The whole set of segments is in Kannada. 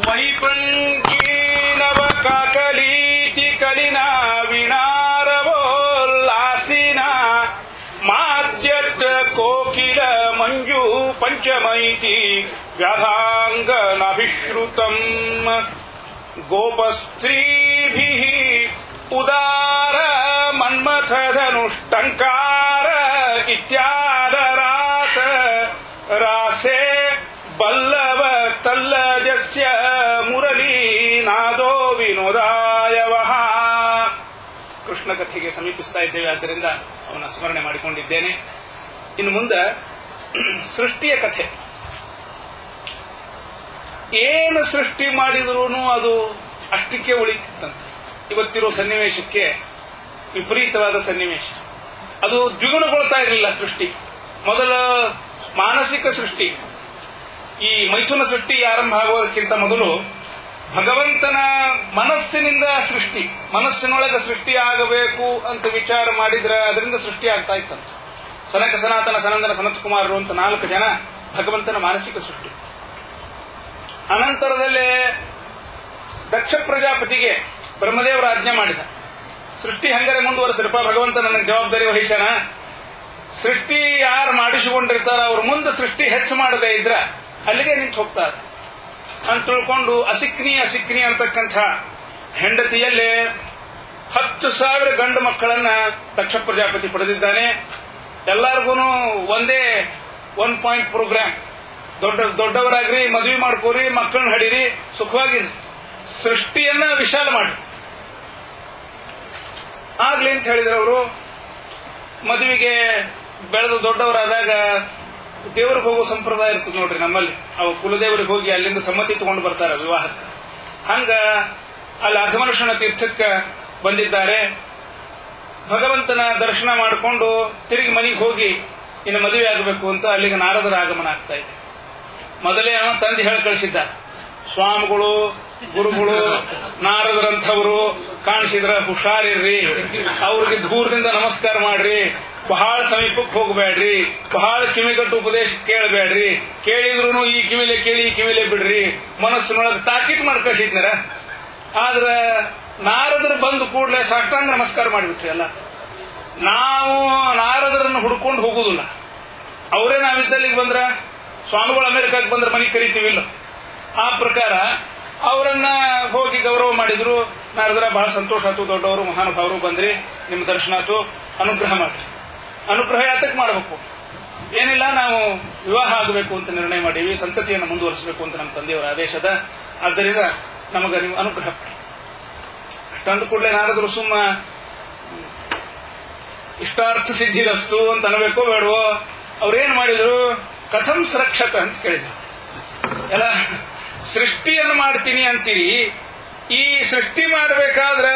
ವೈಪಂಚೀನವ ಕಾಕಲೀತಿ ಕಲಿನ ವಿನಾರವೋಲ್ಲಾಸಿನ ಮಾದ್ಯತ್ ಕೋಕಿಲ ಮಂಜು ಪಂಚಮೈತಿ ವ್ಯಾಧಾಂಗನಭಿಶ್ರುತಂ ಗೋಪಸ್ತ್ರೀಭಿಃ ಉದಾರ ಮನ್ಮಥಧನುಷ್ಟಂಕಾರ ಇತ್ಯಾದರಾತ ರಾಸೆ ಬಲ್ಲವ ತಲ್ಲಜಸ್ಯ ಮುರಳೀನಾದೋ ವಿನೋದಾಯವಃ. ಕೃಷ್ಣ ಕಥೆಗೆ ಸಮೀಪಿಸ್ತಾ ಇದ್ದೇವೆ, ಆದ್ದರಿಂದ ಅವನ ಸ್ಮರಣೆ ಮಾಡಿಕೊಂಡಿದ್ದೇನೆ. ಇನ್ನು ಮುಂದೆ ಸೃಷ್ಟಿಯ ಕಥೆ. ಏನು ಸೃಷ್ಟಿ ಮಾಡಿದ್ರೂ ಅದು ಅಷ್ಟಕ್ಕೆ ಉಳಿತಿತ್ತಂತೆ. ಇವತ್ತಿರೋ ಸನ್ನಿವೇಶಕ್ಕೆ ವಿಪರೀತವಾದ ಸನ್ನಿವೇಶ. ಅದು ದ್ವಿಗುಣಗೊಳ್ತಾ ಇರಲಿಲ್ಲ ಸೃಷ್ಟಿ. ಮೊದಲ ಮಾನಸಿಕ ಸೃಷ್ಟಿ, ಈ ಮೈಥುನ ಸೃಷ್ಟಿ ಆರಂಭ ಆಗೋದಕ್ಕಿಂತ ಮೊದಲು ಭಗವಂತನ ಮನಸ್ಸಿನಿಂದ ಸೃಷ್ಟಿ, ಮನಸ್ಸಿನೊಳಗೆ ಸೃಷ್ಟಿ ಆಗಬೇಕು ಅಂತ ವಿಚಾರ ಮಾಡಿದ್ರೆ ಅದರಿಂದ ಸೃಷ್ಟಿ ಆಗ್ತಾ ಇತ್ತಂತೆ. ಸನಕ ಸನಾತನ ಸನಂದನ ಸನತ್ಕುಮಾರರು ಅಂತ 4 ಜನ ಭಗವಂತನ ಮಾನಸಿಕ ಸೃಷ್ಟಿ. ಅನಂತರದಲ್ಲೇ ದಕ್ಷ ಪ್ರಜಾಪತಿಗೆ ಬ್ರಹ್ಮದೇವರ ಆಜ್ಞೆ ಮಾಡಿದ, ಸೃಷ್ಟಿ ಹಂಗಾರೆ ಮುಂದುವರೆಸಿರಪ್ಪ, ಭಗವಂತ ನನಗೆ ಜವಾಬ್ದಾರಿ ವಹಿಸ್ಯಾನ. ಸೃಷ್ಟಿ ಯಾರು ಮಾಡಿಸಿಕೊಂಡಿರ್ತಾರ ಅವ್ರ ಮುಂದೆ ಸೃಷ್ಟಿ ಹೆಚ್ಚು ಮಾಡದೇ ಇದ್ರ ಅಲ್ಲಿಗೆ ನಿಂತು ಹೋಗ್ತಾರೆ ಅಂತ ತಿಳ್ಕೊಂಡು ಅಸಿಕ್ನಿ ಅಂತಕ್ಕಂಥ ಹೆಂಡತಿಯಲ್ಲೇ 10,000 ಗಂಡು ಮಕ್ಕಳನ್ನ ದಕ್ಷ ಪ್ರಜಾಪತಿ ಪಡೆದಿದ್ದಾನೆ. ಎಲ್ಲರಿಗೂ ಒಂದೇ 1 ಪಾಯಿಂಟ್ ಪ್ರೋಗ್ರಾಮ್, ದೊಡ್ಡವರಾಗ್ರಿ, ಮದುವೆ ಮಾಡ್ಕೋರಿ, ಮಕ್ಕಳನ್ನ ಹಡೀರಿ, ಸುಖವಾಗಿರಿ, ಸೃಷ್ಟಿಯನ್ನ ವಿಶಾಲ ಮಾಡಿ ಆಗ್ಲಿ ಅಂತ ಹೇಳಿದ್ರು. ಅವರು ಮದುವೆಗೆ ಬೆಳೆದು ದೊಡ್ಡವರಾದಾಗ ದೇವರಿಗೆ ಹೋಗೋ ಸಂಪ್ರದಾಯ ಇರ್ತದೆ ನೋಡ್ರಿ ನಮ್ಮಲ್ಲಿ. ಅವು ಕುಲದೇವರಿಗೆ ಹೋಗಿ ಅಲ್ಲಿಂದ ಸಮ್ಮತಿ ತಗೊಂಡು ಬರ್ತಾರೆ ವಿವಾಹಕ್ಕೆ. ಹಂಗ ಅಲ್ಲಿ ಅಘಮನುಷಣ ತೀರ್ಥಕ್ಕೆ ಬಂದಿದ್ದಾರೆ. ಭಗವಂತನ ದರ್ಶನ ಮಾಡಿಕೊಂಡು ತಿರುಗಿ ಮನೆಗೆ ಹೋಗಿ ಇನ್ನು ಮದುವೆ ಆಗಬೇಕು ಅಂತ ಅಲ್ಲಿಗೆ ನಾರದರ ಆಗಮನ ಆಗ್ತಾ ಇದೆ. ಮೊದಲೇ ತಂದೆ ಹೇಳಿ ಕಳಿಸಿದ್ದ, ಸ್ವಾಮಿಗಳು ಗುರುಗಳು ನಾರದರಂಥವರು ಕಾಣಿಸಿದ್ರ ಹುಷಾರಿರ್ರಿ, ಅವ್ರಿಗೆ ದೂರದಿಂದ ನಮಸ್ಕಾರ ಮಾಡ್ರಿ, ಬಹಳ ಸಮೀಪಕ್ಕೆ ಹೋಗಬೇಡ್ರಿ, ಬಹಳ ಕಿವಿಗಟ್ಟು ಉಪದೇಶ ಕೇಳಬೇಡ್ರಿ, ಕೇಳಿದ್ರು ಈ ಕಿವಿಲೆ ಕೇಳಿ ಈ ಕಿವಿಲೆ ಬಿಡ್ರಿ, ಮನಸ್ಸಿನೊಳಗೆ ತಾಕೀತ್ ಮಾಡಿ ಕಳಿಸಿದ್ನಾರ. ಆದ್ರ ನಾರದರು ಬಂದು ಕೂಡಲೇ ಸಾಷ್ಟಾಂಗ ನಮಸ್ಕಾರ ಮಾಡಿಬಿಟ್ರಿ. ಅಲ್ಲ, ನಾವು ನಾರದರನ್ನು ಹುಡ್ಕೊಂಡು ಹೋಗುದಿಲ್ಲ, ಅವರೇ ನಾವಿದ್ದಲ್ಲಿಗೆ ಬಂದ್ರ, ಸ್ವಾಮಿಗಳು ಅಮೆರಿಕಕ್ಕೆ ಬಂದ್ರೆ ಮನೆಗೆ ಕರಿತೀವಿಲ್ಲ. ಆ ಪ್ರಕಾರ ಅವರನ್ನ ಹೋಗಿ ಗೌರವ ಮಾಡಿದ್ರು. ನಾರದರ ಬಹಳ ಸಂತೋಷ ಆಯ್ತು, ದೊಡ್ಡವರು ಮಹಾನುಭಾವರು ಬಂದ್ರಿ, ನಿಮ್ಮ ದರ್ಶನ ಆಯ್ತು, ಅನುಗ್ರಹ ಮಾಡ್ರಿ. ಅನುಗ್ರಹ ಯಾತಕ್ಕೆ ಮಾಡಬೇಕು? ಏನಿಲ್ಲ, ನಾವು ವಿವಾಹ ಆಗಬೇಕು ಅಂತ ನಿರ್ಣಯ ಮಾಡೀವಿ, ಸಂತತಿಯನ್ನು ಮುಂದುವರಿಸಬೇಕು ಅಂತ ನಮ್ಮ ತಂದೆಯವರ ಆದೇಶದ, ಆದ್ದರಿಂದ ನಮಗೆ ನೀವು ಅನುಗ್ರಹ ಪಡಿ. ಅಷ್ಟಂದ ಕೂಡಲೇ ನಾರದರು ಸುಮ್ಮ ಇಷ್ಟಾರ್ಥ ಸಿದ್ಧಿರಸ್ತು ಅಂತ ಅನ್ಬೇಕೋ ಬೇಡವೋ, ಅವ್ರೇನ್ ಮಾಡಿದ್ರು, ಕಥಂ ಸುರಕ್ಷತ ಅಂತ ಕೇಳಿದ್ರು. ಎಲ್ಲ ಸೃಷ್ಟಿಯನ್ನು ಮಾಡ್ತೀನಿ ಅಂತೀರಿ, ಈ ಸೃಷ್ಟಿ ಮಾಡಬೇಕಾದ್ರೆ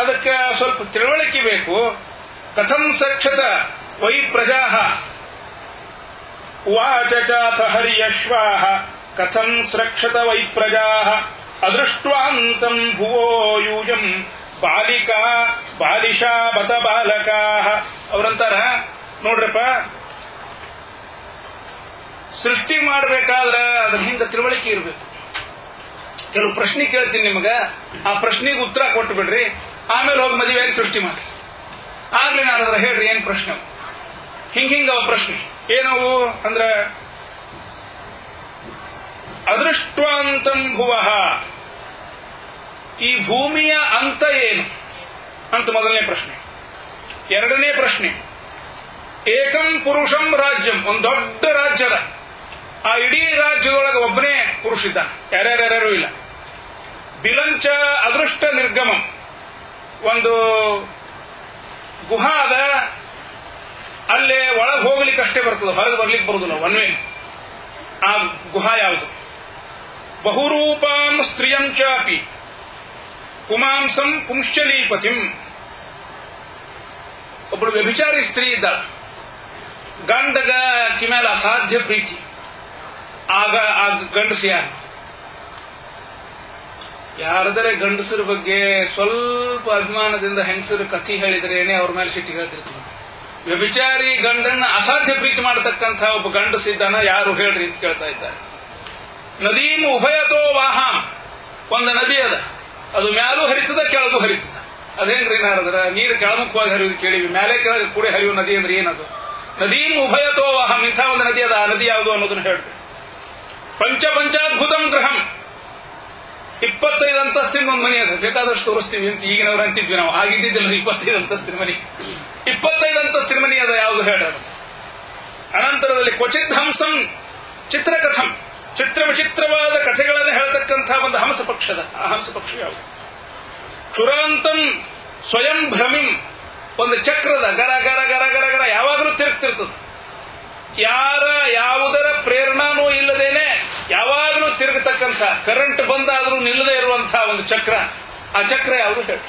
ಅದಕ್ಕೆ ಸ್ವಲ್ಪ ತಿಳುವಳಿಕೆ ಬೇಕು. ಕಥಂ ಸುರಕ್ಷತ ವೈ ಪ್ರಜಾ ಉವಾಚ ಚಾಥ ಹರ್ಯಶ್ವಾಹ ಕಥಂ ಸುರಕ್ಷತ ವೈ ಪ್ರಜಾ ಅದೃಷ್ಟ್ವಾಂತಂ ಭುವೋ ಯೂಯಂ ಬಾಲಿಕಾ ಬಾಲಿಶಾ ಬತ ಬಾಲಕಾ. ಅವರಂತಾರ, ನೋಡ್ರಪ್ಪ, ಸೃಷ್ಟಿ ಮಾಡಬೇಕಾದ್ರೆ ಅದ್ರ ಹಿಂದೆ ತಿಳುವಳಿಕೆ ಇರಬೇಕು. ಕೆಲವು ಪ್ರಶ್ನೆ ಕೇಳ್ತೀನಿ ನಿಮಗ, ಆ ಪ್ರಶ್ನೆಗೆ ಉತ್ತರ ಕೊಟ್ಟು ಬಿಡ್ರಿ, ಆಮೇಲೆ ಹೋಗಿ ಮದುವೆಯಾಗಿ ಸೃಷ್ಟಿ ಮಾಡಿ. ಆಗ್ಲಿ ನಾನದ್ರ ಹೇಳ್ರಿ ಏನ್ ಪ್ರಶ್ನೆ. ಹಿಂಗ ಅವ ಪ್ರಶ್ನೆ ಏನವು ಅಂದ್ರೆ, ಅದೃಷ್ಟ್ವಾಂತಂ ಭುವಃ, ಈ ಭೂಮಿಯ ಅಂತ ಏನು ಅಂತ ಮೊದಲನೇ ಪ್ರಶ್ನೆ. ಎರಡನೇ ಪ್ರಶ್ನೆ, ಏಕಂ ಪುರುಷಂ ರಾಜ್ಯಂ, ಒಂದು ದೊಡ್ಡ ರಾಜ್ಯದ, ಆ ಇಡೀ ರಾಜ್ಯದೊಳಗೆ ಒಬ್ಬನೇ ಪುರುಷ ಇದ್ದಾನೆ, ಯಾರ್ಯಾರ್ಯಾರು ಇಲ್ಲ. ಬಿಲಂಚ ಅದೃಷ್ಟ ನಿರ್ಗಮಂ, ಒಂದು ಗುಹಾ ಅದ, ಅಲ್ಲೇ ಒಳಗೆ ಹೋಗ್ಲಿಕ್ಕೆ ಅಷ್ಟೇ ಬರ್ತದೆ, ಹೊರಗೆ ಬರ್ಲಿಕ್ಕೆ ಬರುದಿಲ್ಲ, ಒನ್ ವೇ. ಆ ಗುಹಾ ಯಾವುದು? ಬಹುರೂಪಾಂ ಸ್ತ್ರೀಯಂ ಚಾಪಿ ಪುಮಾಂಸಂ ಪುಂಶ್ಚಲೀಪತಿಂ, ಒಬ್ಬಳು ವ್ಯಭಿಚಾರಿ ಸ್ತ್ರೀ ಇದ್ದ, ಗಂಡಗ ಕಿಮ್ಯಾಲ ಅಸಾಧ್ಯ ಪ್ರೀತಿ. ಆಗ ಆ ಗಂಡಸ ಯಾರದರೆ ಗಂಡಸರ ಬಗ್ಗೆ ಸ್ವಲ್ಪ ಅಭಿಮಾನದಿಂದ ಹೆಂಗಸರ ಕಥೆ ಹೇಳಿದ್ರೇನೆ ಅವ್ರ ಮೇಲೆ ಸಿಟ್ಟಿ ಹೇಳ್ತಿರ್ತೀವಿ. ವ್ಯಭಿಚಾರಿ ಗಂಡನ್ನ ಅಸಾಧ್ಯ ಪ್ರೀತಿ ಮಾಡತಕ್ಕಂಥ ಒಬ್ಬ ಗಂಡಸಿದ್ದಾನ, ಯಾರು ಹೇಳ್ರಿ ಅಂತ ಕೇಳ್ತಾ ಇದ್ದಾರೆ. ನದೀಂ ಉಭಯತೋ ವಾಹಾಂ, ಒಂದು ನದಿ ಅದ, ಅದು ಮ್ಯಾಲೂ ಹರಿತದ ಕೆಳಗೂ ಹರಿತದ. ಅದೇನ್ರಿ ನಾರದರ ನೀರು ಕೆಳಮುಖವಾಗಿ ಹರಿಯುವುದು ಕೇಳಿವಿ, ಮ್ಯಾಲೆ ಕೆಳಗೆ ಕೂಡಿ ಹರಿಯುವ ನದಿ ಅಂದ್ರೆ ಏನದು? ನದೀಂ ಉಭಯತೋ ಅಹಂ, ಇಂಥ ಒಂದು ನದಿ ಅದ. ಆ ನದಿ ಯಾವುದು ಅನ್ನೋದನ್ನ ಹೇಳ್ರಿ. ಪಂಚಾದ್ಭುತಂ ಗೃಹಂ, 25 ಅಂತಸ್ತಿನ ಒಂದು ಮನೆ ಅದ. ಬೇಕಾದಷ್ಟು ತೋರಿಸ್ತೀವಿ ಅಂತ ಈಗಿನವ್ರು ಅಂತಿದ್ವಿ ನಾವು, ಆಗಿದ್ದಿಲ್ಲ 25 ಅಂತಸ್ತಿನ ಮನೆ. 25 ಅಂತಸ್ತಿನ ಮನೆ ಅದ. ಯಾವುದು ಹೇಳೋದು? ಅನಂತರದಲ್ಲಿ ಕ್ವಚಿತ್ ಹಂಸಂ ಚಿತ್ರಕಥಂ, ಚಿತ್ರ ವಿಚಿತ್ರವಾದ ಕಥೆಗಳನ್ನು ಹೇಳ್ತಕ್ಕಂಥ ಒಂದು ಹಂಸ ಪಕ್ಷದ. ಆ ಹಂಸ ಪಕ್ಷ ಯಾವುದು? ಚುರಾಂತಂ ಸ್ವಯಂ ಭ್ರಮಿಂ, ಒಂದು ಚಕ್ರದ ಗರ ಗರ ಗರ ಗರ ಗರ ಯಾವಾಗಲೂ ತಿರುಗ್ತಿರ್ತದೆ. ಯಾವುದರ ಪ್ರೇರಣಾನೂ ಇಲ್ಲದೇನೆ ಯಾವಾಗಲೂ ತಿರುಗತಕ್ಕಂಥ, ಕರೆಂಟ್ ಬಂದಾದರೂ ನಿಲ್ಲದೆ ಇರುವಂತಹ ಒಂದು ಚಕ್ರ. ಆ ಚಕ್ರ ಯಾವುದು ಹೇಳಿ?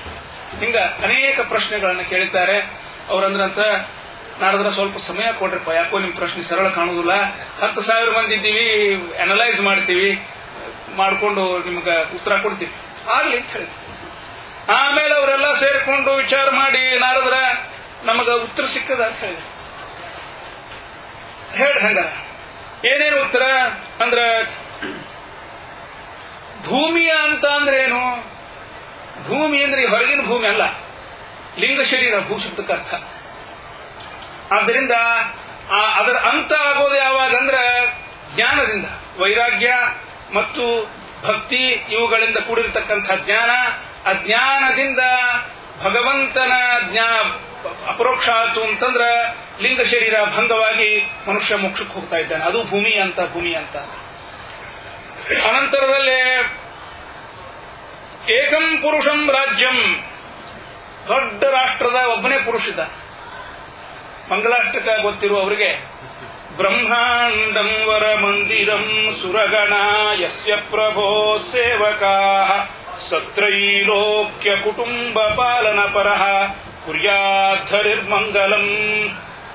ಹಿಂಗ ಅನೇಕ ಪ್ರಶ್ನೆಗಳನ್ನು ಕೇಳಿದ್ದಾರೆ ಅವರಂದ್ರಂತ. ನಾಡಿದ್ರೆ ಸ್ವಲ್ಪ ಸಮಯ ಕೊಡ್ರಿಪ್ಪ, ಯಾಕೋ ನಿಮ್ ಪ್ರಶ್ನೆ ಸರಳ ಕಾಣುವುದಿಲ್ಲ. 10,000 ಮಂದಿ ಇದ್ದೀವಿ, ಅನಲೈಸ್ ಮಾಡ್ತೀವಿ, ಮಾಡಿಕೊಂಡು ನಿಮ್ಗೆ ಉತ್ತರ ಕೊಡ್ತೀವಿ ಆಗ್ಲಿ ಅಂತ ಹೇಳಿ. ಆಮೇಲೆ ಅವರೆಲ್ಲ ಸೇರಿಕೊಂಡು ವಿಚಾರ ಮಾಡಿ ನಾರದ್ರ ನಮಗ ಉತ್ತರ ಸಿಕ್ಕದ ಅಂತ ಹೇಳಿ ಹಂಗ. ಏನೇನು ಉತ್ತರ ಅಂದ್ರ, ಭೂಮಿಯ ಅಂತ ಅಂದ್ರೆ ಏನು? ಭೂಮಿ ಅಂದ್ರೆ ಹೊರಗಿನ ಭೂಮಿ ಅಲ್ಲ, ಲಿಂಗ ಶರೀರ ಭೂ ಶಬ್ದಕ್ಕೆ ಅರ್ಥ. ಆದ್ದರಿಂದ ಅದರ ಅಂತ ಆಗೋದು ಯಾವಾಗಂದ್ರ ಜ್ಞಾನದಿಂದ, ವೈರಾಗ್ಯ ಮತ್ತು ಭಕ್ತಿ ಇವುಗಳಿಂದ ಕೂಡಿರತಕ್ಕಂಥ ಜ್ಞಾನ. ಅಜ್ಞಾನದಿಂದ ಭಗವಂತನ ಅಪರೋಕ್ಷ ಆಯಿತು ಅಂತಂದ್ರ ಲಿಂಗ ಶರೀರ ಭಂಗವಾಗಿ ಮನುಷ್ಯ ಮೋಕ್ಷಕ್ಕೆ ಹೋಗ್ತಾ ಇದ್ದಾನೆ. ಅದು ಭೂಮಿ ಅಂತ. ಅನಂತರದಲ್ಲಿ ಏಕಂ ಪುರುಷಂ ರಾಜ್ಯಂ, ದೊಡ್ಡ ರಾಷ್ಟ್ರದ ಒಬ್ಬನೇ ಪುರುಷಿದ್ದ. ಮಂಗಲಾಷ್ಟಕ ಗೊತ್ತಿರುವವರಿಗೆ ಬ್ರಹ್ಮಾಂಡಂ ವರ ಮಂದಿರಂ ಸುರಗಣ ಯಸ್ಯ ಪ್ರಭೋ ಸೇವಕಾ ಸತ್ರೈಲೋಕ್ಯ ಕುಟುಂಬ ಪಾಲನ ಪರಃ ಕುರ್ಯಾಧರಿರ್ಮಂಗಲಂ.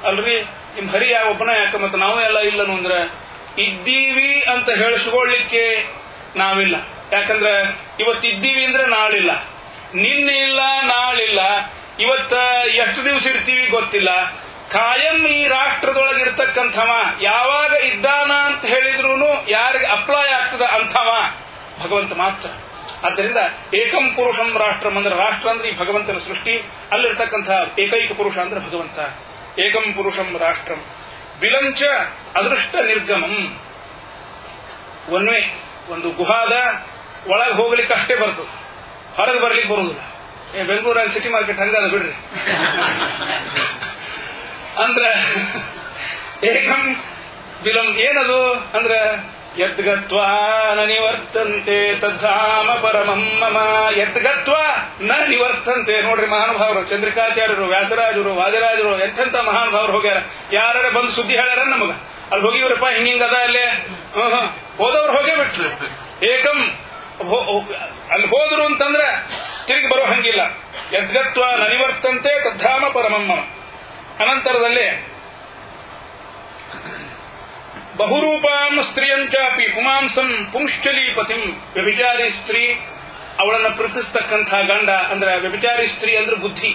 ಅಲ್ರಿ, ನಿಮ್ ಹರಿ ಒಬ್ಬನ ಯಾಕ ಮತ್ತೆ ನಾವು ಎಲ್ಲ ಇಲ್ಲನು ಅಂದ್ರೆ ಇದ್ದೀವಿ ಅಂತ ಹೇಳಿಸ್ಕೊಳ್ಳಿಕ್ಕೆ ನಾವಿಲ್ಲ. ಯಾಕಂದ್ರೆ ಇವತ್ತಿದ್ದೀವಿ ಅಂದ್ರೆ ನಾಳಿಲ್ಲ, ನಿನ್ನೆ ಇಲ್ಲ, ನಾಳಿಲ್ಲ, ಇವತ್ತ ಎಷ್ಟು ದಿವಸ ಇರ್ತೀವಿ ಗೊತ್ತಿಲ್ಲ. ಕಾಯಂ ಈ ರಾಷ್ಟ್ರದೊಳಗಿರ್ತಕ್ಕಂಥವ ಯಾವಾಗ ಇದ್ದಾನ ಅಂತ ಹೇಳಿದ್ರು ಯಾರಿಗೆ ಅಪ್ಲೈ ಆಗ್ತದ ಅಂಥವ ಭಗವಂತ ಮಾತ್ರ. ಆದ್ದರಿಂದ ಏಕಂ ಪುರುಷಂ ರಾಷ್ಟ್ರಂ ಅಂದ್ರೆ, ರಾಷ್ಟ್ರ ಅಂದ್ರೆ ಈ ಭಗವಂತನ ಸೃಷ್ಟಿ, ಅಲ್ಲಿರ್ತಕ್ಕಂಥ ಏಕೈಕ ಪುರುಷ ಅಂದ್ರೆ ಭಗವಂತ. ಏಕಂ ಪುರುಷಂ ರಾಷ್ಟ್ರಂ ವಿಲಂಚ ಅದೃಷ್ಟ ನಿರ್ಗಮಂ. ಒಂದು ಗುಹಾದ ಒಳಗೆ ಹೋಗ್ಲಿಕ್ಕೆ ಅಷ್ಟೇ ಬರ್ತದೆ, ಹೊರಗೆ ಬರ್ಲಿಕ್ಕೆ ಬರುವುದಿಲ್ಲ. ಬೆಂಗಳೂರಾಗ ಸಿಟಿ ಮಾರ್ಕೆಟ್ ಹಂಗಾದ ಬಿಡ್ರಿ. ಅಂದ್ರ ಏಕಂ ವಿಲಂ ಏನದು ಅಂದ್ರೆ ಯದ್ಗತ್ವಾ ನ ನಿವರ್ತಂತೆ ತದ್ಧಾಮ ಪರಮಂ ಮಮ. ಯದ್ಗತ್ವಾ ನ ನಿವರ್ತಂತೆ. ನೋಡ್ರಿ, ಮಹಾನುಭಾವರು ಚಂದ್ರಿಕಾಚಾರ್ಯರು, ವ್ಯಾಸರಾಜರು, ವಾದಿರಾಜರು, ಎಂತೆಂಥ ಮಹಾನುಭಾವರು ಹೋಗ್ಯಾರ. ಯಾರ ಬಂದು ಸುದ್ದಿ ಹೇಳ್ಯಾರ ನಮಗ, ಅಲ್ಲಿ ಹೋಗಿವ್ರಪ್ಪ ಹಿಂಗಿಂಗದ ಅಲ್ಲೇ. ಹೋದವ್ರು ಹೋಗೇ ಬಿಟ್ರು. ಏಕಂ ಅಲ್ಲಿ ಹೋದ್ರು ಅಂತಂದ್ರೆ ತಿರುಗಿ ಬರೋ ಹಂಗಿಲ್ಲ. ಯದ್ಗತ್ವಾ ನ ನಿವರ್ತಂತೆ ತದ್ಧಾಮ ಪರಮಂ ಮಮ. ಅನಂತರದಲ್ಲಿ ಬಹುರೂಪಾಂ ಸ್ತ್ರೀಯಂಚಾಪಿ ಪುಮಾಂಸಂ ಪುಂಶ್ಚಲೀಪತಿಂ. ವ್ಯಭಿಚಾರಿ ಸ್ತ್ರೀ, ಅವಳನ್ನು ಪ್ರೀತಿಸ್ತಕ್ಕಂಥ ಗಂಡ ಅಂದ್ರೆ ವ್ಯಭಿಚಾರಿ ಸ್ತ್ರೀ ಅಂದ್ರೆ ಬುದ್ಧಿ.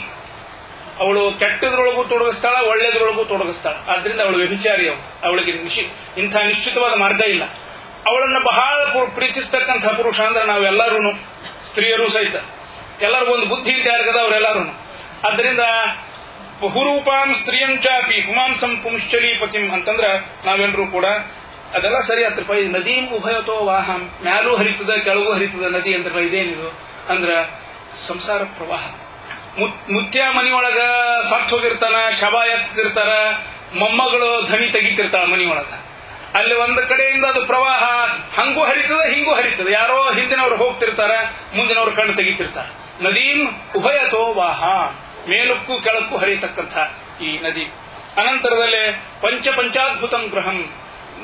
ಅವಳು ಕೆಟ್ಟದ್ರೊಳಗೂ ತೊಡಗಿಸ್ತಾಳ, ಒಳ್ಳೆದ್ರೊಳಗೂ ತೊಡಗಿಸ್ತಾಳ. ಆದ್ರಿಂದ ಅವಳು ವ್ಯಭಿಚಾರಿ. ಅವಳಿಗೆ ಇಂಥ ನಿಶ್ಚಿತವಾದ ಮಾರ್ಗ ಇಲ್ಲ. ಅವಳನ್ನು ಬಹಳ ಪ್ರೀತಿಸ್ತಕ್ಕಂಥ ಪುರುಷ ಅಂದ್ರೆ ನಾವೆಲ್ಲರೂ, ಸ್ತ್ರೀಯರು ಸಹಿತ ಎಲ್ಲರಿಗೂ ಒಂದು ಬುದ್ಧಿ ಅಂತ ಯಾರಿಗದ ಅವರೆಲ್ಲರೂ. ಆದ್ರಿಂದ ಬಹುರೂಪಾಂ ಸ್ತ್ರೀಯಂಚಾಪಿ ಪುಮಾಂಸಂ ಪುಂಶ್ಚಲೀಪತಿಂ ಅಂತಂದ್ರ ನಾವೆಲ್ಲರೂ ಕೂಡ ಅದೆಲ್ಲ ಸರಿ ಆತ್ರಪ್ಪ. ಇದು ನದೀಂ ಉಭಯತೋ ವಾಹಂ, ಮ್ಯಾಲೂ ಹರಿತದ ಕೆಳಗೂ ಹರಿತದ ನದಿ ಅಂದ್ರಲ್ಲ, ಇದೇನಿದು ಅಂದ್ರ ಸಂಸಾರ ಪ್ರವಾಹ. ಮುತ್ಯ ಮನಿಯೊಳಗ ಸತ್ ಹೋಗಿರ್ತಾನ, ಶವ ಎತ್ತಿರ್ತಾರ, ಮೊಮ್ಮಗಳು ಧನಿ ತೆಗಿತಿರ್ತಾಳ ಮನಿಯೊಳಗ. ಅಲ್ಲಿ ಒಂದು ಕಡೆಯಿಂದ ಅದು ಪ್ರವಾಹ ಹಂಗೂ ಹರಿತದ, ಹಿಂಗೂ ಹರಿತದ. ಯಾರೋ ಹಿಂದಿನವ್ರು ಹೋಗ್ತಿರ್ತಾರ, ಮುಂದಿನವ್ರು ಕಣ್ಣು ತೆಗಿತಿರ್ತಾರ. ನದೀಂ ಉಭಯತೋ ವಾಹ, ಮೇಲಕ್ಕೂ ಕೆಳಕ್ಕೂ ಹರಿಯತಕ್ಕಂಥ ಈ ನದಿ. ಅನಂತರದಲ್ಲಿ ಪಂಚಾದ್ಭುತಂ ಗೃಹಂ.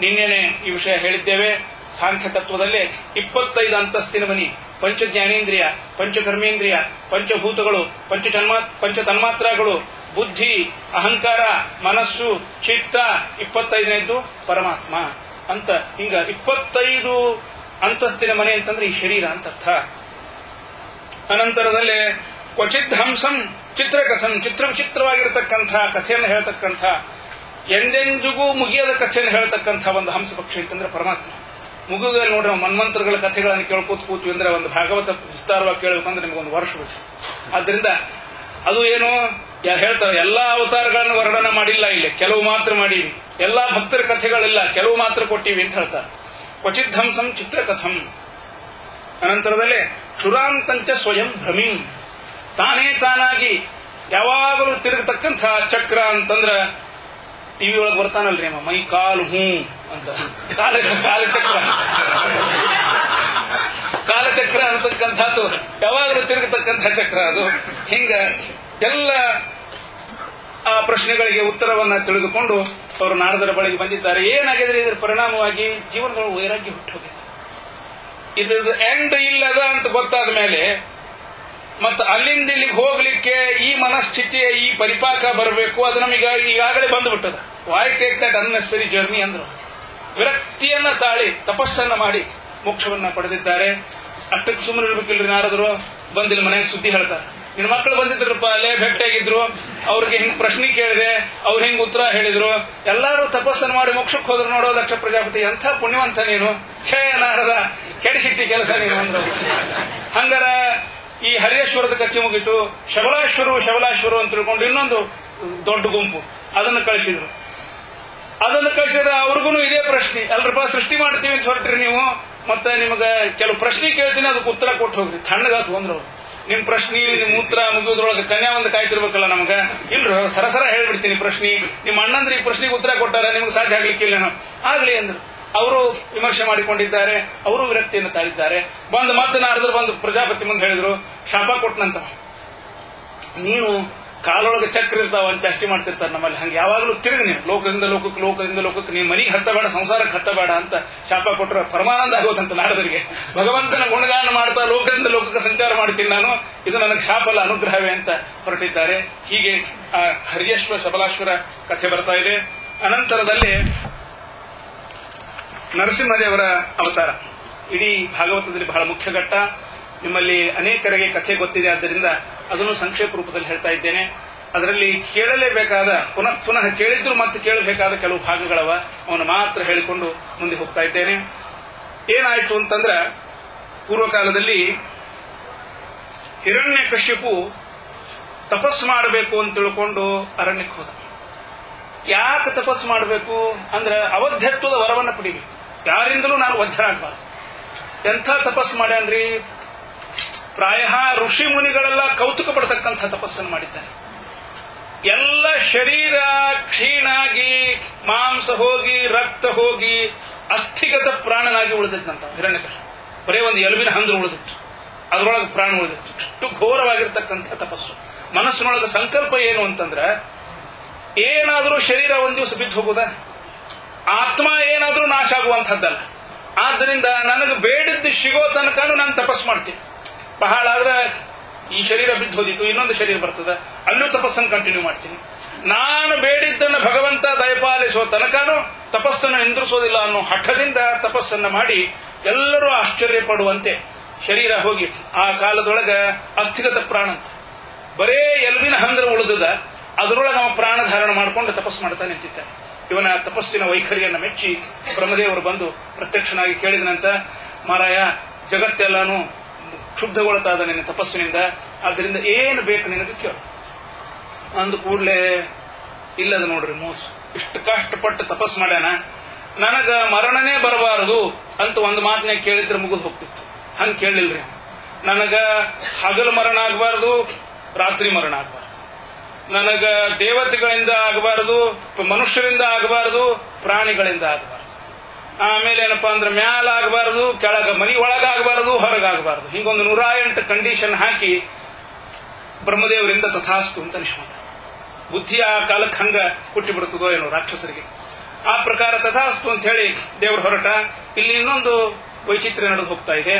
ನಿನ್ನೆನೆ ಈ ವಿಷಯ ಹೇಳಿದ್ದೇವೆ. ಸಾಂಖ್ಯ ತತ್ವದಲ್ಲಿ 25 ಅಂತಸ್ತಿನ ಮನಿ, ಪಂಚ ಜ್ಞಾನೇಂದ್ರಿಯ, ಪಂಚಕರ್ಮೇಂದ್ರಿಯ, ಪಂಚಭೂತಗಳು, ಪಂಚ ತನ್ಮಾತ್ರಗಳು, ಬುದ್ಧಿ, ಅಹಂಕಾರ, ಮನಸ್ಸು, ಚಿತ್ತ, 25ನೇದ್ದು ಪರಮಾತ್ಮ ಅಂತ. ಹಿಂಗ 25 ಅಂತಸ್ತಿನ ಮನೆ ಅಂತಂದ್ರೆ ಈ ಶರೀರ ಅಂತ ಅರ್ಥ. ಅನಂತರದಲ್ಲಿ ಕ್ವಚಿತ್ ಹಂಸಂ ಚಿತ್ರಕಥಂ, ಚಿತ್ರ ವಿಚಿತ್ರವಾಗಿರತಕ್ಕಂಥ ಕಥೆಯನ್ನು ಹೇಳ್ತಕ್ಕಂಥ, ಎಂದೆಂದಿಗೂ ಮುಗಿಯದ ಕಥೆಯನ್ನು ಹೇಳ್ತಕ್ಕಂಥ ಒಂದು ಹಂಸ ಪಕ್ಷಿ ಅಂತಂದ್ರೆ ಪರಮಾತ್ಮ. ಮುಗಿದಲ್ಲಿ ನೋಡ್ರಿ ನಾವು ಮನ್ವಂತರಗಳ ಕಥೆಗಳನ್ನು ಕೂತ್ವಿ ಅಂದ್ರೆ ಒಂದು ಭಾಗವತ ವಿಸ್ತಾರವಾಗಿ ಕೇಳಬೇಕಂದ್ರೆ ನಿಮ್ಗೊಂದು ವರ್ಷ ಬೇಕು. ಆದ್ರಿಂದ ಅದು ಏನು ಹೇಳ್ತಾರೆ, ಎಲ್ಲಾ ಅವತಾರಗಳನ್ನು ವರ್ಣನೆ ಮಾಡಿಲ್ಲ, ಇಲ್ಲಿ ಕೆಲವು ಮಾತ್ರ ಮಾಡೀವಿ, ಎಲ್ಲಾ ಭಕ್ತರ ಕಥೆಗಳಿಲ್ಲ, ಕೆಲವು ಮಾತ್ರ ಕೊಟ್ಟಿವಿ ಅಂತ ಹೇಳ್ತಾರೆ. ಕ್ವಚಿದ್ಧಂಸಂ ಚಿತ್ರಕಥಂ. ಅನಂತರದಲ್ಲಿ ಕ್ಷುರಾಂತಂಚ ಸ್ವಯಂ ಭ್ರಮಿಂ, ತಾನೇ ತಾನಾಗಿ ಯಾವಾಗಲೂ ತಿರುಗತಕ್ಕಂಥ ಚಕ್ರ ಅಂತಂದ್ರ ಟಿವಿ ಒಳಗೆ ಬರ್ತಾನಲ್ರಿ ಅಮ್ಮ, ಮೈ ಕಾಲು ಅಂತ ಕಾಲಚಕ್ರ ಕಾಲಚಕ್ರ ಅಂತಕ್ಕಂಥದ್ದು ಯಾವಾಗಲೂ ತಿರುಗತಕ್ಕಂಥ ಚಕ್ರ ಅದು. ಹಿಂಗ ಎಲ್ಲ ಆ ಪ್ರಶ್ನೆಗಳಿಗೆ ಉತ್ತರವನ್ನ ತಿಳಿದುಕೊಂಡು ಅವರು ನಾರದರ ಬಳಿಗೆ ಬಂದಿದ್ದಾರೆ. ಏನಾಗಿದ್ರೆ ಇದರ ಪರಿಣಾಮವಾಗಿ ಜೀವನದೊಳಗೆ ವೈರಾಗ್ಯ ಹುಟ್ಟೋಗಿದೆ. ಇದ್ರದ್ದು ಎಂಡ್ ಇಲ್ಲದ ಅಂತ ಗೊತ್ತಾದ ಮೇಲೆ ಮತ್ತು ಅಲ್ಲಿಂದ ಇಲ್ಲಿಗೆ ಹೋಗ್ಲಿಕ್ಕೆ ಈ ಮನಸ್ಥಿತಿಯ ಈ ಪರಿಪಾಕ ಬರಬೇಕು, ಅದು ನಮಗೆ ಈಗಾಗಲೇ ಬಂದುಬಿಟ್ಟದ. Why take that unnecessary journey ಅಂದ್ರು. ವಿರಕ್ತಿಯನ್ನ ತಾಳಿ ತಪಸ್ಸನ್ನ ಮಾಡಿ ಮೋಕ್ಷವನ್ನ ಪಡೆದಿದ್ದಾರೆ. ಅಷ್ಟಕ್ಕೆ ಸುಮ್ಮನೆ ಇರ್ಬೇಕಿಲ್ರಿ ನಾರದರು. ಬಂದಿಲ್ಲ ಮನೆಗೆ ಸುದ್ದಿ ಹೇಳ್ತಾರೆ, ನಿನ್ನ ಮಕ್ಕಳು ಬಂದಿದ್ರಪ್ಪ, ಅಲ್ಲೇ ಭೇಟಿಯಾಗಿದ್ರು, ಅವ್ರಿಗೆ ಹಿಂಗ್ ಪ್ರಶ್ನೆ ಕೇಳಿದೆ, ಅವ್ರು ಹಿಂಗ್ ಉತ್ತರ ಹೇಳಿದ್ರು, ಎಲ್ಲಾರು ತಪಸ್ಸನ್ನು ಮಾಡಿ ಮೋಕ್ಷಕ್ಕೆ ಹೋದ್ರು. ನೋಡೋ ದಕ್ಷ ಪ್ರಜಾಪತಿ, ಎಂಥ ಪುಣ್ಯವಂತ ನೀನು, ಛೇ ನಾರದ ಕೆಡಿಸಿಟ್ಟಿ ಕೆಲಸ ನೀನು ಅಂದ್ರು. ಹಂಗಾರ ಈ ಹರಿಯೇಶ್ವರದ ಕಥೆ ಮುಗಿತು. ಶಬಲಾಶ್ವರು ಅಂತ ತಿಳ್ಕೊಂಡು ಇನ್ನೊಂದು ದೊಡ್ಡ ಗುಂಪು ಅದನ್ನು ಕಳಿಸಿದ್ರು. ಅವ್ರಿಗೂ ಇದೇ ಪ್ರಶ್ನೆ, ಅಲ್ರಪ್ಪ ಸೃಷ್ಟಿ ಮಾಡ್ತೀವಿ ಅಂತ ಹೊರಟ್ರಿ ನೀವು, ಮತ್ತೆ ನಿಮಗೆ ಕೆಲವು ಪ್ರಶ್ನೆ ಕೇಳ್ತೀನಿ, ಅದಕ್ಕೆ ಉತ್ತರ ಕೊಟ್ಟು ಹೋಗ್ರಿ. ತಣ್ಣಗಾತು ಅಂದ್ರು. ನಿಮ್ ಪ್ರಶ್ನೆ ನಿಮ್ ಉತ್ತರ ಮುಗಿಯೋದ್ರೊಳಗೆ ಕನ್ಯಾ ಒಂದು ಕಾಯ್ತಿರ್ಬೇಕಲ್ಲ ನಮಗ. ಇಲ್ರು ಸರಸರ ಹೇಳ್ಬಿಡ್ತೀನಿ ಪ್ರಶ್ನೆ. ನಿಮ್ಮ ಅಣ್ಣಂದ್ರೆ ಈ ಪ್ರಶ್ನೆಗೆ ಉತ್ತರ ಕೊಟ್ಟಾರ, ನಿಮ್ಗೆ ಸಾಧ್ಯ ಆಗ್ಲಿಕ್ಕಿಲ್ಲ ಆಗ್ಲಿ ಅಂದ್ರು. ಅವರು ವಿಮರ್ಶೆ ಮಾಡಿಕೊಂಡಿದ್ದಾರೆ, ಅವರು ವಿರಕ್ತಿಯನ್ನು ತಾಳಿದ್ದಾರೆ. ಬಂದು ಮತ್ತೆ ನಾರದರು ಬಂದು ಪ್ರಜಾಪತಿ ಮುಂದೆ ಹೇಳಿದ್ರು, ಶಾಪ ಕೊಟ್ಟನಂತ, ನೀನು ಕಾಲೊಳಗೆ ಚಕ್ರ ಇರ್ತಾವ ಅಂತ ಚಾಷ್ಟಿ ಮಾಡ್ತಿರ್ತಾರೆ ನಮ್ಮಲ್ಲಿ, ಹಂಗೆ ಯಾವಾಗಲೂ ತಿರುಗಿ ನೀವು ಲೋಕದಿಂದ ಲೋಕಕ್ಕೆ ನೀವು ಮನೆಗೆ ಹತ್ತಬೇಡ, ಸಂಸಾರಕ್ಕೆ ಹತ್ತಬೇಡ ಅಂತ ಶಾಪ ಕೊಟ್ಟರೆ ಪರಮಾನಂದ ಆಗೋದಂತ ನಾರದರಿಗೆ. ಭಗವಂತನ ಗುಣಗಾನ ಮಾಡ್ತಾ ಲೋಕದಿಂದ ಲೋಕಕ್ಕೆ ಸಂಚಾರ ಮಾಡ್ತೀನಿ ನಾನು, ಇದು ನನಗೆ ಶಾಪಲ್ಲ ಅನುಗ್ರಹವೇ ಅಂತ ಹೊರಟಿದ್ದಾರೆ. ಹೀಗೆ ಆ ಹರಿಯೇಶ್ವರ ಶಬಲಾಶ್ವರ ಕಥೆ ಬರ್ತಾ ಇದೆ. ಅನಂತರದಲ್ಲಿ ನರಸಿಂಹದೇವರ ಅವತಾರ ಇಡೀ ಭಾಗವತದಲ್ಲಿ ಬಹಳ ಮುಖ್ಯ ಘಟ್ಟ. ನಿಮ್ಮಲ್ಲಿ ಅನೇಕರಿಗೆ ಕಥೆ ಗೊತ್ತಿದೆ, ಆದ್ದರಿಂದ ಅದನ್ನು ಸಂಕ್ಷೇಪ ರೂಪದಲ್ಲಿ ಹೇಳ್ತಾ ಇದ್ದೇನೆ. ಅದರಲ್ಲಿ ಕೇಳಲೇಬೇಕಾದ ಪುನಃ ಕೇಳಿದ್ರು ಮತ್ತೆ ಕೇಳಬೇಕಾದ ಕೆಲವು ಭಾಗಗಳವ, ಅವನು ಮಾತ್ರ ಹೇಳಿಕೊಂಡು ಮುಂದೆ ಹೋಗ್ತಾ ಇದ್ದೇನೆ. ಏನಾಯ್ತು ಅಂತಂದ್ರ, ಪೂರ್ವಕಾಲದಲ್ಲಿ ಹಿರಣ್ಯಕಶ್ಯಪು ತಪಸ್ಸು ಮಾಡಬೇಕು ಅಂತ ತಿಳ್ಕೊಂಡು ಅರಣ್ಯಕ್ಕೆ ಹೋದ. ಯಾಕೆ ತಪಸ್ಸು ಮಾಡಬೇಕು ಅಂದ್ರೆ ಅವಧ್ಯತ್ವದ ವರವನ್ನು ಪಡಿಬೇಕು, ಯಾರಿಂದಲೂ ನಾನು ವಧ್ಯರಾಗಬಾರ್ದು. ಎಂಥ ತಪಸ್ಸು ಮಾಡ್ಯಾನ್ರಿ, ಪ್ರಾಯ ಋಷಿ ಮುನಿಗಳೆಲ್ಲ ಕೌತುಕ ಪಡತಕ್ಕಂಥ ತಪಸ್ಸನ್ನು ಮಾಡಿದ್ದಾರೆ. ಎಲ್ಲ ಶರೀರ ಕ್ಷೀಣಾಗಿ, ಮಾಂಸ ಹೋಗಿ, ರಕ್ತ ಹೋಗಿ, ಅಸ್ಥಿಗತ ಪ್ರಾಣನಾಗಿ ಉಳಿದಿದ್ದಂತ ಹಿರಣ್ಯಕಶ್ಯಪ. ಬರೇ ಒಂದು ಎಲುಬಿನ ಹಂದ್ರು ಉಳಿದಿತ್ತು, ಅದರೊಳಗೆ ಪ್ರಾಣ ಉಳಿದಿತ್ತು. ಇಷ್ಟು ಘೋರವಾಗಿರ್ತಕ್ಕಂಥ ತಪಸ್ಸು. ಮನಸ್ಸಿನೊಳಗೆ ಸಂಕಲ್ಪ ಏನು ಅಂತಂದ್ರೆ, ಏನಾದರೂ ಶರೀರ ಒಂದ್ ದಿವಸ ಬಿದ್ದು ಹೋಗುದಾ, ಆತ್ಮ ಏನಾದ್ರೂ ನಾಶ ಆಗುವಂಥದ್ದಲ್ಲ. ಆದ್ದರಿಂದ ನನಗೆ ಬೇಡಿದ್ದು ಸಿಗೋ ತನಕನೂ ನಾನು ತಪಸ್ಸು ಮಾಡ್ತೀನಿ. ಬಹಳ ಆದ್ರೆ ಈ ಶರೀರ ಬಿದ್ದು ಹೋದಿತ್ತು, ಇನ್ನೊಂದು ಶರೀರ ಬರ್ತದೆ, ಅಲ್ಲೂ ತಪಸ್ಸನ್ನು ಕಂಟಿನ್ಯೂ ಮಾಡ್ತೀನಿ. ನಾನು ಬೇಡಿದ್ದನ್ನು ಭಗವಂತ ದಯಪಾಲಿಸುವ ತನಕನೂ ತಪಸ್ಸನ್ನು ನಿಂದ್ರಿಸೋದಿಲ್ಲ ಅನ್ನೋ ಹಠದಿಂದ ತಪಸ್ಸನ್ನು ಮಾಡಿ ಎಲ್ಲರೂ ಆಶ್ಚರ್ಯ ಪಡುವಂತೆ ಶರೀರ ಹೋಗಿ ಆ ಕಾಲದೊಳಗ ಅಸ್ಥಿಗತ ಪ್ರಾಣ ಅಂತ ಬರೇ ಎಲ್ವಿನ ಹಂದ್ರ ಉಳಿದದ, ಅದರೊಳಗೆ ನಾವು ಪ್ರಾಣ ಧಾರಣ ಮಾಡಿಕೊಂಡು ತಪಸ್ಸು ಮಾಡ್ತಾ ನಿಂತಿದ್ದಾನೆ. ಇವನ ತಪಸ್ಸಿನ ವೈಖರಿಯನ್ನು ಮೆಚ್ಚಿ ಬ್ರಹ್ಮದೇವರು ಬಂದು ಪ್ರತ್ಯಕ್ಷನಾಗಿ ಕೇಳಿದನಂತ, ಮಾರಾಯ ಜಗತ್ತೆಲ್ಲಾನು ಕ್ಷುಬ್ಧಗೊಳ್ತಾದ ನಿನ್ನ ತಪಸ್ಸಿನಿಂದ, ಆದ್ದರಿಂದ ಏನು ಬೇಕು ನಿನಗೆ ಕೇಳು ಅಂದು ಕೂಡಲೇ, ಇಲ್ಲದ ನೋಡ್ರಿ ಮೋಸ, ಇಷ್ಟು ಕಷ್ಟಪಟ್ಟು ತಪಸ್ಸು ಮಾಡ್ಯಾನ, ನನಗ ಮರಣನೇ ಬರಬಾರದು ಅಂತ ಒಂದು ಮಾತನ್ನ ಕೇಳಿದ್ರೆ ಮುಗಿದು ಹೋಗ್ತಿತ್ತು. ಹಂಗೆ ಕೇಳಲಿಲ್ರಿ. ನನಗ ಹಗಲು ಮರಣ ಆಗಬಾರದು, ರಾತ್ರಿ ಮರಣ ಆಗಬಾರದು, ನನಗ ದೇವತೆಗಳಿಂದ ಆಗಬಾರದು, ಮನುಷ್ಯರಿಂದ ಆಗಬಾರದು, ಪ್ರಾಣಿಗಳಿಂದ ಆಗಬಾರದು, ಆಮೇಲೆ ಏನಪ್ಪಾ ಅಂದ್ರೆ ಮ್ಯಾಲ ಆಗಬಾರದು, ಕೆಳಗ ಮನಿ ಒಳಗಾಗಬಾರದು, ಹೊರಗಾಗಬಾರದು. ಹಿಂಗೊಂದು 108 ಕಂಡೀಷನ್ ಹಾಕಿ ಬ್ರಹ್ಮದೇವರಿಂದ ತಥಾಸ್ತು ಅಂತ ಅನಿಸ್ಕೊಂಡ. ಬುದ್ಧಿ ಆ ಕಾಲಕ್ಕೆ ಹಂಗ ಹುಟ್ಟಿ ಬಿಡ್ತದೋ ಏನೋ ರಾಕ್ಷಸರಿಗೆ. ಆ ಪ್ರಕಾರ ತಥಾಸ್ತು ಅಂತ ಹೇಳಿ ದೇವರು ಹೊರಟ. ಇಲ್ಲಿ ಇನ್ನೊಂದು ವೈಚಿತ್ರ್ಯ ನಡೆದು ಹೋಗ್ತಾ ಇದೆ.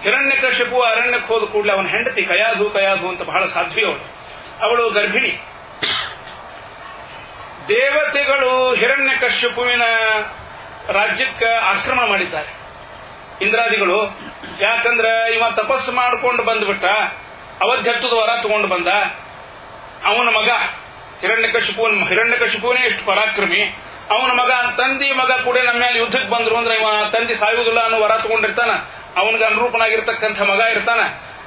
ಹಿರಣ್ಯಕಶ್ಯಪು ಅರಣ್ಯಕ್ಕೆ ಹೋದ ಕೂಡಲೇ ಅವನ ಹೆಂಡತಿ ಕಯಾಧು ಅಂತ ಬಹಳ ಸಾಧ್ವಿ ಅವಳು ಗರ್ಭಿಣಿ. ದೇವತೆಗಳು ಹಿರಣ್ಯಕಶ್ಯಪುವಿನ ರಾಜ್ಯಕ್ಕೆ ಆಕ್ರಮಣ ಮಾಡಿದ್ದಾರೆ, ಇಂದ್ರಾದಿಗಳು. ಯಾಕಂದ್ರೆ ಇವ ತಪಸ್ಸು ಮಾಡಿಕೊಂಡು ಬಂದ್ಬಿಟ್ಟ, ಅವಧ್ಯತ್ವದ ವರ ತಗೊಂಡು ಬಂದ. ಅವನ ಮಗ ಹಿರಣ್ಯಕಶಿಪುವನೇ ಇಷ್ಟು ಪರಾಕ್ರಮಿ, ಅವನ ಮಗ ತಂದಿ ಮಗ ಕೂಡ ನಮ್ಮ ಮೇಲೆ ಯುದ್ಧಕ್ಕೆ ಬಂದ್ರು ಅಂದ್ರೆ ಇವ ತಂದಿ ಸಾಯುವುದಿಲ್ಲ ಅನ್ನೋ ವರ ತಗೊಂಡಿರ್ತಾನ, ಅವನಿಗೆ ಅನುರೂಪನಾಗಿರ್ತಕ್ಕಂಥ ಮಗ ಇರ್ತಾನ.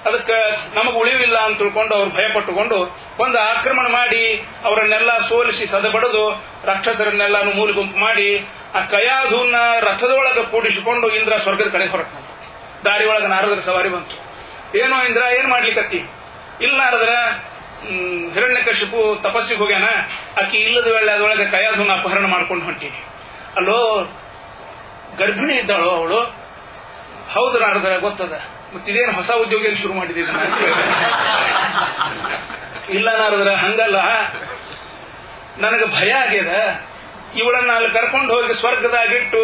ಅದಕ್ಕೆ ನಮಗ್ ಉಳಿವಿಲ್ಲ ಅಂತ ತಿಳ್ಕೊಂಡು ಅವ್ರು ಭಯಪಟ್ಟುಕೊಂಡು ಒಂದು ಆಕ್ರಮಣ ಮಾಡಿ ಅವರನ್ನೆಲ್ಲ ಸೋಲಿಸಿ ಸದಬಡದು ರಾಕ್ಷಸರನ್ನೆಲ್ಲಾನು ಮೂಲೆ ಗುಂಪು ಮಾಡಿ ಆ ಕಯಾಧುನ ರಥದೊಳಗೆ ಕೂಡಿಸಿಕೊಂಡು ಇಂದ್ರ ಸ್ವರ್ಗದ ಕಡೆ ಹೊರಟಂತ. ದಾರಿ ಒಳಗೆ ನಾರದರ ಸವಾರಿ ಬಂತು. ಏನೋ ಇಂದ್ರ ಏನ್ ಮಾಡ್ಲಿಕ್ಕತ್ತಿ? ಇಲ್ಲ ನಾರದರ, ಹಿರಣ್ಯಕಶಿಪು ತಪಸ್ಸಿಗೆ ಹೋಗ್ಯಾನ, ಆಕಿ ಇಲ್ಲದ ವೇಳೆ ಅದರೊಳಗೆ ಕಯಾಧುನ ಅಪಹರಣ ಮಾಡ್ಕೊಂಡು ಹೊಂಟೀನಿ. ಅಲ್ಲೋ ಗರ್ಭಿಣಿ ಇದ್ದಾಳೋ ಅವಳು? ಹೌದು ನಾರದರ, ಗೊತ್ತದ. ಮತ್ತಿದೇನು ಹೊಸ ಉದ್ಯೋಗ ಏನು ಶುರು ಮಾಡಿದ್ದೀನಿ? ಇಲ್ಲ ನಾರದರ, ಹಂಗಲ್ಲ, ನನಗೆ ಭಯ ಆಗ್ಯದ. ಇವಳನ್ನ ಅಲ್ಲಿ ಕರ್ಕೊಂಡು ಹೋಗಿ ಸ್ವರ್ಗದಾಗಿಟ್ಟು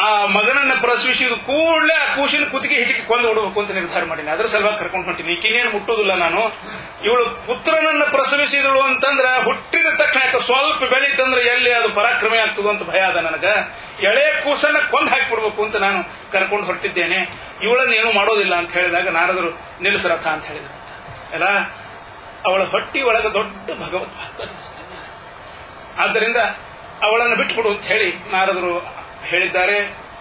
ಆ ಮಗನನ್ನ ಪ್ರಸವಿಸಿದ ಕೂಡಲೇ ಆ ಕೂಸಿನ ಕುತ್ತಿಗೆ ಹಿಚಿಕೆ ಕೊಂದು ಬಿಡಬೇಕು ಅಂತ ನಿರ್ಧಾರ ಮಾಡೀನಿ. ಅದ್ರ ಸಲುವಾಗಿ ಕರ್ಕೊಂಡು ಹೊಂಟೀನಿ. ಈಕಿನೇನು ಮುಟ್ಟುದಿಲ್ಲ ನಾನು. ಇವಳು ಪುತ್ರನನ್ನ ಪ್ರಸವಿಸಿದಳು ಅಂತಂದ್ರ ಹುಟ್ಟಿದ ತಕ್ಷಣ ಸ್ವಲ್ಪ ಬೆಳೀತಂದ್ರೆ ಎಲ್ಲಿ ಅದು ಪರಾಕ್ರಮೆ ಆಗ್ತದೋ ಅಂತ ಭಯ ಅದ ನನಗ. ಎಳೆ ಕೂಸನ್ನ ಕೊಂದು ಹಾಕಿಬಿಡ್ಬೇಕು ಅಂತ ನಾನು ಕರ್ಕೊಂಡು ಹೊರಟಿದ್ದೇನೆ. ಇವಳನ್ನ ಏನು ಮಾಡೋದಿಲ್ಲ ಅಂತ ಹೇಳಿದಾಗ ನಾರದರು ನಿಲ್ಲಿಸರಥ ಅಂತ ಹೇಳಿದ್ರಂತ. ಎಲ್ಲ ಅವಳ ಹೊಟ್ಟಿ ಒಳಗೆ ದೊಡ್ಡ ಭಗವದ್ ಭಕ್ತ ಅನಿಸ್ತಾನೆ. ಆದ್ದರಿಂದ ಅವಳನ್ನು ಬಿಟ್ಟುಬಿಡು ಅಂತ ಹೇಳಿ ನಾರದರು ಹೇಳಿದ್ದಾರೆ.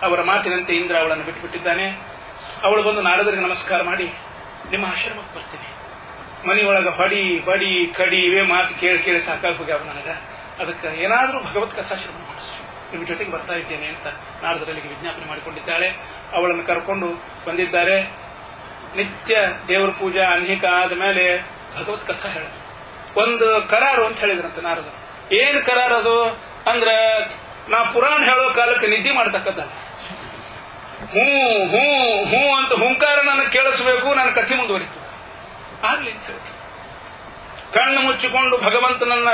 ಅವರ ಮಾತಿನಂತೆ ಇಂದ್ರ ಅವಳನ್ನು ಬಿಟ್ಟುಬಿಟ್ಟಿದ್ದಾನೆ. ಅವಳು ಬಂದು ನಾರದರಿಗೆ ನಮಸ್ಕಾರ ಮಾಡಿ, ನಿಮ್ಮ ಆಶ್ರಮಕ್ಕೆ ಬರ್ತೀನಿ, ಮನೆಯೊಳಗೆ ಹೊಡಿ ಬಡಿ ಕಡಿ ಇವೇ ಮಾತು ಕೇಳಿ ಕೇಳಿ ಸಾಕಾಗಿ ಹೋಗ್ಯಾವ ನನಗ. ಅದಕ್ಕೆ ಏನಾದರೂ ಭಗವತ್ ಕಥಾಶ್ರಮ ಮಾಡಿಸಿ, ನಿಮ್ಮ ಜೊತೆಗೆ ಬರ್ತಾ ಇದ್ದೇನೆ ಅಂತ ನಾರದರಲ್ಲಿಗೆ ವಿಜ್ಞಾಪನೆ ಮಾಡಿಕೊಂಡಿದ್ದಾಳೆ. ಅವಳನ್ನು ಕರ್ಕೊಂಡು ಬಂದಿದ್ದಾರೆ. ನಿತ್ಯ ದೇವರ ಪೂಜಾ ಅನೇಕ ಆದ ಮೇಲೆ ಭಗವತ್ ಕಥಾ ಹೇಳ ಒಂದು ಕರಾರು ಅಂತ ಹೇಳಿದ್ರಂತೆ ನಾರದರು. ಏನ್ ಕರಾರು ಅದು ಅಂದ್ರೆ, ನಾ ಪುರಾಣ ಹೇಳೋ ಕಾಲಕ್ಕೆ ನಿದ್ದೆ ಮಾಡ್ತಕ್ಕದ್ದಲ್ಲ. ಹೂ ಹೂ ಹೂ ಅಂತ ಹುಂಕಾರ ನನಗೆ ಕೇಳಿಸಬೇಕು, ನನ್ನ ಕಥೆ ಮುಂದುವರಿತದೆ. ಆಗ್ಲಿ ಅಂತ ಹೇಳ್ತಾರೆ. ಕಣ್ಣು ಮುಚ್ಚಿಕೊಂಡು ಭಗವಂತನನ್ನ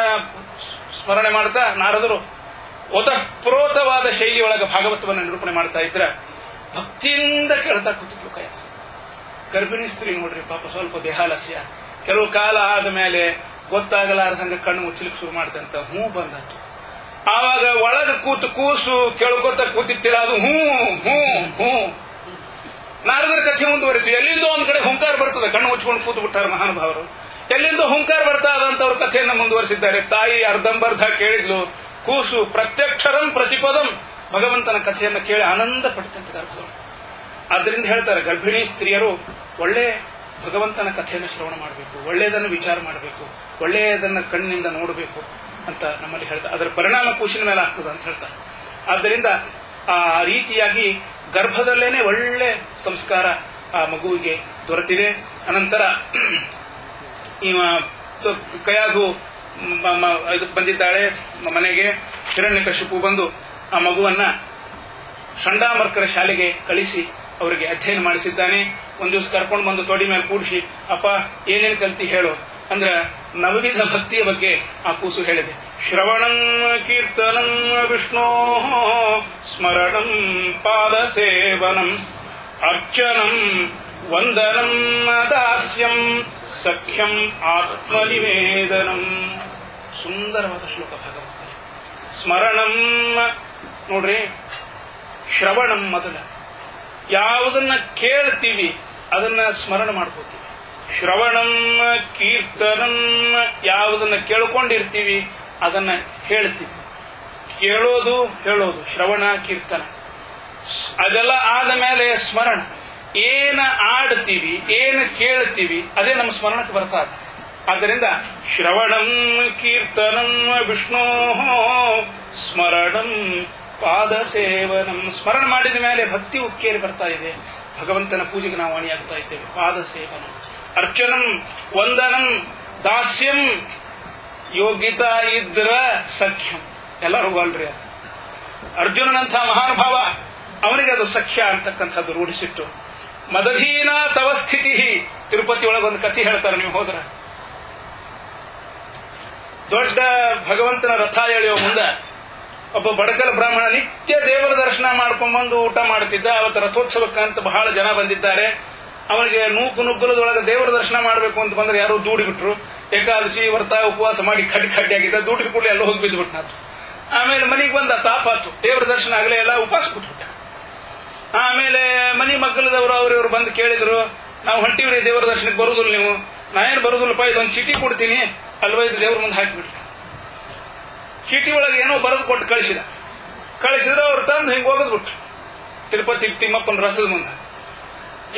ಸ್ಮರಣೆ ಮಾಡ್ತಾ ನಾರದರು ಓತಪ್ರೋತವಾದ ಶೈಲಿಯೊಳಗೆ ಭಾಗವತವನ್ನು ನಿರೂಪಣೆ ಮಾಡ್ತಾ ಇದ್ರ ಭಕ್ತಿಯಿಂದ ಕೇಳ್ತಾ ಕೂತಿದ್ಲು. ಕೈ ಗರ್ಭಿಣಿ ಸ್ತ್ರೀ ನೋಡ್ರಿ ಪಾಪ ಸ್ವಲ್ಪ ದೇಹಾಲಸ್ಯ. ಕೆಲವು ಕಾಲ ಆದ ಮೇಲೆ ಗೊತ್ತಾಗಲಾರ್ದಂಗ ಕಣ್ಣು ಮುಚ್ಚಲಿಕ್ಕೆ ಶುರು ಮಾಡ್ತಂತ. ಹೂ ಬಂದಂತು. ಆವಾಗ ಒಳಗ ಕೂತು ಕೂಸು ಕೇಳ್ಕೊತ ಕೂತಿರ್ತೀರ, ಅದು ಹೂ ಹೂ ಹೂ. ನಾರದರ ಕಥೆ ಮುಂದುವರಿತು. ಎಲ್ಲಿಂದೋ ಒಂದ್ ಕಡೆ ಹುಂಕಾರ ಬರ್ತದೆ, ಕಣ್ಣು ಮುಚ್ಕೊಂಡು ಕೂತು ಬಿಟ್ಟಾರ ಮಹಾನುಭಾವರು. ಎಲ್ಲಿಂದೋ ಹುಂಕಾರ ಬರ್ತಾ ಅದಂತವ್ರ ಕಥೆಯನ್ನ ಮುಂದುವರಿಸಿದ್ದಾರೆ. ತಾಯಿ ಅರ್ಧಂಬರ್ಧ ಕೇಳಿದ್ಲು, ಕೂಸು ಪ್ರತ್ಯಕ್ಷರಂ ಪ್ರತಿಪದಂ ಭಗವಂತನ ಕಥೆಯನ್ನ ಕೇಳಿ ಆನಂದ ಪಡ್ತಂತ ಗರ್ಭದವರು. ಆದ್ರಿಂದ ಹೇಳ್ತಾರೆ, ಗರ್ಭಿಣಿ ಸ್ತ್ರೀಯರು ಒಳ್ಳೆ ಭಗವಂತನ ಕಥೆಯನ್ನು ಶ್ರವಣ ಮಾಡಬೇಕು, ಒಳ್ಳೆಯದನ್ನು ವಿಚಾರ ಮಾಡಬೇಕು, ಒಳ್ಳೆಯದನ್ನ ಕಣ್ಣಿನಿಂದ ನೋಡಬೇಕು ಅಂತ ನಮ್ಮಲ್ಲಿ ಹೇಳ್ತಾರೆ. ಅದರ ಪರಿಣಾಮ ಕೂಸಿನ ಮೇಲೆ ಆಗ್ತದೆ ಅಂತ ಹೇಳ್ತಾರೆ. ಆದ್ದರಿಂದ ಆ ರೀತಿಯಾಗಿ ಗರ್ಭದಲ್ಲೇನೆ ಒಳ್ಳೆ ಸಂಸ್ಕಾರ ಆ ಮಗುವಿಗೆ ದೊರೆತಿದೆ. ಅನಂತರ ಕಯಾಧು ಇದಕ್ಕೆ ಬಂದಿದ್ದಾಳೆ ಮನೆಗೆ. ಹಿರಣ್ಯಕಶಿಪು ಬಂದು ಆ ಮಗುವನ್ನ ಷಂಡಾಮರ್ಕರ ಶಾಲೆಗೆ ಕಳಿಸಿ ಅವರಿಗೆ ಅಧ್ಯಯನ ಮಾಡಿಸಿದ್ದಾನೆ. ಒಂದ್ ದಿವಸ ಕರ್ಕೊಂಡು ಬಂದು ತೊಡಿ ಮೇಲೆ ಕೂಡಿಸಿ, ಅಪ್ಪ ಏನೇನು ಕಲ್ತಿ ಹೇಳು ಅಂದ್ರೆ ನವವಿಧ ಭಕ್ತಿಯ ಬಗ್ಗೆ ಆ ಕೂಸು ಹೇಳಿದೆ. ಶ್ರವಣಂ ಕೀರ್ತನಂ ವಿಷ್ಣೋ ಸ್ಮರಣಂ ಪಾದ ಸೇವನಂ ಅರ್ಚನಂ ವಂದನಂ ದಾಸ್ಯಂ ಸಖ್ಯಂ ಆತ್ಮನಿವೇದನಂ. ಸುಂದರವಾದ ಶ್ಲೋಕ ಭಗವಂತನಲ್ಲಿ. ಸ್ಮರಣಂ ನೋಡ್ರಿ, ಶ್ರವಣಂ ಮೊದಲ ಯಾವುದನ್ನ ಕೇಳ್ತೀವಿ ಅದನ್ನ ಸ್ಮರಣ ಮಾಡ್ಕೋತೀವಿ. ಶ್ರವಣಂ ಕೀರ್ತನಂ ಯಾವುದನ್ನ ಕೇಳ್ಕೊಂಡಿರ್ತೀವಿ ಅದನ್ನ ಹೇಳ್ತೀವಿ. ಕೇಳೋದು ಹೇಳೋದು ಶ್ರವಣ ಕೀರ್ತನ. ಅದೆಲ್ಲ ಆದ ಮೇಲೆ ಸ್ಮರಣ. ಏನ ಆಡ್ತೀವಿ ಏನ ಕೇಳ್ತೀವಿ ಅದೇ ನಮ್ಮ ಸ್ಮರಣಕ್ಕೆ ಬರ್ತಾ ಇದೆ. ಆದ್ದರಿಂದ ಶ್ರವಣಂ ಕೀರ್ತನಂ ವಿಷ್ಣೋ ಸ್ಮರಣಂ ಪಾದ ಸೇವನಂ. ಸ್ಮರಣ ಮಾಡಿದ ಮೇಲೆ ಭಕ್ತಿ ಉಕ್ಕೇರಿ ಬರ್ತಾ ಇದೆ. ಭಗವಂತನ ಪೂಜೆಗೆ ನಾವು ಅಣಿಯಾಗ್ತಾ ಇದ್ದೇವೆ. ಪಾದ ಸೇವನ, ಅರ್ಚನಂ, ವಂದನಂ, ದಾಸ್ಯಂ. ಯೋಗ್ಯತಾ ಇದ್ರ ಸಖ್ಯಂ. ಎಲ್ಲರೂ ಅಲ್ರಿ, ಅರ್ಜುನನಂಥ ಮಹಾನುಭಾವ ಅವನಿಗೆ ಅದು ಸಖ್ಯ ಅಂತಕ್ಕಂಥದ್ದು ರೂಢಿಸಿಟ್ಟು. ಮದಧೀನ ತವ ಸ್ಥಿತಿ. ತಿರುಪತಿ ಒಳಗೊಂದು ಕಥೆ ಹೇಳ್ತಾರೆ, ನೀವು ಹೋದ್ರ. ದೊಡ್ಡ ಭಗವಂತನ ರಥ ಎಳೆಯೋ ಮುಂದೆ ಒಬ್ಬ ಬಡಕಲ ಬ್ರಾಹ್ಮಣ ನಿತ್ಯ ದೇವರ ದರ್ಶನ ಮಾಡ್ಕೊಂಡ್ಬಂದು ಊಟ ಮಾಡ್ತಿದ್ದ. ಅವತ್ತು ರಥೋತ್ಸವಕ್ಕಂತ ಬಹಳ ಜನ ಬಂದಿದ್ದಾರೆ. ಅವನಿಗೆ ನುಗ್ಗಲದೊಳಗೆ ದೇವರ ದರ್ಶನ ಮಾಡಬೇಕು ಅಂತ ಬಂದ್ರೆ ಯಾರೋ ದೂಡಿ ಬಿಟ್ರು. ಏಕಾದಶಿ ವ್ರತ ಉಪವಾಸ ಮಾಡಿ ಕಡ್ಡಿ ಆಗಿದ್ದ. ದೂಡಿದ ಕೂಡಲೇ ಎಲ್ಲ ಹೋಗಿ ಬಿದ್ದು ಬಿಟ್ನಾತು. ಆಮೇಲೆ ಮನೆಗೆ ಬಂದ, ತಾಪಾತು, ದೇವರ ದರ್ಶನ ಆಗಲೇ ಎಲ್ಲ ಉಪವಾಸ ಕೂತ್ಬಿಟ್ಟ. ಆಮೇಲೆ ಮನಿ ಮಗ್ಗಲದವರು ಅವ್ರವ್ರು ಬಂದು ಕೇಳಿದ್ರು, ನಾವು ಹೊಂಟಿವ್ರಿ ದೇವರ ದರ್ಶನಕ್ಕೆ ಬರುದಿಲ್ಲ ನೀವು? ನಾ ಏನ್ ಬರುದಿಲ್ಲಪ್ಪ, ಇದೊಂದು ಚೀಟಿ ಕೊಡ್ತೀನಿ ಅಲ್ವೈದು ದೇವ್ರ ಮುಂದೆ ಹಾಕಿಬಿಟ್ರಿ. ಚೀಟಿ ಒಳಗೆ ಏನೋ ಬರೆದು ಕೊಟ್ಟು ಕಳಿಸಿದ್ರೆ ಅವ್ರು ತಂದು ಹಿಂಗೆ ಹೋಗದ್ಬಿಟ್ರು ತಿರುಪತಿ ತಿಮ್ಮಪ್ಪನ ರಥದ ಮುಂದೆ.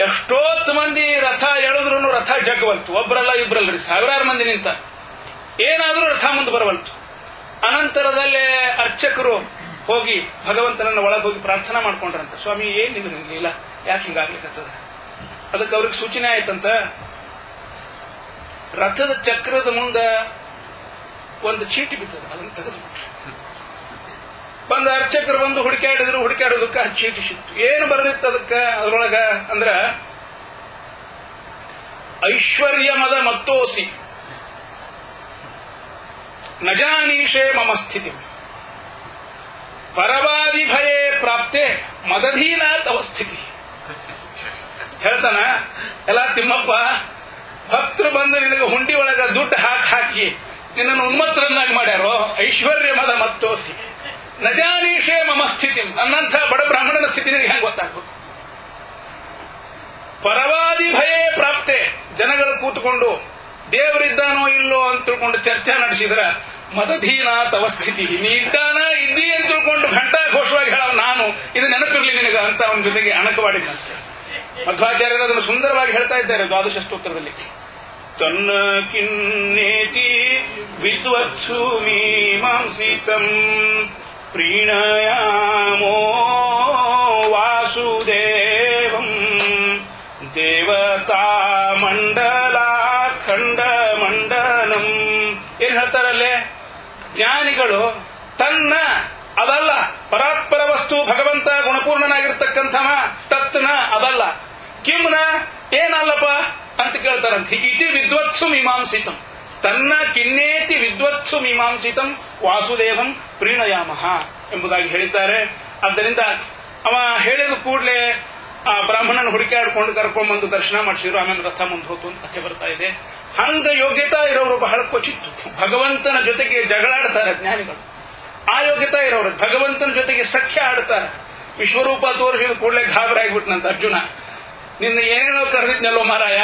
ಎಷ್ಟೊತ್ತು ಮಂದಿ ರಥ ಎಳೆದ್ರು ರಥ ಜಗ್ವಲ್ತು. ಒಬ್ಬರಲ್ಲ ಇಬ್ಬರಲ್ರಿ, ಸಾವಿರಾರು ಮಂದಿ ನಿಂತ, ಏನಾದ್ರೂ ರಥ ಮುಂದೆ ಬರವಲ್ತು. ಅನಂತರದಲ್ಲೇ ಅರ್ಚಕರು ಹೋಗಿ ಭಗವಂತನನ್ನ ಒಳಗೆ ಹೋಗಿ ಪ್ರಾರ್ಥನಾ ಮಾಡ್ಕೊಂಡ್ರಂತ, ಸ್ವಾಮಿ ಏನಿದು ಇಲ್ಲ, ಯಾಕೆ ಹಿಂಗಾಗ್ಲಿಕ್ಕತ್ತದ? ಅದಕ್ಕೆ ಅವ್ರಿಗೆ ಸೂಚನೆ ಆಯ್ತಂತ, ರಥದ ಚಕ್ರದ ಮುಂದ ಒಂದು ಚೀಟಿ ಬಿದ್ದದ, ಅದನ್ನು ತೆಗೆದುಬಿಟ್ರೆ. ಬಂದ ಅರ್ಚಕರು ಬಂದು ಹುಡುಕಾಡೋದಕ್ಕೆ ಆ ಚೀಟಿ ಸಿಕ್ತು. ಏನು ಬರೆದಿತ್ತು ಅದಕ್ಕೆ? ಅದ್ರೊಳಗ ಅಂದ್ರ ಐಶ್ವರ್ಯಮದ ಮತ್ತೋಸಿ ನಜಾನೀಶೇ ಮಮ ಸ್ಥಿತಿ ಪರವಾದಿ ಭಯೇ ಪ್ರಾಪ್ತೆ ಮದಧೀನ ತವ ಸ್ಥಿತಿ. ಹೇಳ್ತಾನ, ಎಲ್ಲ ತಿಮ್ಮಪ್ಪ, ಭಕ್ತರು ಬಂದು ನಿನಗೆ ಹುಂಡಿ ಒಳಗ ದುಡ್ಡು ಹಾಕಿ ನಿನ್ನನ್ನು ಉನ್ಮತ್ತರನ್ನಾಗಿ ಮಾಡ್ಯಾರೋ. ಐಶ್ವರ್ಯ ಮದ ಮತ್ತೋಸಿ ನಜಾನೀಶೇ ಮಮ ಸ್ಥಿತಿ, ನನ್ನಂಥ ಬಡ ಬ್ರಾಹ್ಮಣನ ಸ್ಥಿತಿ ನಿನಗೆ ಹೆಂಗೆ ಗೊತ್ತಾಗ್ಬೇಕು? ಪರವಾದಿ ಭಯೇ ಪ್ರಾಪ್ತೆ, ಜನಗಳು ಕೂತ್ಕೊಂಡು ದೇವರಿದ್ದಾನೋ ಇಲ್ಲೋ ಅಂತ ತಿಳ್ಕೊಂಡು ಚರ್ಚೆ ನಡೆಸಿದ್ರ ಮದಧೀನ ತವ ಸ್ಥಿತಿ, ನೀ ಇದ್ದೀ ಅಂತ ತಿಳ್ಕೊಂಡು ಘಂಟಾ ಘೋಷವಾಗಿ ಹೇಳ ನಾನು ಇದು ನೆನಪಿರ್ಲಿ ನಿನಗ ಅಂತ ಅವನ ಜೊತೆಗೆ ಅಣಕವಾಡಿದಂತೆ. ಮಧ್ವಾಚಾರ್ಯರು ಅದನ್ನು ಸುಂದರವಾಗಿ ಹೇಳ್ತಾ ಇದ್ದಾರೆ ದ್ವಾದಶ ಸ್ತೋತ್ರದಲ್ಲಿ. ತನ್ನ ಕಿನ್ನೇತಿ ವಿದ್ವತ್ಸು ಮೀಮಾಂಸಿತಂ ಪ್ರೀಣಯಾಮೋ ವಾಸುದೇವಂ ದೇವತಾ ಮಂಡಲಾಖಂಡ ಮಂಡನಂ. ಏನ್ ಹೇಳ್ತಾರಲ್ಲೇ ಜ್ಞಾನಿಗಳು? ತನ್ನ ಅದಲ್ಲ, ಪರಾತ್ಪರ ವಸ್ತು ಭಗವಂತ ಗುಣಪೂರ್ಣನಾಗಿರ್ತಕ್ಕಂಥವ ತತ್ನ ಅದಲ್ಲ, ಕಿಮ್ನ ಏನಲ್ಲಪ್ಪ ಅಂತ ಕೇಳ್ತಾರಂತ. ಇತಿ ವಿದ್ವತ್ಸು ಮೀಮಾಂಸಿತಂ, ತನ್ನ ಕಿನ್ನೇತಿ ವಿದ್ವತ್ಸು ಮೀಮಾಂಸಿತಂ ವಾಸುದೇವಂ ಪ್ರೀಣಯಾಮಃ ಎಂಬುದಾಗಿ ಹೇಳಿದ್ದಾರೆ. ಆದ್ದರಿಂದ ಅವ ಹೇಳಿದ ಕೂಡಲೇ ಆ ಬ್ರಾಹ್ಮಣನ ಹುಡುಕಾಡ್ಕೊಂಡು ಕರ್ಕೊಂಡ್ಬಂದು ದರ್ಶನ ಮಾಡಿಸಿದ್ರು. ಆಮೇಲೆ ರಥ ಮುಂದೆ ಹೋತು ಅಂತ ಕಥೆ ಬರ್ತಾ ಇದೆ. ಹಂಗ ಯೋಗ್ಯತಾ ಇರೋರು ಬಹಳ ಕ್ವಚಿತ್ತು. ಭಗವಂತನ ಜೊತೆಗೆ ಜಗಳಾಡ್ತಾರೆ ಜ್ಞಾನಿಗಳು. ಆ ಯೋಗ್ಯತಾ ಇರೋರು ಭಗವಂತನ ಜೊತೆಗೆ ಸಖ್ಯ ಆಡ್ತಾರೆ. ವಿಶ್ವರೂಪ ತೋರಿಸಿದ ಕೂಡಲೇ ಗಾಬರಿ ಆಗ್ಬಿಟ್ನಂತ ಅರ್ಜುನ. ನಿನ್ನ ಏನೇನೋ ಕರೆದಿದ್ನಲ್ಲೋ ಮಾರಾಯ,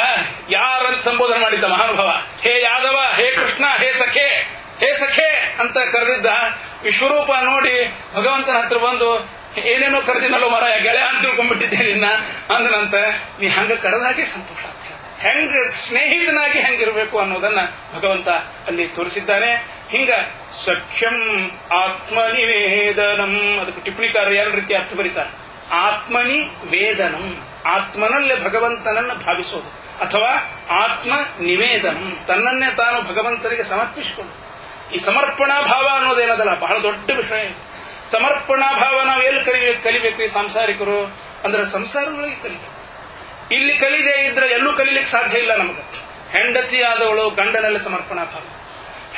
ಯಾರಂತ ಸಂಬೋಧನೆ ಮಾಡಿದ್ದ ಮಹಾನುಭಾವ. ಹೇ ಯಾದವ, ಹೇ ಕೃಷ್ಣ, ಹೇ ಸಖೆ, ಹೇ ಸಖೆ ಅಂತ ಕರೆದಿದ್ದ. ವಿಶ್ವರೂಪ ನೋಡಿ ಭಗವಂತನ ಹತ್ರ ಬಂದು ಏನೇನೋ ಕರೆದಿನಲ್ಲೋ ಮಾರಾಯ, ಗೆಳೆಯ ಅಂತ ತಿಳ್ಕೊಂಡ್ಬಿಟ್ಟಿದ್ದೆ ನಿನ್ನ ಅಂದ್ರಂತ. ನೀ ಹಂಗ ಕರೆದಾಗೆ ಸಂತೋಷ ಅಂತ ಹೇಳ, ಹೆಂಗ ಸ್ನೇಹಿತನಾಗಿ ಹೆಂಗಿರ್ಬೇಕು ಅನ್ನೋದನ್ನ ಭಗವಂತ ಅಲ್ಲಿ ತೋರಿಸಿದ್ದಾನೆ. ಹಿಂಗ ಸಖ್ಯಂ ಆತ್ಮನಿವೇದನಂ, ಅದಕ್ಕೆ ಟಿಪ್ಪಣಿಕಾರರು ಎರಡು ರೀತಿ ಅರ್ಥ ಬರೀತಾರೆ. ಆತ್ಮನಿ ವೇದನಂ, ಆತ್ಮನಲ್ಲೇ ಭಗವಂತನನ್ನು ಭಾವಿಸೋದು, ಅಥವಾ ಆತ್ಮ ನಿವೇದನಂ, ತನ್ನನ್ನೇ ತಾನು ಭಗವಂತನಿಗೆ ಸಮರ್ಪಿಸಿಕೊಂಡು. ಈ ಸಮರ್ಪಣಾ ಭಾವ ಅನ್ನೋದೇನದಲ್ಲ, ಬಹಳ ದೊಡ್ಡ ವಿಷಯ. ಸಮರ್ಪಣಾ ಭಾವ ನಾವು ಎಲ್ಲಿ ಕಲಿಬೇಕು ಈ ಸಾಂಸಾರಿಕರು ಅಂದ್ರೆ ಸಂಸಾರಗಳಿಗೆ ಕಲಿಬೇಕು. ಇಲ್ಲಿ ಕಲಿದೇ ಇದ್ರೆ ಎಲ್ಲೂ ಕಲಿಲಿಕ್ಕೆ ಸಾಧ್ಯ ಇಲ್ಲ ನಮಗೆ. ಹೆಂಡತಿ ಆದವಳು ಗಂಡನಲ್ಲಿ ಸಮರ್ಪಣಾ ಭಾವ,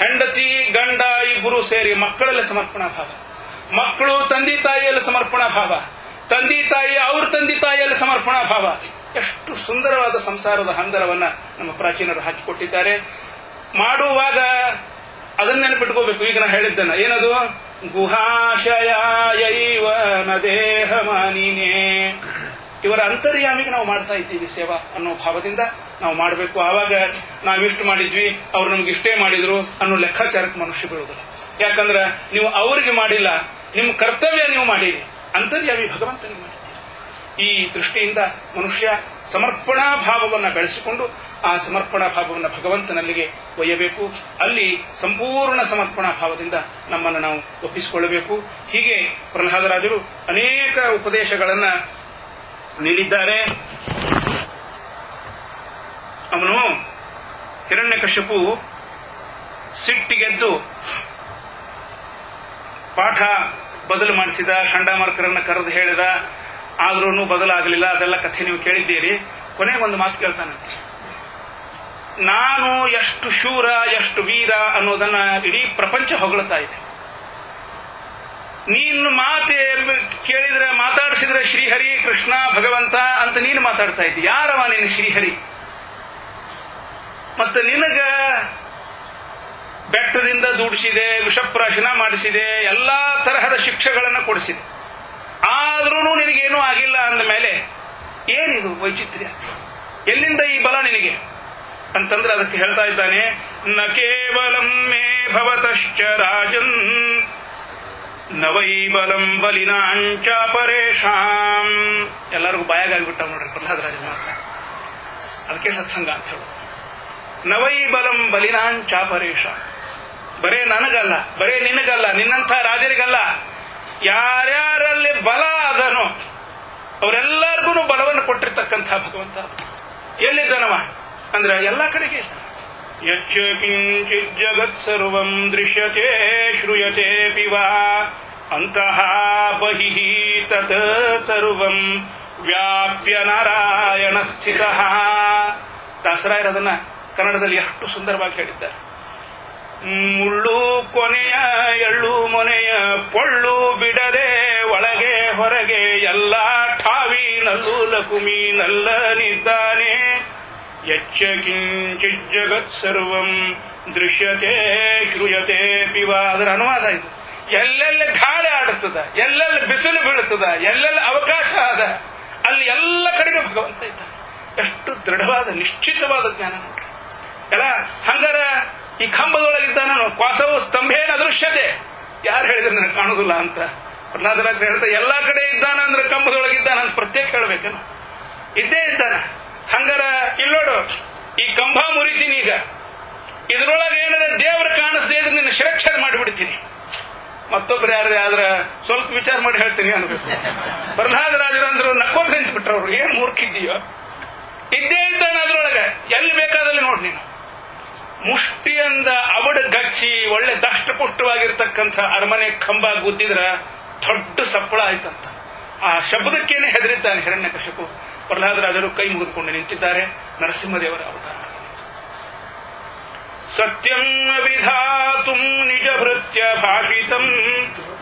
ಹೆಂಡತಿ ಗಂಡ ಇಬ್ಬರು ಸೇರಿ ಮಕ್ಕಳಲ್ಲಿ ಸಮರ್ಪಣಾ ಭಾವ, ಮಕ್ಕಳು ತಂದೆ ತಾಯಿಯಲ್ಲಿ ಸಮರ್ಪಣಾ ಭಾವ, ತಂದೆ ತಾಯಿ ಅವ್ರ ತಂದೆ ತಾಯಿಯಲ್ಲಿ ಸಮರ್ಪಣಾ ಭಾವ. ಎಷ್ಟು ಸುಂದರವಾದ ಸಂಸಾರದ ಹಂದರವನ್ನ ನಮ್ಮ ಪ್ರಾಚೀನರು ಹಾಕಿಕೊಟ್ಟಿದ್ದಾರೆ. ಮಾಡುವಾಗ ಅದನ್ನ ನೆನಪಿಟ್ಕೋಬೇಕು. ಈಗ ನಾ ಹೇಳಿದ್ದನ್ನ ಏನದು? ಗುಹಾಶಯೈವ ನ ದೇಹ ಮಾನಿನೇ. ಇವರ ಅಂತರ್ಯಾಮಿಗೆ ನಾವು ಮಾಡ್ತಾ ಇದ್ದೀವಿ ಸೇವಾ ಅನ್ನೋ ಭಾವದಿಂದ ನಾವು ಮಾಡಬೇಕು. ಆವಾಗ ನಾವಿಷ್ಟು ಮಾಡಿದ್ವಿ, ಅವ್ರು ನಮ್ಗೆ ಇಷ್ಟೇ ಮಾಡಿದ್ರು ಅನ್ನೋ ಲೆಕ್ಕಾಚಾರಕ್ಕೆ ಮನುಷ್ಯ ಬೀಳುವುದಿಲ್ಲ. ಯಾಕಂದ್ರೆ ನೀವು ಅವರಿಗೆ ಮಾಡಿಲ್ಲ, ನಿಮ್ಮ ಕರ್ತವ್ಯ ನೀವು ಮಾಡಿರಿ, ಅಂತರ್ಯಾಮಿ ಭಗವಂತನಿಗೆ ಮಾಡಿದ್ದೀರಿ. ಈ ದೃಷ್ಟಿಯಿಂದ ಮನುಷ್ಯ ಸಮರ್ಪಣಾ ಭಾವವನ್ನು ಬೆಳೆಸಿಕೊಂಡು ಆ ಸಮರ್ಪಣಾ ಭಾವವನ್ನು ಭಗವಂತನಲ್ಲಿಗೆ ಒಯ್ಯಬೇಕು. ಅಲ್ಲಿ ಸಂಪೂರ್ಣ ಸಮರ್ಪಣಾ ಭಾವದಿಂದ ನಮ್ಮನ್ನು ನಾವು ಒಪ್ಪಿಸಿಕೊಳ್ಳಬೇಕು. ಹೀಗೆ ಪ್ರಹ್ಲಾದರಾಜರು ಅನೇಕ ಉಪದೇಶಗಳನ್ನ ನೀಡಿದ್ದಾರೆ. ಅವನು ಹಿರಣ್ಯಕಶ್ಯಪು ಸಿಟ್ಟಿಗೆದ್ದು ಪಾಠ ಬದಲು ಮಾಡಿಸಿದ, ಚಂಡಮಾರುತರನ್ನ ಕರೆದು ಹೇಳಿದ, ಆದ್ರೂ ಬದಲಾಗಲಿಲ್ಲ. ಅದೆಲ್ಲ ಕಥೆ ನೀವು ಕೇಳಿದ್ದೀರಿ. ಕೊನೆಗೊಂದು ಮಾತು ಕೇಳ್ತಾನಂತೆ, ನಾನು ಎಷ್ಟು ಶೂರ, ಎಷ್ಟು ವೀರ ಅನ್ನೋದನ್ನ ಇಡೀ ಪ್ರಪಂಚ ಹೊಗಳ್ತಾ ಇದೆ. ನೀನು ಮಾತೆ ಕೇಳಿದ್ರೆ ಮಾತಾಡಿಸಿದ್ರೆ ಶ್ರೀಹರಿ ಕೃಷ್ಣ ಭಗವಂತ ಅಂತ ನೀನು ಮಾತಾಡ್ತಾ ಇದ್ದಿ. ಯಾರವ ನೀನು ಶ್ರೀಹರಿ? ಮತ್ತೆ ನಿನಗ ಬೆಟ್ಟದಿಂದ ದೂಡಿಸಿದೆ, ವಿಷಪ್ರಾಶನ ಮಾಡಿಸಿದೆ, ಎಲ್ಲಾ ತರಹದ ಶಿಕ್ಷೆಗಳನ್ನು ಕೊಡಿಸಿದೆ, ಆದ್ರೂ ನಿನಗೇನೂ ಆಗಿಲ್ಲ ಅಂದ ಮೇಲೆ ಏನಿದು ವೈಚಿತ್ರ್ಯ? ಎಲ್ಲಿಂದ ಈ ಬಲ ನಿನಗೆ? ಅಂತಂದ್ರೆ ಅದಕ್ಕೆ ಹೇಳ್ತಾ ಇದ್ದಾನೆ, ನ ಕೇವಲಂ ಮೇ ಭವತಶ್ಚ ರಾಜನ್ ನ ವೈ ಬಲಂ ಬಲಿನಾಂಚ ಪರೇಶಾಂ. ಎಲ್ಲರಿಗೂ ಬಾಯಾಗಾಗ್ಬಿಟ್ಟ ನೋಡ್ರಿ ಪ್ರಹ್ಲಾದರಾಜ ಮಾತ್ರ. ಅದಕ್ಕೆ ಸತ್ಸಂಗ ಅಂತ ಹೇಳು. ನ ವೈ ಬಲಂ ಬಲಿನಾಂಚ ಪರೇಶಾಂ. ಬರೇ ನನಗಲ್ಲ, ಬರೇ ನಿನಗಲ್ಲ, ನಿನ್ನಂಥ ರಾಜರಿಗಲ್ಲ, ಯಾರ್ಯಾರಲ್ಲಿ ಬಲ ಅದನೋ ಅವರೆಲ್ಲರಿಗೂ ಬಲವನ್ನು ಕೊಟ್ಟಿರ್ತಕ್ಕಂಥ ಭಗವಂತ. ಎಲ್ಲಿದ್ದಾನವ ಅಂದ್ರೆ ಎಲ್ಲ ಕಡೆಗೆ ಇದ್ದಾನೆ. ಯಚ್ಚ ಕಿಂಚಿತ್ ಜಗತ್ ಸರ್ವಂ ದೃಶ್ಯತೆ ಶ್ರೂಯತೆ ಪಿವ ಅಂತಃ ಬಹಿಃ ತತ್ ಸರ್ವಂ ವ್ಯಾಪ್ಯ ನಾರಾಯಣ ಸ್ಥಿತಃ. ದಾಸರಾಯರದನ್ನ ಕನ್ನಡದಲ್ಲಿ ಎಷ್ಟು ಸುಂದರವಾಗಿ ಹೇಳಿದ್ದಾರೆ. ಮುಳ್ಳು ಕೊನೆಯ ಎಳ್ಳು ಮೊನೆಯ ಪೊಳ್ಳು ಬಿಡದೆ ಒಳಗೆ ಹೊರಗೆ ಎಲ್ಲ ಠಾವಿ ನಲ್ಲು ಲಕುಮಿ ನಲ್ಲನಿದ್ದಾನೆ. ಯಚ್ಚ ಕಿಂಚಿತ್ ಜಗತ್ ಸರ್ವಂ ದೃಶ್ಯತೆ ಶ್ರೂಯತೆ ಪಿವ. ಅದರ ಅನುವಾದ ಇದು. ಎಲ್ಲೆಲ್ಲಿ ಗಾಳಿ ಆಡುತ್ತದ, ಎಲ್ಲೆಲ್ಲಿ ಬಿಸಿಲು ಬೀಳುತ್ತದ, ಎಲ್ಲೆಲ್ಲಿ ಅವಕಾಶ ಅದ, ಅಲ್ಲಿ ಎಲ್ಲ ಕಡೆಗೆ ಭಗವಂತ ಇದ್ದಾನೆ. ಎಷ್ಟು ದೃಢವಾದ ನಿಶ್ಚಿತವಾದ ಜ್ಞಾನ ನೋಡ್ರಿ. ಎಲ್ಲ ಹಂಗಾರ ಈ ಕಂಬದೊಳಗಿದ್ದಾನ ಕ್ವಾಸವು ಸ್ತಂಭೇನ ದೃಶ್ಯತೆ. ಯಾರು ಹೇಳಿದ್ರೆ ನನಗೆ ಕಾಣುದಿಲ್ಲ ಅಂತ ಪ್ರಹ್ಲಾದರಾಜ ಹೇಳ್ತಾ, ಎಲ್ಲಾ ಕಡೆ ಇದ್ದಾನ ಅಂದ್ರೆ ಕಂಬದೊಳಗಿದ್ದಾನ ಅಂತ ಪ್ರತ್ಯೇಕ ಹೇಳ್ಬೇಕೇನು? ಇದ್ದೇ ಇದ್ದಾನ. ಹಂಗಾರ ಇಲ್ಲೋಡು, ಈ ಕಂಬ ಮುರಿತೀನಿ, ಈಗ ಇದ್ರೊಳಗೆ ಏನಾದ್ರೆ ದೇವ್ರ ಕಾಣಿಸದೇ ಇದ್ರೆ ನಿನ್ನ ಶಿರಕ್ಷಣೆ ಮಾಡಿಬಿಡ್ತೀನಿ. ಮತ್ತೊಬ್ರು ಯಾರೇ ಆದ್ರ ಸ್ವಲ್ಪ ವಿಚಾರ ಮಾಡಿ ಹೇಳ್ತೀನಿ ಅನ್ಬೇಕು. ಪ್ರಹ್ಲಾದರಾಜರು ಅಂದ್ರು ನಕ್ಕೋದ್ ನಿಂತ್ಬಿಟ್ರು. ಅವ್ರು ಏನ್ ಮೂರ್ಖಿದ್ದೀಯೋ, ಇದ್ದೇ ಇದ್ದಾನ ಅದ್ರೊಳಗೆ, ಎಲ್ಲಿ ಬೇಕಾದಲ್ಲಿ ನೋಡಿ ನೀನು. ಮುಷ್ಟಿಯಿಂದ ಅವಡು ಗಚ್ಚಿ ಒಳ್ಳೆ ದಷ್ಟಪುಷ್ಟವಾಗಿರ್ತಕ್ಕಂಥ ಅರಮನೆ ಕಂಬ ಗುದ್ದಿದ್ರ ದೊಡ್ಡ ಸಪ್ಪಳ ಆಯ್ತಂತ. ಆ ಶಬ್ದಕ್ಕೇನೆ ಹೆದರಿದ್ದಾನೆ ಹಿರಣ್ಯಕಶಿಪು. ಪ್ರಹ್ಲಾದರಾಜರು ಕೈ ಮುಗಿದುಕೊಂಡು ನಿಂತಿದ್ದಾರೆ. ನರಸಿಂಹದೇವರ ಅವತಾರ. ಸತ್ಯಂ ವಿಧಾತುಂ ನಿಜ ಭೃತ್ಯ ಭಾಷಿತಂ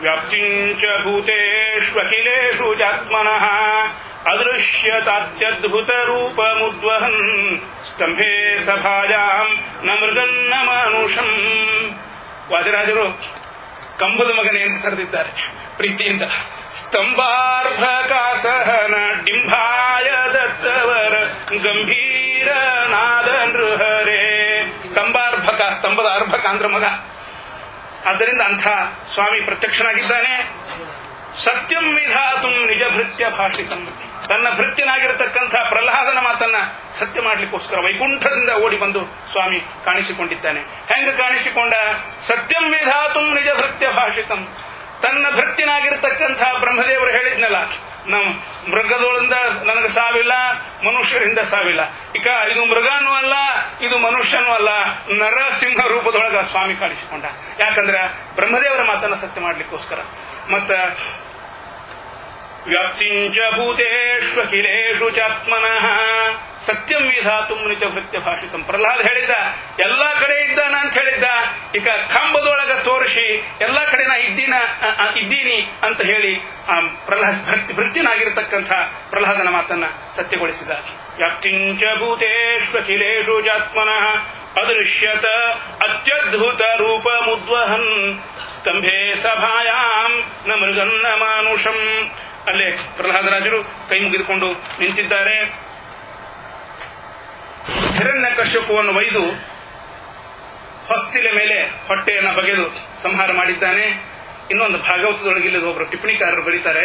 ವ್ಯಾಪ್ತಿಂಚ ಭೂತೇಷ್ವಖಿಲೇಷು ಜಾತ್ಮನಃ ಅದೃಶ್ಯತಾತ್ಯದ್ಭುತ ರೂಪ ಮುದ್ವಹನ್ ಸ್ತಂಭೆ ಸಭಾಯಾಂ ನ ಮೃಗನ್ನ ಮಾನುಷಂ. ವಾದಿರಾಜರು ಕಂಬದ ಮಗನೇ ಅಂತ ಕರೆದಿದ್ದಾರೆ ಪ್ರೀತಿಯಿಂದ. ಸ್ತಂಭಾರ್ಭಕಾಸಹನ ಡಿಂಭಾಯ ದತ್ತವರ ಗಂಭೀರ ನಾದ ನೃಹರೇ. ಸ್ತಂಭಾರ್ಭಕ, ಸ್ತಂಭದ ಅರ್ಭಕ ಅಂದ್ರ ಮಗ. ಆದ್ದರಿಂದ ಅಂಥ ಸ್ವಾಮಿ ಪ್ರತ್ಯಕ್ಷನಾಗಿದ್ದಾನೆ. ಸತ್ಯಂ ವಿಧಾತುಂ ನಿಜ ಭೃತ್ಯ ಭಾಷಿತಂ. ತನ್ನ ಭೃತ್ಯನಾಗಿರತಕ್ಕಂಥ ಪ್ರಹ್ಲಾದನ ಮಾತನ್ನ ಸತ್ಯ ಮಾಡ್ಲಿಕ್ಕೋಸ್ಕರ ವೈಕುಂಠದಿಂದ ಓಡಿ ಬಂದು ಸ್ವಾಮಿ ಕಾಣಿಸಿಕೊಂಡಿದ್ದಾನೆ. ಹೆಂಗ ಕಾಣಿಸಿಕೊಂಡ? ಸತ್ಯಂ ವಿಧಾತುಂ ನಿಜ ಭೃತ್ಯ ಭಾಷಿತಂ. ತನ್ನ ಭೃತ್ಯನಾಗಿರತಕ್ಕಂಥ ಬ್ರಹ್ಮದೇವರು ಹೇಳಿದ್ನಲ್ಲ, ನಮ್ಮ ಮೃಗದೊಳಿಂದ ನನಗೆ ಸಾವಿಲ್ಲ, ಮನುಷ್ಯರಿಂದ ಸಾವಿಲ್ಲ. ಈಗ ಇದು ಮೃಗನೂ ಅಲ್ಲ, ಇದು ಮನುಷ್ಯನೂ ಅಲ್ಲ, ನರಸಿಂಹ ರೂಪದೊಳಗ ಸ್ವಾಮಿ ಕಾಣಿಸಿಕೊಂಡ. ಯಾಕಂದ್ರೆ ಬ್ರಹ್ಮದೇವರ ಮಾತನ್ನ ಸತ್ಯ ಮಾಡ್ಲಿಕ್ಕೋಸ್ಕರ. ಮತ್ತ ವ್ಯಾಪ್ತಿಂಚ ಭೂತೇಷ್ವಖಿಲೇಷು ಚಾತ್ಮನಃ ಸತ್ಯಂ ವಿಧಾತುಂ ನಿಜ ಭೃತ್ಯ ಭಾಷಿತಂ. ಪ್ರಹ್ಲಾದ್ ಹೇಳಿದ್ದ ಎಲ್ಲಾ ಕಡೆ ಇದ್ದಾನ ಅಂತ ಹೇಳಿದ್ದ. ಈಗ ಕಂಬದೊಳಗ ತೋರಿಸಿ ಎಲ್ಲಾ ಕಡೆ ನಾ ಇದ್ದೀನಿ ಅಂತ ಹೇಳಿ ಭೃತ್ಯನಾಗಿರತಕ್ಕಂಥ ಪ್ರಹ್ಲಾದನ ಮಾತನ್ನ ಸತ್ಯಗೊಳಿಸಿದ. ವ್ಯಾಪ್ತಿಂಚ ಭೂತೇಷ್ವಖಿಲೇಷು ಚಾತ್ಮನಃ ಅದೃಶ್ಯತ ಅತ್ಯದ್ಭುತ ರೂಪ ಮುದ್ವಹನ್ ಸ್ತಂಭೆ ಸಭಾಯಾಂ ನ ಮೃಗನ್ನ ಮಾನುಷಂ. ಅಲ್ಲೇ ಪ್ರಹ್ಲಾದರಾಜರು ಕೈ ಮುಗಿದುಕೊಂಡು ನಿಂತಿದ್ದಾರೆ. ಹಿರಣ್ಯಕಶ್ಯಪುವನ್ನು ಒಯ್ದು ಹೊಸ್ತಿಲ ಮೇಲೆ ಹೊಟ್ಟೆಯನ್ನು ಬಗೆದು ಸಂಹಾರ ಮಾಡಿದ್ದಾನೆ. ಇನ್ನೊಂದು ಭಾಗವತದೊಳಗಿಲ್ಲದ ಒಬ್ಬರು ಟಿಪ್ಪಣಿಕಾರರು ಬರೀತಾರೆ,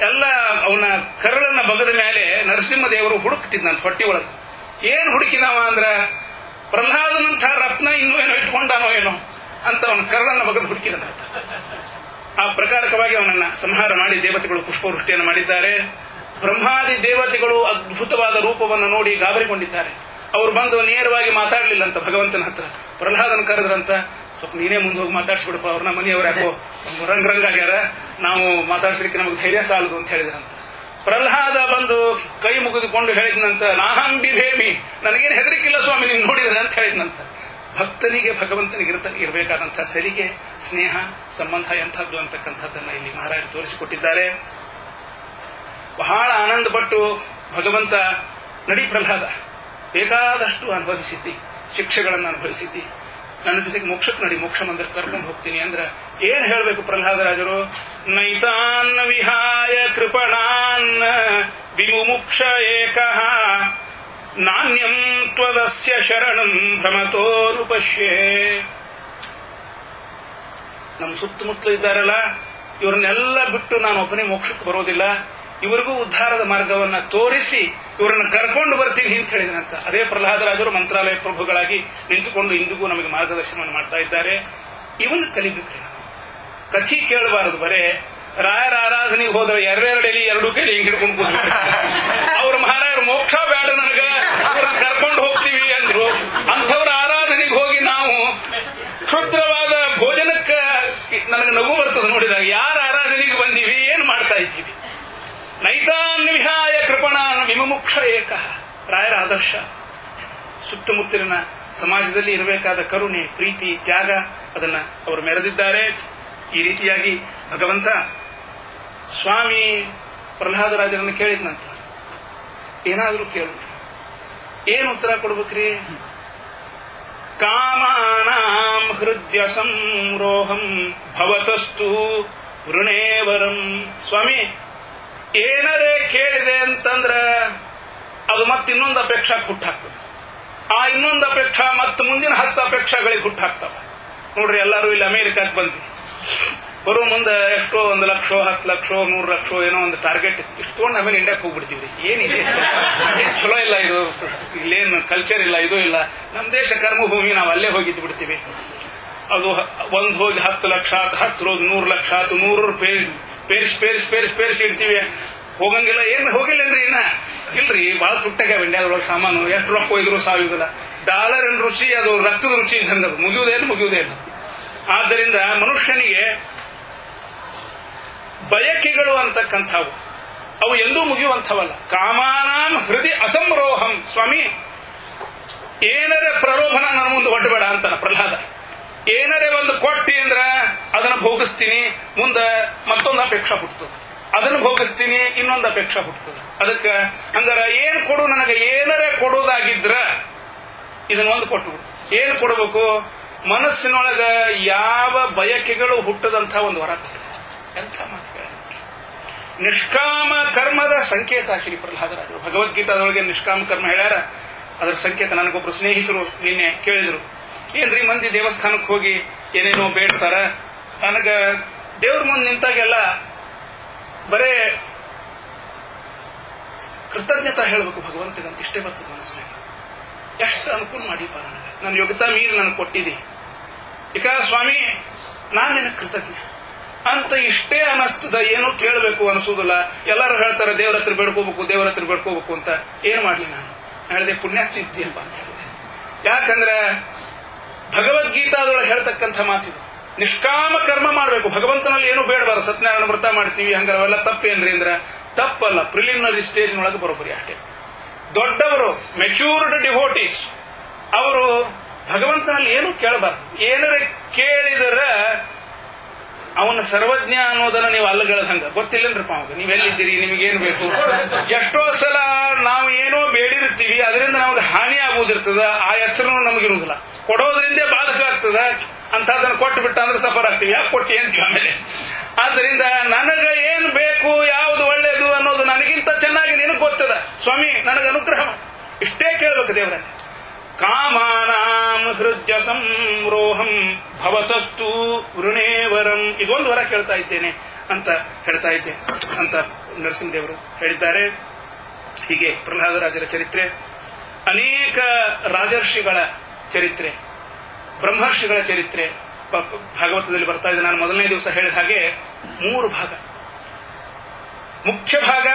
ಎಲ್ಲ ಅವನ ಕರಳನ್ನ ಬಗದ ಮೇಲೆ ನರಸಿಂಹದೇವರು ಹುಡುಕ್ತಿದ್ನಂತ ಹೊಟ್ಟಿ ಒಳಗೆ. ಏನ್ ಹುಡುಕಿದವ ಅಂದ್ರ ಪ್ರಹ್ಲಾದನಂಥ ರತ್ನ ಇನ್ನೂ ಏನೋ ಇಟ್ಕೊಂಡಾನೋ ಏನೋ ಅಂತ ಅವನ ಕರಳನ್ನ ಬಗದು ಹುಡುಕಿದ. ಆ ಪ್ರಕಾರಕವಾಗಿ ಅವನನ್ನ ಸಂಹಾರ ಮಾಡಿ ದೇವತೆಗಳು ಪುಷ್ಪವೃಷ್ಟಿಯನ್ನು ಮಾಡಿದ್ದಾರೆ. ಬ್ರಹ್ಮಾದಿ ದೇವತೆಗಳು ಅದ್ಭುತವಾದ ರೂಪವನ್ನು ನೋಡಿ ಗಾಬರಿಗೊಂಡಿದ್ದಾರೆ. ಅವರು ಬಂದು ನೇರವಾಗಿ ಮಾತಾಡಲಿಲ್ಲಂತ ಭಗವಂತನ ಹತ್ರ. ಪ್ರಹ್ಲಾದನ ಕರೆದ್ರಂತ, ಸ್ವಲ್ಪ ನೀನೇ ಮುಂದೆ ಹೋಗಿ ಮಾತಾಡ್ಸ್ಬಿಡಪ್ಪ, ಅವ್ರನ್ನ ಮನೆಯವ್ರು ಯಾಕೋ ರಂಗ್ರಂಗಾಗ್ಯಾರ, ನಾವು ಮಾತಾಡ್ಸಲಿಕ್ಕೆ ನಮಗೆ ಧೈರ್ಯ ಸಾಲದು ಅಂತ ಹೇಳಿದ್ರಂತ. ಪ್ರಹ್ಲಾದ ಬಂದು ಕೈ ಮುಗಿದುಕೊಂಡು ಹೇಳಿದ್ನಂತ, ನಾಹಂ ಬಿಭೇಮಿ, ನನಗೇನು ಹೆದರಿಕಿಲ್ಲ ಸ್ವಾಮಿ ನೀನು ನೋಡಿದ್ರೆ ಅಂತ ಹೇಳಿದ್ನಂತ. ಭಕ್ತನಿಗೆ ಭಗವಂತನಿಗೆ ಇರಬೇಕಾದಂತಹ ಸಲಿಗೆ, ಸ್ನೇಹ, ಸಂಬಂಧ ಎಂಥದ್ದು ಅಂತಕ್ಕಂಥದ್ದನ್ನ ಇಲ್ಲಿ ಮಹಾರಾಜರು ತೋರಿಸಿಕೊಟ್ಟಿದ್ದಾರೆ. ಬಹಳ ಆನಂದಪಟ್ಟು ಭಗವಂತ, ನಡಿ ಪ್ರಹ್ಲಾದ, ಬೇಕಾದಷ್ಟು ಅನುಭವಿಸಿದ್ದಿ, ಶಿಕ್ಷೆಗಳನ್ನು ಅನುಭವಿಸಿದ್ದಿ, ನನ್ನ ಜೊತೆಗೆ ಮೋಕ್ಷಕ್ಕೆ ನಡಿ, ಮೋಕ್ಷ ಮಂದಿರ ಕರ್ಕೊಂಡು ಹೋಗ್ತೀನಿ ಅಂದ್ರೆ ಏನ್ ಹೇಳ್ಬೇಕು ಪ್ರಹ್ಲಾದರಾಜರು? ನೈತಾನ್ ವಿಹಾಯ ಕೃಪಣಾನ್ ವಿಮುಕ್ಷ ಏಕಃ ನಾಣ್ಯಂ ತ್ವದಸ್ಯ ಶರಣಂ ಭ್ರಮತೋನುಪಶ್ಯೇ. ನಮ್ಮ ಸುತ್ತಮುತ್ತಲು ಇದ್ದಾರಲ್ಲ, ಇವರನ್ನೆಲ್ಲ ಬಿಟ್ಟು ನಾನು ಒಬ್ಬನೇ ಮೋಕ್ಷಕ್ಕೆ ಬರೋದಿಲ್ಲ, ಇವರಿಗೂ ಉದ್ಧಾರದ ಮಾರ್ಗವನ್ನ ತೋರಿಸಿ ಇವರನ್ನು ಕರ್ಕೊಂಡು ಬರ್ತೀನಿ ಅಂತ ಹೇಳಿದನಂತ. ಅದೇ ಪ್ರಹ್ಲಾದರಾಜರು ಮಂತ್ರಾಲಯ ಪ್ರಭುಗಳಾಗಿ ನಿಂತುಕೊಂಡು ಇಂದಿಗೂ ನಮಗೆ ಮಾರ್ಗದರ್ಶನವನ್ನು ಮಾಡ್ತಾ ಇದ್ದಾರೆ. ಇವನ್ನ ಕಲಿಬೇಕ್ರಿ. ನಾವು ಕಥಿ ಕೇಳಬಾರದು. ಬರೇ ರಾಯರ ಆರಾಧನೆಗೆ ಹೋದ್ರೆ ಎರಡೆರಡೆಲಿ ಎರಡು ಕೈಲಿ ಹಿಂಗ್ ಹಿಡ್ಕೊಂಡು ಕೂತ್ಬಿಟ್ಟು ಅವ್ರ ಮಹಾರಾಯರು ಮೋಕ್ಷ ಬೇಡ ನನಗ, ಅವ್ರನ್ನ ಕರ್ಕೊಂಡು ಹೋಗ್ತೀವಿ ಅಂದ್ರು. ಅಂಥವ್ರ ಆರಾಧನೆಗೆ ಹೋಗಿ ನಾವು ಕ್ಷುದ್ರವಾದ ಭೋಜನಕ್ಕ ನನಗೆ ನಗು ಬರ್ತದೆ ನೋಡಿದಾಗ. ಯಾರ ಆರಾಧನೆಗೆ ಬಂದೀವಿ, ಏನ್ ಮಾಡ್ತಾ ಇದ್ದೀವಿ? ನೈತಾನ್ವಿಹಾಯ ಕೃಪಣಾನ್ ವಿಮುಕ್ಷ ಏಕ. ರಾಯರ ಆದರ್ಶ, ಸುತ್ತಮುತ್ತಲಿನ ಸಮಾಜದಲ್ಲಿ ಇರಬೇಕಾದ ಕರುಣೆ, ಪ್ರೀತಿ, ತ್ಯಾಗ, ಅದನ್ನ ಅವರು ಮೆರೆದಿದ್ದಾರೆ. ಈ ರೀತಿಯಾಗಿ ಭಗವಂತ ಸ್ವಾಮಿ ಪ್ರಹ್ಲಾದರಾಜರನ್ನು ಕೇಳಿದ್ನಂತ, ಏನಾದ್ರೂ ಕೇಳು, ಏನು ಉತ್ತರ ಕೊಡ್ಬೇಕ್ರಿ? ಕಾಮಾನಾಂ ಹೃದಯ ಸಂರೋಹಂ ಭವತಸ್ತು ವೃಣೇವರಂ. ಸ್ವಾಮಿ, ಏನರೇ ಕೇಳಿದೆ ಅಂತಂದ್ರ ಅದು ಮತ್ತಿನ್ನೊಂದು ಅಪೇಕ್ಷಾ ಹುಟ್ಟಾಗ್ತದೆ. ಆ ಇನ್ನೊಂದು ಅಪೇಕ್ಷಾ ಮತ್ತೆ ಮುಂದಿನ 10 ಅಪೇಕ್ಷಾಗಳಿಗೆ ಹುಟ್ಟಾಗ್ತಾವ. ನೋಡ್ರಿ, ಎಲ್ಲರೂ ಇಲ್ಲಿ ಅಮೆರಿಕಕ್ಕೆ ಬಂದ್ವಿ, ಬರೋ ಮುಂದೆ ಎಷ್ಟೋ 1 ಲಕ್ಷ, 10 ಲಕ್ಷ, 100 ಲಕ್ಷ ಏನೋ ಒಂದು ಟಾರ್ಗೆಟ್ ಇತ್ತು. ಇಷ್ಟೊಂದು ಆಮೇಲೆ ಇಂಡಿಯಾಕ್ಕೆ ಹೋಗ್ಬಿಡ್ತೀವಿ. ಏನಿದೆ, ಚಲೋ ಇಲ್ಲ ಇದು, ಇಲ್ಲೇನು ಕಲ್ಚರ್ ಇಲ್ಲ, ಇದು ಇಲ್ಲ. ನಮ್ಮ ದೇಶ ಕರ್ಮಭೂಮಿ, ನಾವು ಅಲ್ಲೇ ಹೋಗಿದ್ದು ಬಿಡ್ತೀವಿ. ಅದು ಒಂದು ಹೋಗಿ 10 ಲಕ್ಷ ಆತು, 10 ಹೋಗಿ 100 ಲಕ್ಷ ಆತು, 100 ಪೇರಿಸಿ ಇಡ್ತೀವಿ. ಹೋಗಂಗಿಲ್ಲ. ಏನ್ ಹೋಗಿಲ್ಲನ್ರಿ? ಇನ್ನ ಇಲ್ರಿ, ಬಹಳ ತುಟ್ಟಾಗ್ಯಾವ ಇಂಡಿಯಾದೊಳಗೆ ಸಾಮಾನು. ಎಷ್ಟು ರೊಕ್ಕ ಹೋಯ್ದ್ರು ಸಾಯುವುದಿಲ್ಲ. ಡಾಲರ್ ಏನ್ ರುಚಿ, ಅದು ರಕ್ತದ ರುಚಿ ಇದ್ದಂಗ, ಅದು ಮುಗಿಯುವುದೇನು. ಆದ್ದರಿಂದ ಮನುಷ್ಯನಿಗೆ ಬಯಕೆಗಳು ಅಂತಕ್ಕಂಥವು ಅವು ಎಂದೂ ಮುಗಿಯುವಂಥವಲ್ಲ. ಕಾಮಾನಾಂ ಹೃದಯ ಅಸಂರೋಹಂ. ಸ್ವಾಮಿ, ಏನರೇ ಪ್ರಲೋಭನ ನನ್ನ ಮುಂದೆ ಒಡ್ಡಬೇಡ ಅಂತಾನ ಪ್ರಹ್ಲಾದ. ಏನರೇ ಒಂದು ಕೊಟ್ಟಿ ಅಂದ್ರ ಅದನ್ನ ಭೋಗಿಸ್ತೀನಿ, ಮುಂದೆ ಮತ್ತೊಂದು ಅಪೇಕ್ಷಾ ಹುಟ್ಟುತ್ತದೆ. ಅದನ್ನು ಭೋಗಿಸ್ತೀನಿ, ಇನ್ನೊಂದು ಅಪೇಕ್ಷಾ ಹುಟ್ಟುತ್ತದೆ. ಅದಕ್ಕೆ ಹಂಗಾರ ಏನ್ ಕೊಡು, ನನಗೆ ಏನರೇ ಕೊಡೋದಾಗಿದ್ರ ಇದನ್ನ ಒಂದು ಕೊಟ್ಟು. ಏನ್ ಕೊಡಬೇಕು? ಮನಸ್ಸಿನೊಳಗ ಯಾವ ಬಯಕೆಗಳು ಹುಟ್ಟದಂಥ ಒಂದು ವರ. ಎಂಥ ಮಾತುಗಳು! ನಿಷ್ಕಾಮ ಕರ್ಮದ ಸಂಕೇತ ಶ್ರೀ ಪ್ರಹ್ಲಾದರಾಜರು ಭಗವದ್ಗೀತಾದೊಳಗೆ ನಿಷ್ಕಾಮ ಕರ್ಮ ಹೇಳ್ಯಾರ. ಅದರ ಸಂಕೇತ ನನಗೊಬ್ರು ಸ್ನೇಹಿತರು ನಿನ್ನೆ ಕೇಳಿದ್ರು, ಏನ್ರಿ ಮಂದಿ ದೇವಸ್ಥಾನಕ್ಕೆ ಹೋಗಿ ಏನೇನೋ ಬೇಡ್ತಾರ, ನನಗ ದೇವ್ರ ಮುಂದೆ ನಿಂತಾಗೆಲ್ಲ ಬರೇ ಕೃತಜ್ಞತಾ ಹೇಳಬೇಕು ಭಗವಂತಗಂತ ಇಷ್ಟೇ ಬರ್ತದೆ ಮನಸ್ಸಿನಾಗ. ಎಷ್ಟು ಅನುಕೂಲ ಮಾಡಿಪ್ಪ ನನಗೆ, ನನ್ನ ಯೋಗ್ಯತಾ ಮೀರಿ ನನಗೆ ಕೊಟ್ಟಿದ್ದಿ, ಈಗ ಸ್ವಾಮಿ ನಾನು ನಿನಗೆ ಕೃತಜ್ಞ ಅಂತ ಇಷ್ಟೇ ಅನಿಸ್ತದ. ಏನೂ ಕೇಳಬೇಕು ಅನಿಸೋದಿಲ್ಲ. ಎಲ್ಲರೂ ಹೇಳ್ತಾರೆ ದೇವ್ರ ಹತ್ರ ಬೇಡ್ಕೋಬೇಕು ಅಂತ. ಏನ್ ಮಾಡ್ಲಿ ನಾನು? ಹೇಳಿದೆ ಪುಣ್ಯಾತ್ಮಿದ್ಯಪ್ಪ ಅಂತ ಹೇಳಿದೆ. ಯಾಕಂದ್ರೆ ಭಗವದ್ಗೀತಾದೊಳಗೆ ಹೇಳ್ತಕ್ಕಂಥ ಮಾತಿದು. ನಿಷ್ಕಾಮ ಕರ್ಮ ಮಾಡಬೇಕು, ಭಗವಂತನಲ್ಲಿ ಏನು ಬೇಡಬಾರ. ಸತ್ಯನಾರಾಯಣ ವ್ರತ ಮಾಡ್ತೀವಿ, ಹಂಗಾರ ಅವೆಲ್ಲ ತಪ್ಪೇನ್ರಿ ಅಂದ್ರೆ ತಪ್ಪಲ್ಲ. ಪ್ರಿಲಿಮಿನರಿ ಸ್ಟೇಜ್ನೊಳಗೆ ಬರೋಬ್ಬರಿ ಅಷ್ಟೇ. ದೊಡ್ಡವರು, ಮೆಚ್ಯೂರ್ಡ್ ಡಿವೋಟೀಸ್, ಅವರು ಭಗವಂತನಲ್ಲಿ ಏನು ಕೇಳಬಾರ್ದು. ಏನಾರ ಕೇಳಿದರೆ ಅವನ ಸರ್ವಜ್ಞ ಅನ್ನೋದನ್ನ ನೀವು ಅಲ್ಲಗಳದಂಗ ಗೊತ್ತಿಲ್ಲನ್ರಪ್ಪ ಅವಾಗ. ನೀವೆಲ್ಲಿದ್ದೀರಿ, ನಿಮಗೇನು ಬೇಕು? ಎಷ್ಟೋ ಸಲ ನಾವು ಏನೋ ಬೇಡಿರ್ತೀವಿ, ಅದರಿಂದ ನಮಗೆ ಹಾನಿ ಆಗುವುದಿರ್ತದ. ಆ ಎಚ್ಚರನೂ ನಮಗಿರುವುದಿಲ್ಲ. ಕೊಡೋದ್ರಿಂದ ಬಾಧಕ ಆಗ್ತದ. ಅಂತದನ್ನು ಕೊಟ್ಟು ಬಿಟ್ಟ ಅಂದ್ರೆ ಸಫರ್ ಆಗ್ತೀವಿ. ಯಾಕೆ ಕೊಟ್ಟಿ ಅಂತೀವಿ ಆಮೇಲೆ. ಆದ್ದರಿಂದ ನನಗ ಏನ್ ಬೇಕು, ಯಾವುದು ಒಳ್ಳೇದು ಅನ್ನೋದು ನನಗಿಂತ ಚೆನ್ನಾಗಿ ನಿನಗೆ ಗೊತ್ತದ. ಸ್ವಾಮಿ ನನಗೆ ಅನುಗ್ರಹ ಇಷ್ಟೇ ಕೇಳಬೇಕು ದೇವರನ್ನ. ಕಾಮಾನಾಂ ಹೃದಯ ಸಂರೋಹಂ ಭವತಸ್ತು ವೃಣೇವರಂ. ಇದೊಂದು ವರ ಕೇಳ್ತಾ ಇದ್ದೇನೆ ಅಂತ ಹೇಳ್ತಾ ಇದ್ದೆ ಅಂತ ನರಸಿಂಹದೇವರು ಹೇಳಿದ್ದಾರೆ. ಹೀಗೆ ಪ್ರಹ್ಲಾದರಾಜರ ಚರಿತ್ರೆ, ಅನೇಕ ರಾಜರ್ಷಿಗಳ ಚರಿತ್ರೆ, ಬ್ರಹ್ಮರ್ಷಿಗಳ ಚರಿತ್ರೆ ಭಾಗವತದಲ್ಲಿ ಬರ್ತಾ ಇದೆ. ನಾನು ಮೊದಲನೇ ದಿವಸ ಹೇಳಿದ ಹಾಗೆ 3 ಭಾಗ. ಮುಖ್ಯ ಭಾಗ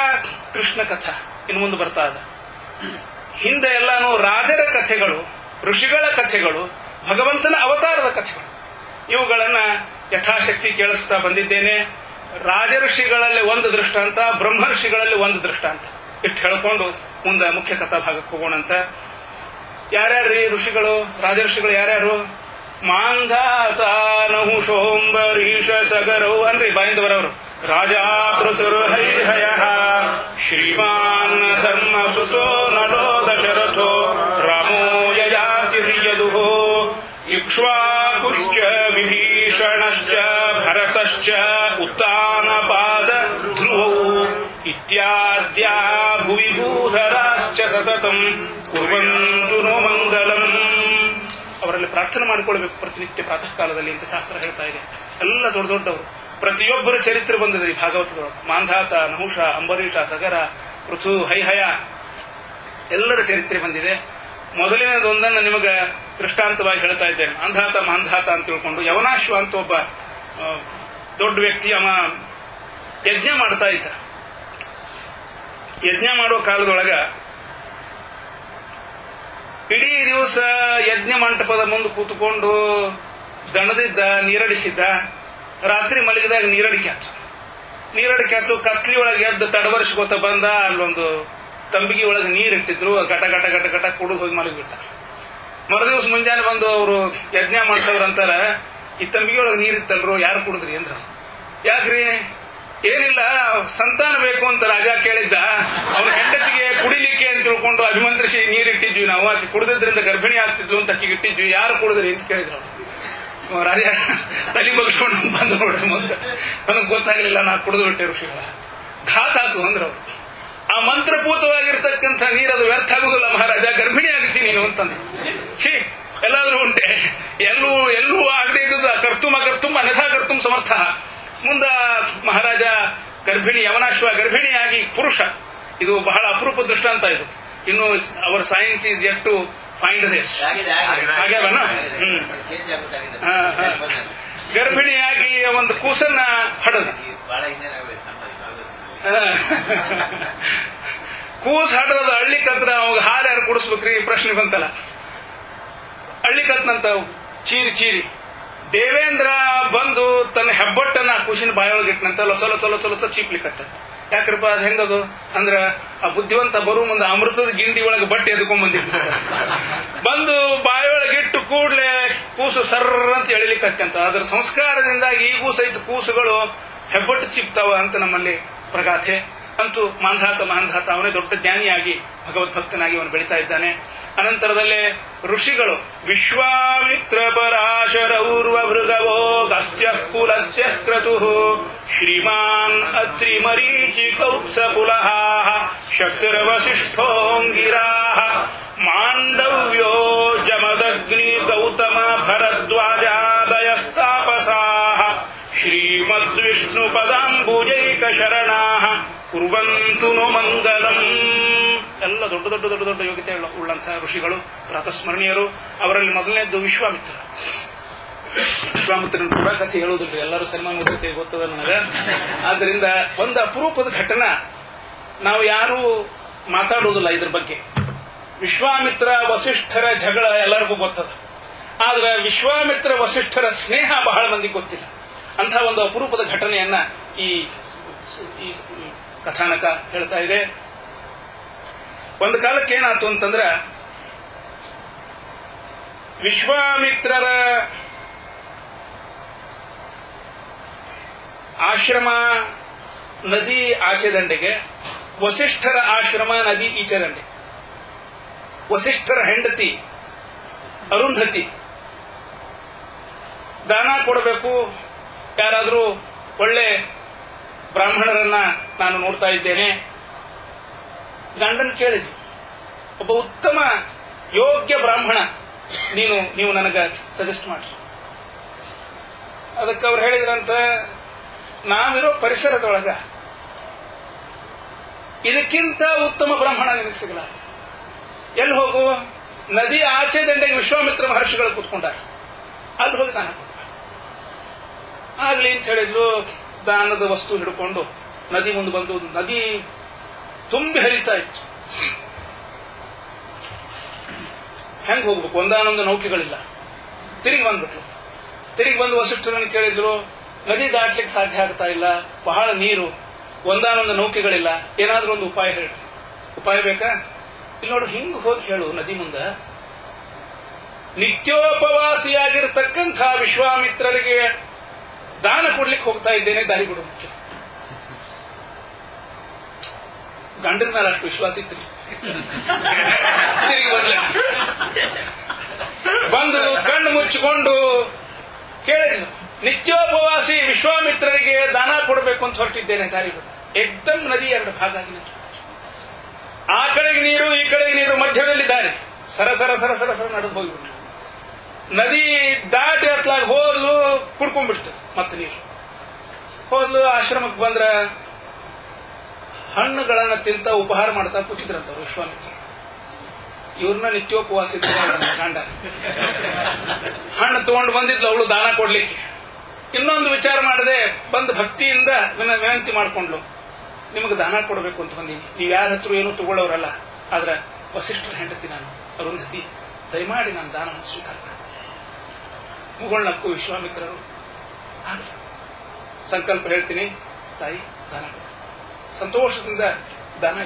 ಕೃಷ್ಣ ಕಥಾ, ಇನ್ನು ಮುಂದೆ ಬರ್ತಾ ಇದೆ. ಹಿಂದೆ ಎಲ್ಲಾನು ರಾಜರ ಕಥೆಗಳು, ಋಷಿಗಳ ಕಥೆಗಳು, ಭಗವಂತನ ಅವತಾರದ ಕಥೆಗಳು, ಇವುಗಳನ್ನ ಯಥಾಶಕ್ತಿ ಕೇಳಿಸ್ತಾ ಬಂದಿದ್ದೇನೆ. ರಾಜಋಷಿಗಳಲ್ಲಿ ಒಂದು ದೃಷ್ಟಾಂತ, ಬ್ರಹ್ಮರ್ಷಿಗಳಲ್ಲಿ ಒಂದು ದೃಷ್ಟಾಂತ ಇಷ್ಟು ಹೇಳ್ಕೊಂಡು ಮುಂದೆ ಮುಖ್ಯ ಕಥಾ ಭಾಗಕ್ಕೆ ಹೋಗೋಣಂತ. ಯಾರ್ಯಾರ್ರೀ ಋಷಿಗಳು, ರಾಜಋಷಿಗಳು ಯಾರ್ಯಾರು? ಮಾಂಧಾತ ನಹುಷೋಂಬರೀಷ ಸಗರೌ ಅನ್ರಿ ಬಾಯಿಂದವರವರು. ರಾಜಾ ಪೃಸುರು ಹರಿಹಯ ಶ್ರೀಮಾನ್ ಧರ್ಮ ಸುತೋ ನಟೋ ದಶರಥೋ ರಾಮೋ ಯಯಾತಿರ್ಯದು ಇಕ್ಷ್ವಾಕುಶ್ಚ ವಿಭೀಷಣಶ್ಚ ಭರತಶ್ಚ ಉತ್ತಾನಪಾದ ಧ್ರುವೌ ಇತ್ಯಾದ್ಯಾ ಭುವಿ ಭೂಧರಾಶ್ಚ ಸತತಂ ಕುರ್ವಂತು ನೋ ಮಂಗಲಂ. ಅವರಲ್ಲಿ ಪ್ರಾರ್ಥನೆ ಮಾಡಿಕೊಳ್ಬೇಕು ಪ್ರತಿನಿತ್ಯ ಪ್ರಾತಃ ಕಾಲದಲ್ಲಿ ಅಂತ ಶಾಸ್ತ್ರ ಹೇಳ್ತಾ ಇದೆ. ಎಲ್ಲ ದೊಡ್ಡ ದೊಡ್ಡವರು ಪ್ರತಿಯೊಬ್ಬರ ಚರಿತ್ರೆ ಬಂದಿದೆ ಈ ಭಾಗವತದೊಳಗೆ. ಮಾಂಧಾತ, ನಹುಷ, ಅಂಬರೀಷ, ಸಗರ, ಪೃಥು, ಹೈಹಯ ಎಲ್ಲರ ಚರಿತ್ರೆ ಬಂದಿದೆ. ಮೊದಲಿನದೊಂದನ್ನು ನಿಮಗೆ ದೃಷ್ಟಾಂತವಾಗಿ ಹೇಳ್ತಾ ಇದ್ದೇನೆ. ಮಾಂಧಾತ ಮಾಂಧಾತ ಅಂತ ತಿಳ್ಕೊಂಡು ಯವನಾಶ್ವ ಅಂತ ಒಬ್ಬ ದೊಡ್ಡ ವ್ಯಕ್ತಿ, ಅವ ಯಜ್ಞ ಮಾಡ್ತಾ ಇದ್ದ. ಯಜ್ಞ ಮಾಡುವ ಕಾಲದೊಳಗ ಇಡೀ ದಿವಸ ಯಜ್ಞ ಮಂಟಪದ ಮುಂದೆ ಕೂತ್ಕೊಂಡು ದಣದಿದ್ದ, ನೀರಡಿಸಿದ್ದ. ರಾತ್ರಿ ಮಲಗಿದಾಗ ನೀರಡಿಕೆ ಆಯ್ತು. ಕತ್ಲಿ ಒಳಗೆ ಎದ್ದು ತಡವರ್ಸ್ಕೋತ ಬಂದ. ಅಲ್ಲೊಂದು ತಂಬಿಗೆ ಒಳಗೆ ನೀರಿಟ್ಟಿದ್ರು. ಘಟ ಘಟ ಘಟ ಘಟ ಕುಡಿದು ಹೋಗಿ ಮಲಗಿಬಿಟ್ಟ. ಮರುದಿವ್ಸ ಮುಂಜಾನೆ ಬಂದು ಅವರು ಯಜ್ಞ ಮಾಡ್ತವ್ರಂತಾರ, ಈ ತಂಬಿಗೆ ಒಳಗೆ ನೀರಿತ್ತಲ್ರು, ಯಾರು ಕುಡಿದ್ರಿ ಅಂದ್ರ. ಯಾಕ್ರಿ? ಏನಿಲ್ಲ, ಸಂತಾನ ಬೇಕು ಅಂತ ರಾಜ ಕೇಳಿದ್ದ. ಅವನ ಹೆಂಡತಿಗೆ ಕುಡಿಲಿಕ್ಕೆ ಅಂತ ತಿಳ್ಕೊಂಡು ಅಭಿಮಂತ್ರಿಸಿ ನೀರಿಟ್ಟಿದ್ವಿ ನಾವು. ಆಕೆ ಕುಡಿದ್ರಿಂದ ಗರ್ಭಿಣಿ ಆಗ್ತಿದ್ಲು ಅಂತ ಆಕೆಗೆ ಇಟ್ಟಿದ್ವಿ. ಯಾರು ಕುಡಿದ್ರಿ ಅಂತ ಕೇಳಿದ್ರು. ರಾಜ ತಲೆ ಬಗ್ಸ್ಕೊಂಡು ಬಂದು ನೋಡ್ರಿ ಮುಂದೆ. ನನಗೆ ಗೊತ್ತಾಗಲಿಲ್ಲ, ನಾ ಕುಡಿದು ಬಿಟ್ಟೆ ಋಷಿಗಳ. ಘಾತ ಆತು ಅಂದ್ರು ಅವರು. ಆ ಮಂತ್ರಪೂತವಾಗಿರ್ತಕ್ಕಂಥ ನೀರದು ವ್ಯರ್ಥ ಆಗುದಿಲ್ಲ ಮಹಾರಾಜ, ಗರ್ಭಿಣಿ ಆಗ್ತೀನಿ ನೀನು ಅಂತಂದ್ರೆ. ಎಲ್ಲಾದ್ರೂ ಉಂಟೆ, ಎಲ್ಲೂ ಆಗದೆ ಇದ್ದ ಕರ್ತುಮ ಅನಥಾ ಕರ್ತುಂ ಸಮರ್ಥ. ಮುಂದ ಮಹಾರಾಜ ಗರ್ಭಿಣಿ, ಯವನಾಶ್ವ ಗರ್ಭಿಣಿಯಾಗಿ ಪುರುಷ. ಇದು ಬಹಳ ಅಪರೂಪ ದೃಷ್ಟಾಂತ. ಇದು ಇನ್ನು our science is yet to find this. ಆಗ್ಯಾವನ? ಗರ್ಭಿಣಿಯಾಗಿ ಒಂದು ಕೂಸನ್ನ ಹಡದ. ಕೂಸ್ ಹಡದ ಹಳ್ಳಿ ಕತ್ರ ಅವಾಗ ಹಾಲು ಯಾರು ಕುಡಿಸ್ಬೇಕ್ರಿ ಪ್ರಶ್ನೆ ಬಂತಲ್ಲ. ಹಳ್ಳಿ ಕತ್ನಂತ ಚೀರಿ ದೇವೇಂದ್ರ ಬಂದು ತನ್ನ ಹೆಬ್ಬಟ್ಟನ್ನ ಕೂಸಿನ ಬಾಯೊಳಗಿಟ್ಟನಂತ ಲೊಸ ಚೀಪ್ಲಿಕತ್ತ. ಯಾಕ್ರಪ್ಪ ಅದ್ ಹೆಂಗದು ಅಂದ್ರ, ಆ ಬುದ್ಧಿವಂತ ಬರು ಮುಂದೆ ಅಮೃತದ ಗಿಂಡಿ ಒಳಗೆ ಬಟ್ಟೆ ಎದ್ಕೊಂಡ್ ಬಂದು ಬಾಯೊಳಗಿಟ್ಟು ಕೂಡ್ಲೆ ಕೂಸು ಸರ್ರ ಅಂತ ಎಳಿಲಿಕ್ಕಂತ. ಅದರ ಸಂಸ್ಕಾರದಿಂದಾಗಿ ಈಗೂ ಸಹಿತ ಕೂಸುಗಳು ಹೆಬ್ಬಟ್ಟು ಚಿಪ್ತಾವ ಅಂತ ನಮ್ಮಲ್ಲಿ ಪ್ರಗಾಥೆ. ಅಂತೂ ಮಾಂಧಾತ ಅವನೇ ದೊಡ್ಡ ಜ್ಞಾನಿಯಾಗಿ ಭಗವದ್ಭಕ್ತನಾಗಿ ಅವನು ಬೆಳೀತಾ ಇದ್ದಾನೆ. ಅನಂತರದಲ್ಲೇ ಋಷಿಗಳು ವಿಶ್ವಾಮಿತ್ರ ಪರಾಶರೌರ್ವ ಭೃಗವೋ ಗಸ್ತ್ಯ ಕುಲಸ್ತ್ಯ ಕ್ರತು ಶ್ರೀಮಾನ್ ಅತ್ರಿ ಮರೀಚಿ ಕೌತ್ಸಕುಲಃ ಶಕ್ತಿರ್ವಸಿಷ್ಠೋಂಗಿರಾ ಮಾಂಡವ್ಯೋ ಜಮದಗ್ನಿ ಗೌತಮ ಭರದ್ವಾಜಾದಯಸ್ತಾಪಸಾಃ ಶ್ರೀಮದ್ವಿಷ್ಣು ಪದಾಂಬುಜೈಕ ಶರಣಾಃ ಕುರ್ವಂತು ನೋ ಮಂಗಲಂ. ಎಲ್ಲ ದೊಡ್ಡ ದೊಡ್ಡ ದೊಡ್ಡ ದೊಡ್ಡ ಯೋಗ್ಯತೆ ಉಳ್ಳಂತಹ ಋಷಿಗಳು, ಪ್ರಾತಸ್ಮರಣೀಯರು. ಅವರಲ್ಲಿ ಮೊದಲನೇದ್ದು ವಿಶ್ವಾಮಿತ್ರನ ಕೂಡ ಕಥೆ ಹೇಳುವುದಿಲ್ಲ, ಎಲ್ಲರೂ ಸಿನಿಮಾ ನೋಡುತ್ತೆ, ಗೊತ್ತದ ನನಗೆ. ಆದ್ದರಿಂದ ಒಂದು ಅಪರೂಪದ ಘಟನಾ, ನಾವು ಯಾರೂ ಮಾತಾಡುವುದಿಲ್ಲ ಇದ್ರ ಬಗ್ಗೆ. ವಿಶ್ವಾಮಿತ್ರ ವಸಿಷ್ಠರ ಜಗಳ ಎಲ್ಲರಿಗೂ ಗೊತ್ತದ, ಆದ್ರೆ ವಿಶ್ವಾಮಿತ್ರ ವಸಿಷ್ಠರ ಸ್ನೇಹ ಬಹಳ ಮಂದಿಗೆ ಗೊತ್ತಿಲ್ಲ. ಅಂತಹ ಒಂದು ಅಪರೂಪದ ಘಟನೆಯನ್ನ ಈ ಕಥಾನಕ ಹೇಳ್ತಾ ಇದೆ. ಒಂದು ಕಾಲಕ್ಕೆ ಏನಾಯ್ತು ಅಂತಂದ್ರ, ವಿಶ್ವಾಮಿತ್ರರ ಆಶ್ರಮ ನದಿ ಆಚೆ ದಂಡೆಗೆ, ವಸಿಷ್ಠರ ಆಶ್ರಮ ನದಿ ಈಚೆ ದಂಡೆ. ವಸಿಷ್ಠರ ಹೆಂಡತಿ ಅರುಂಧತಿ ದಾನ ಕೊಡಬೇಕು, ಯಾರಾದರೂ ಒಳ್ಳೆ ಬ್ರಾಹ್ಮಣರನ್ನ ನಾನು ನೋಡ್ತಾ ಇದ್ದೇನೆ. ಗಂಡನ್ ಕೇಳಿದ್ವಿ, ಒಬ್ಬ ಉತ್ತಮ ಯೋಗ್ಯ ಬ್ರಾಹ್ಮಣ ನೀವು ನನಗೆ ಸಜೆಸ್ಟ್ ಮಾಡಿ. ಅದಕ್ಕೆ ಅವ್ರು ಹೇಳಿದ್ರಂತ, ನಾವಿರೋ ಪರಿಸರದೊಳಗ ಇದಕ್ಕಿಂತ ಉತ್ತಮ ಬ್ರಾಹ್ಮಣ ನಿನಗೆ ಸಿಗಲ್ಲ. ಎಲ್ಲಿ ಹೋಗು? ನದಿ ಆಚೆ ದಂಡೆಗೆ ವಿಶ್ವಾಮಿತ್ರ ಮಹರ್ಷಿಗಳು ಕೂತ್ಕೊಂಡಾರ, ಅಲ್ಲಿ ಹೋಗಿ ದಾನ ಕೊಡ. ಆಗ್ಲಿ ಅಂತ ಹೇಳಿದ್ಲು. ದಾನದ ವಸ್ತು ಹಿಡ್ಕೊಂಡು ನದಿ ಮುಂದೆ ಬಂದು, ನದಿ ತುಂಬಿ ಹರಿತಾ ಇತ್ತು. ಹೆಂಗ್ ಹೋಗ್ಬೇಕು? ಒಂದಾನೊಂದು ನೌಕೆಗಳಿಲ್ಲ. ತಿರುಗಿ ಬಂದು ವಸಿಷ್ಠರನ್ನು ಕೇಳಿದ್ರು, ನದಿ ದಾಟ್ಲಿಕ್ಕೆ ಸಾಧ್ಯ ಆಗ್ತಾ ಇಲ್ಲ, ಬಹಳ ನೀರು, ಒಂದಾನೊಂದು ನೌಕೆಗಳಿಲ್ಲ, ಏನಾದ್ರೂ ಒಂದು ಉಪಾಯ ಹೇಳಿ. ಉಪಾಯ ಬೇಕಾ? ಇಲ್ಲಿ ನೋಡು, ಹಿಂಗ್ ಹೋಗಿ ಹೇಳು ನದಿ ಮುಂದ, ನಿತ್ಯೋಪವಾಸಿಯಾಗಿರ್ತಕ್ಕಂಥ ವಿಶ್ವಾಮಿತ್ರರಿಗೆ ದಾನ ಕೊಡ್ಲಿಕ್ಕೆ ಹೋಗ್ತಾ ಇದ್ದೇನೆ, ದಾರಿ ಕೊಡು ಅಂತ. ಗಂಡನ ಮೇಲೆ ಅಷ್ಟು ವಿಶ್ವಾಸ ಇತ್ತು. ಬಂದು ಕಣ್ಣು ಮುಚ್ಚಿಕೊಂಡು ಕೇಳಿದ್ರು, ನಿತ್ಯೋಪವಾಸಿ ವಿಶ್ವಾಮಿತ್ರರಿಗೆ ದಾನ ಕೊಡಬೇಕು ಅಂತ ಹೊರಟಿದ್ದೇನೆ, ದಾರಿ ಕೊಡು. ಏಕ್ದಮ್ ನದಿ ಎರಡು ಭಾಗ ಆಗಿ, ಆ ಕಡೆಗೆ ನೀರು, ಈ ಕಡೆಗೆ ಸರ ಸರ ಸರ ಸರ ಸರ ನಡೆದು ಹೋಗ್ಬಿಟ್ರು. ನದಿ ದಾಟಿ ಹತ್ಲಾಗ ಹೋದ್ಲು, ಕುಡ್ಕೊಂಡ್ಬಿಡ್ತದೆ ಮತ್ತೆ ನೀರು. ಹೋದ್ಲು, ಆಶ್ರಮಕ್ಕೆ ಬಂದ್ರ ಹಣ್ಣುಗಳನ್ನ ತಿಂತ ಉಪಹಾರ ಮಾಡ್ತಾ ಕೂತಿದ್ರಂತ ವಿಶ್ವಾಮಿತ್ರ. ಇವ್ರನ್ನ ನಿತ್ಯೋಪವಾಸ ಗಂಡ ಹಣ್ಣು ತಗೊಂಡು ಬಂದಿದ್ಲು ಅವಳು ದಾನ ಕೊಡ್ಲಿಕ್ಕೆ. ಇನ್ನೊಂದು ವಿಚಾರ ಮಾಡದೆ ಬಂದು ಭಕ್ತಿಯಿಂದ ವಿನಂತಿ ಮಾಡ್ಕೊಂಡ್ಲು, ನಿಮಗೆ ದಾನ ಕೊಡಬೇಕು ಅಂತ ಬಂದೀನಿ, ನೀವು ಯಾರ ಹತ್ರ ಏನೂ ತಗೊಳ್ಳೋರಲ್ಲ, ಆದ್ರ ವಸಿಷ್ಠರ ಹೆಂಡತಿ ನಾನು ಅರುಂಧತಿ, ದಯಮಾಡಿ ನಾನು ದಾನ ಸ್ವೀಕಾರ ಮಾಡಿ. ಮುಗುಳ್ನಕ್ಕು ವಿಶ್ವಾಮಿತ್ರರು, ಆಗಲಿ ಸಂಕಲ್ಪ ಹೇಳ್ತೀನಿ ತಾಯಿ, ದಾನ ಕೊಡು. ಸಂತೋಷದಿಂದ ದಾನ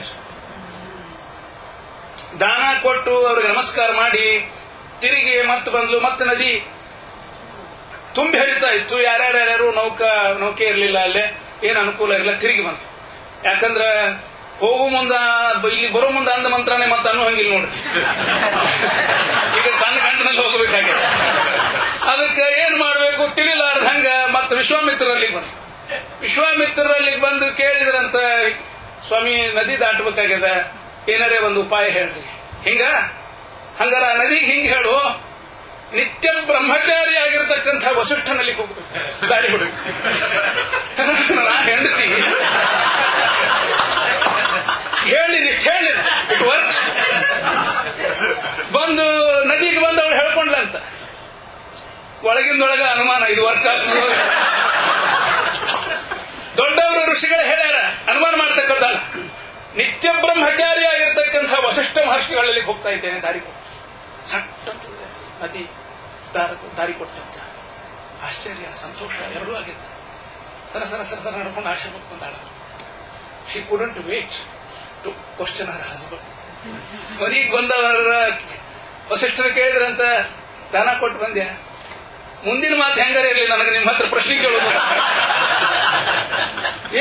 ದಾನ ಕೊಟ್ಟು ಅವ್ರಿಗೆ ನಮಸ್ಕಾರ ಮಾಡಿ ತಿರುಗಿ ಮತ್ತೆ ಬಂದ್ಲು. ಮತ್ತೆ ನದಿ ತುಂಬಿ ಹರಿತಾ ಇತ್ತು. ಯಾರ್ಯಾರು ನೌಕೆ ಇರಲಿಲ್ಲ, ಅಲ್ಲೇ ಏನು ಅನುಕೂಲ ಇರಲಿಲ್ಲ, ತಿರುಗಿ ಬಂದ್ಲು. ಯಾಕಂದ್ರ ಹೋಗು ಮುಂದ ಇಲ್ಲಿ ಬರೋ ಮುಂದ ಅಂದ ಮಂತ್ರನೇ ಮತ್ತೆ ಅನ್ನೋ ಹಂಗಿಲ್ಲ ನೋಡ್ರಿ. ಈಗ ತನ್ನ ಗಂಟನಲ್ಲಿ ಹೋಗಬೇಕಾಗಿದೆ. ಅದಕ್ಕೆ ಏನ್ ಮಾಡ್ಬೇಕು ತಿಳಿಲಾರ್ದಂಗ ಮತ್ತೆ ವಿಶ್ವಾಮಿತ್ರರಲ್ಲಿಗೆ ಬಂದು ವಿಶ್ವಾಮಿತ್ರರಲ್ಲಿಗೆ ಬಂದು ಕೇಳಿದ್ರಂತ, ಸ್ವಾಮಿ ನದಿ ದಾಟಬೇಕಾಗ್ಯದ, ಏನಾರೇ ಒಂದು ಉಪಾಯ ಹೇಳ್ರಿ. ಹಂಗಾರ ನದಿಗೆ ಹಿಂಗ ಹೇಳು, ನಿತ್ಯ ಬ್ರಹ್ಮಚಾರಿ ಆಗಿರ್ತಕ್ಕಂಥ ವಸಿಷ್ಠನಲ್ಲಿ ಹೋಗ್ಬೇಕು, ದಾರಿ ಬಿಡ್ಬೇಕು. ನಾ ಹೆಂಡತಿ ಹೇಳಿದ ಇಟ್ ವರ್ಕ್ಸ್. ಬಂದು ನದಿಗೆ ಬಂದು ಅವಳು ಹೇಳ್ಕೊಂಡ್ಲಂತ. ಒಳಗಿಂದೊಳಗ ಅನುಮಾನ, ಇದು ವರ್ಕ್ ಆಗ್ತದೆ. ದೊಡ್ಡವರು ಋಷಿಗಳು ಹೇಳ್ಯಾರ, ಅನುಮಾನ ಮಾಡ್ತಕ್ಕಂಥಲ್ಲ. ನಿತ್ಯ ಬ್ರಹ್ಮಚಾರಿ ಆಗಿರ್ತಕ್ಕಂಥ ವಸಿಷ್ಠ ಮಹರ್ಷಿಗಳಲ್ಲಿ ಹೋಗ್ತಾ ಇದ್ದೇನೆ, ದಾರಿ ಕೊಟ್ಟು ಸಟ್ಟ ನದಿ ದಾರಿ ಕೊಟ್ಟಂತ. ಆಶ್ಚರ್ಯ, ಸಂತೋಷ ಎರಡೂ ಆಗಿದ್ದ. ಸರ ಸರ ಸರ ಸರ ನಡ್ಕೊಂಡು ಆಶ್ರಮಕ್ಕೆ ಬಂದಾಳ. She couldn't wait to question her husband. ಮನೆಗೆ ಬಂದವರ ವಸಿಷ್ಠರು ಕೇಳಿದ್ರಂತ, ದಾನ ಕೊಟ್ಟು ಬಂದ್ಯ, ಮುಂದಿನ ಮಾತು ಹೆಂಗಾರ ಇರಲಿ, ನನಗೆ ನಿಮ್ಮ ಹತ್ರ ಪ್ರಶ್ನೆ ಕೇಳೋದು.